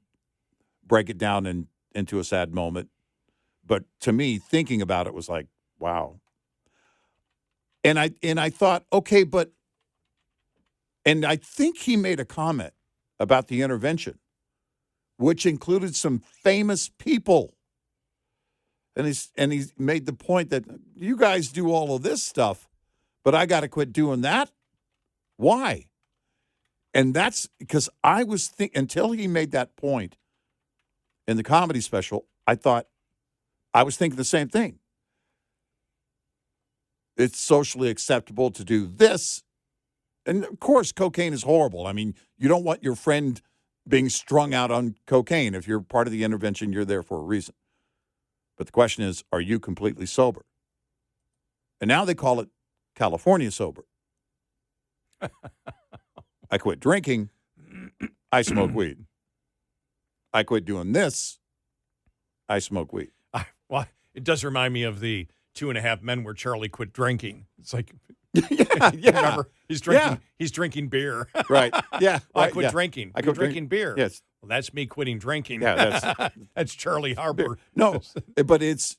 break it down into a sad moment. But to me, thinking about it was like, wow. And I thought, okay, but, and I think he made a comment about the intervention, which included some famous people. And he made the point that you guys do all of this stuff, but I got to quit doing that. Why? And that's because I was until he made that point in the comedy special, I was thinking the same thing. It's socially acceptable to do this. And, of course, cocaine is horrible. I mean, you don't want your friend being strung out on cocaine. If you're part of the intervention, you're there for a reason. But the question is, are you completely sober? And now they call it California sober. I quit drinking. I smoke weed. I quit doing this. I smoke weed. Well, it does remind me of the 2.5 Men where Charlie quit drinking. It's like, yeah. Remember, he's drinking beer. Right. Yeah. I quit drinking. I quit drinking beer. Yes. Well, that's me quitting drinking. Yeah, that's Charlie Harper. No, but it's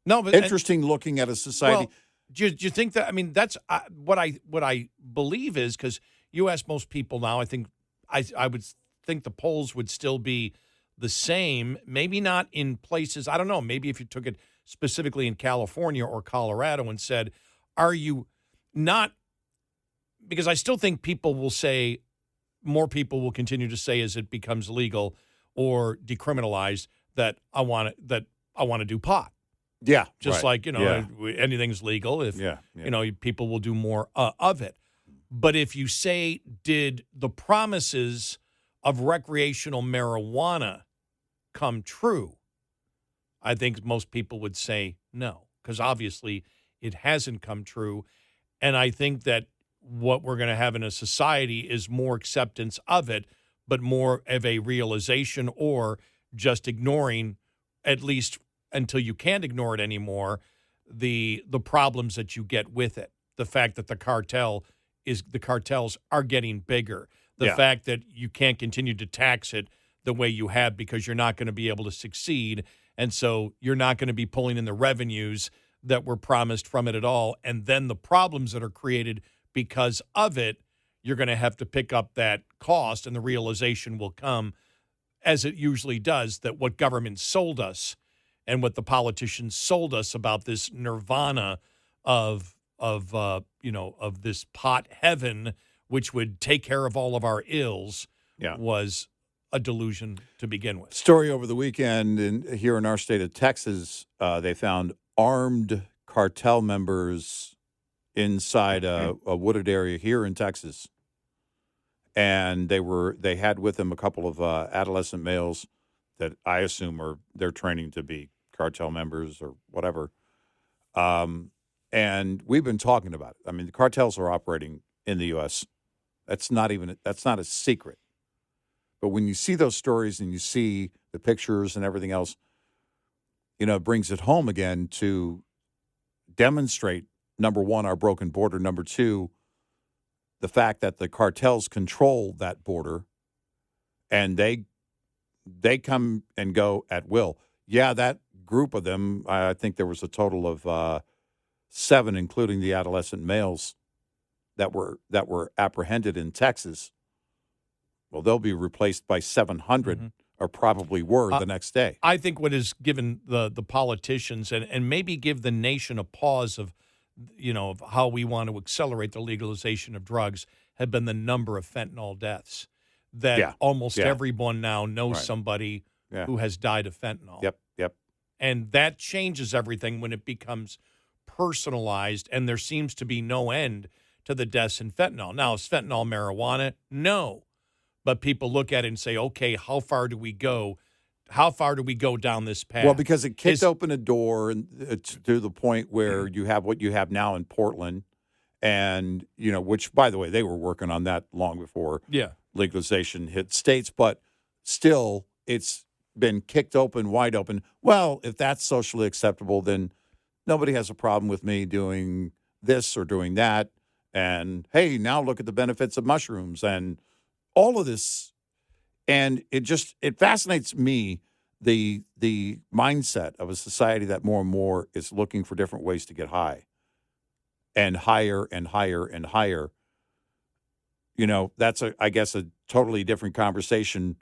interesting looking at a society. Well, do you think that? I mean, that's what I believe is, because you ask most people now. I think I would think the polls would still be the same. Maybe not in places. I don't know. Maybe if you took it specifically in California or Colorado and said, "Are you not?" Because I still think people will say, more people will continue to say as it becomes legal or decriminalized that I want to do pot. Yeah, just right. Like anything's legal if people will do more of it. But if you say, did the promises of recreational marijuana come true? I think most people would say no, because obviously it hasn't come true. And I think that what we're going to have in a society is more acceptance of it, but more of a realization or just ignoring, at least until you can't ignore it anymore, the problems that you get with it. The fact that the cartels are getting bigger. The fact that you can't continue to tax it the way you have because you're not going to be able to succeed. And so you're not going to be pulling in the revenues that were promised from it at all. And then the problems that are created because of it, you're going to have to pick up that cost, and the realization will come, as it usually does, that what government sold us and what the politicians sold us about this nirvana of this pot heaven, which would take care of all of our ills, was a delusion to begin with. Story over the weekend here in our state of Texas, they found armed cartel members inside a wooded area here in Texas. And they had with them a couple of adolescent males that I assume they're training to be cartel members or whatever. And we've been talking about it. I mean, the cartels are operating in the U.S. That's not a secret. But when you see those stories and you see the pictures and everything else, it brings it home again to demonstrate, number one, our broken border. Number two, the fact that the cartels control that border and they come and go at will. Yeah, that group of them, I think there was a total of 7, including the adolescent males that were apprehended in Texas. Well, they'll be replaced by 700, or probably were the next day. I think what has given the politicians and maybe give the nation a pause of how we want to accelerate the legalization of drugs have been the number of fentanyl deaths. That almost everyone now knows somebody who has died of fentanyl. Yep. And that changes everything when it becomes personalized, and there seems to be no end to the deaths in fentanyl. Now, is fentanyl marijuana? No. But people look at it and say, okay, how far do we go? How far do we go down this path? Well, because it kicked open a door to the point where you have what you have now in Portland, and, which, by the way, they were working on that long before legalization hit states. But still, it's been kicked open, wide open. Well, if that's socially acceptable, then nobody has a problem with me doing this or doing that. And, hey, now look at the benefits of mushrooms and all of this. And it fascinates me, the mindset of a society that more and more is looking for different ways to get high and higher and higher and higher. That's, I guess, a totally different conversation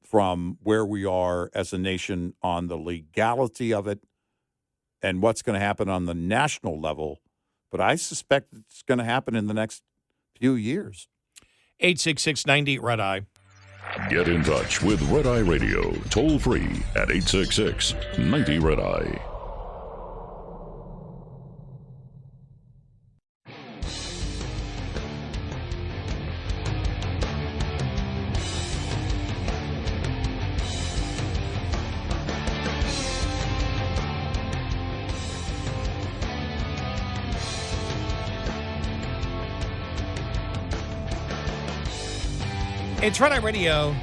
from where we are as a nation on the legality of it and what's going to happen on the national level. But I suspect it's going to happen in the next few years. 866-98-RED-EYE. Get in touch with Red Eye Radio, toll free at 866-90-RED-EYE. It's Red Eye Radio.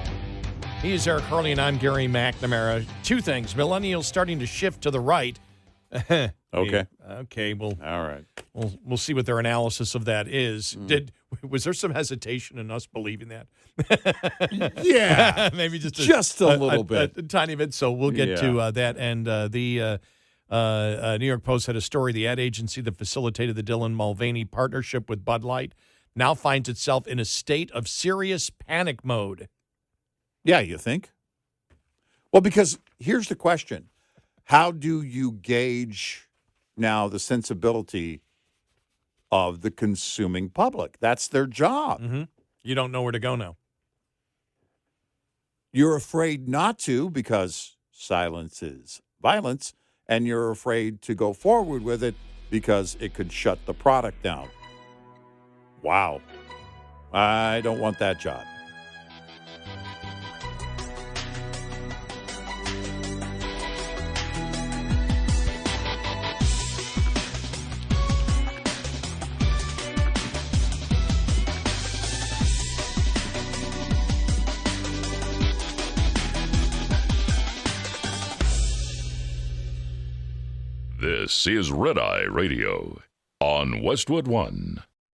He is Eric Hurley, and I'm Gary McNamara. Two things. Millennials starting to shift to the right. Okay. Okay. Well, all right. We'll see what their analysis of that is. Was there some hesitation in us believing that? Yeah. Maybe just a little bit. A tiny bit. So we'll get to that. And the New York Post had a story. The ad agency that facilitated the Dylan Mulvaney partnership with Bud Light now finds itself in a state of serious panic mode. Yeah, you think? Well, because here's the question. How do you gauge now the sensibility of the consuming public? That's their job. Mm-hmm. You don't know where to go now. You're afraid not to because silence is violence, and you're afraid to go forward with it because it could shut the product down. Wow. I don't want that job. This is Red Eye Radio on Westwood One.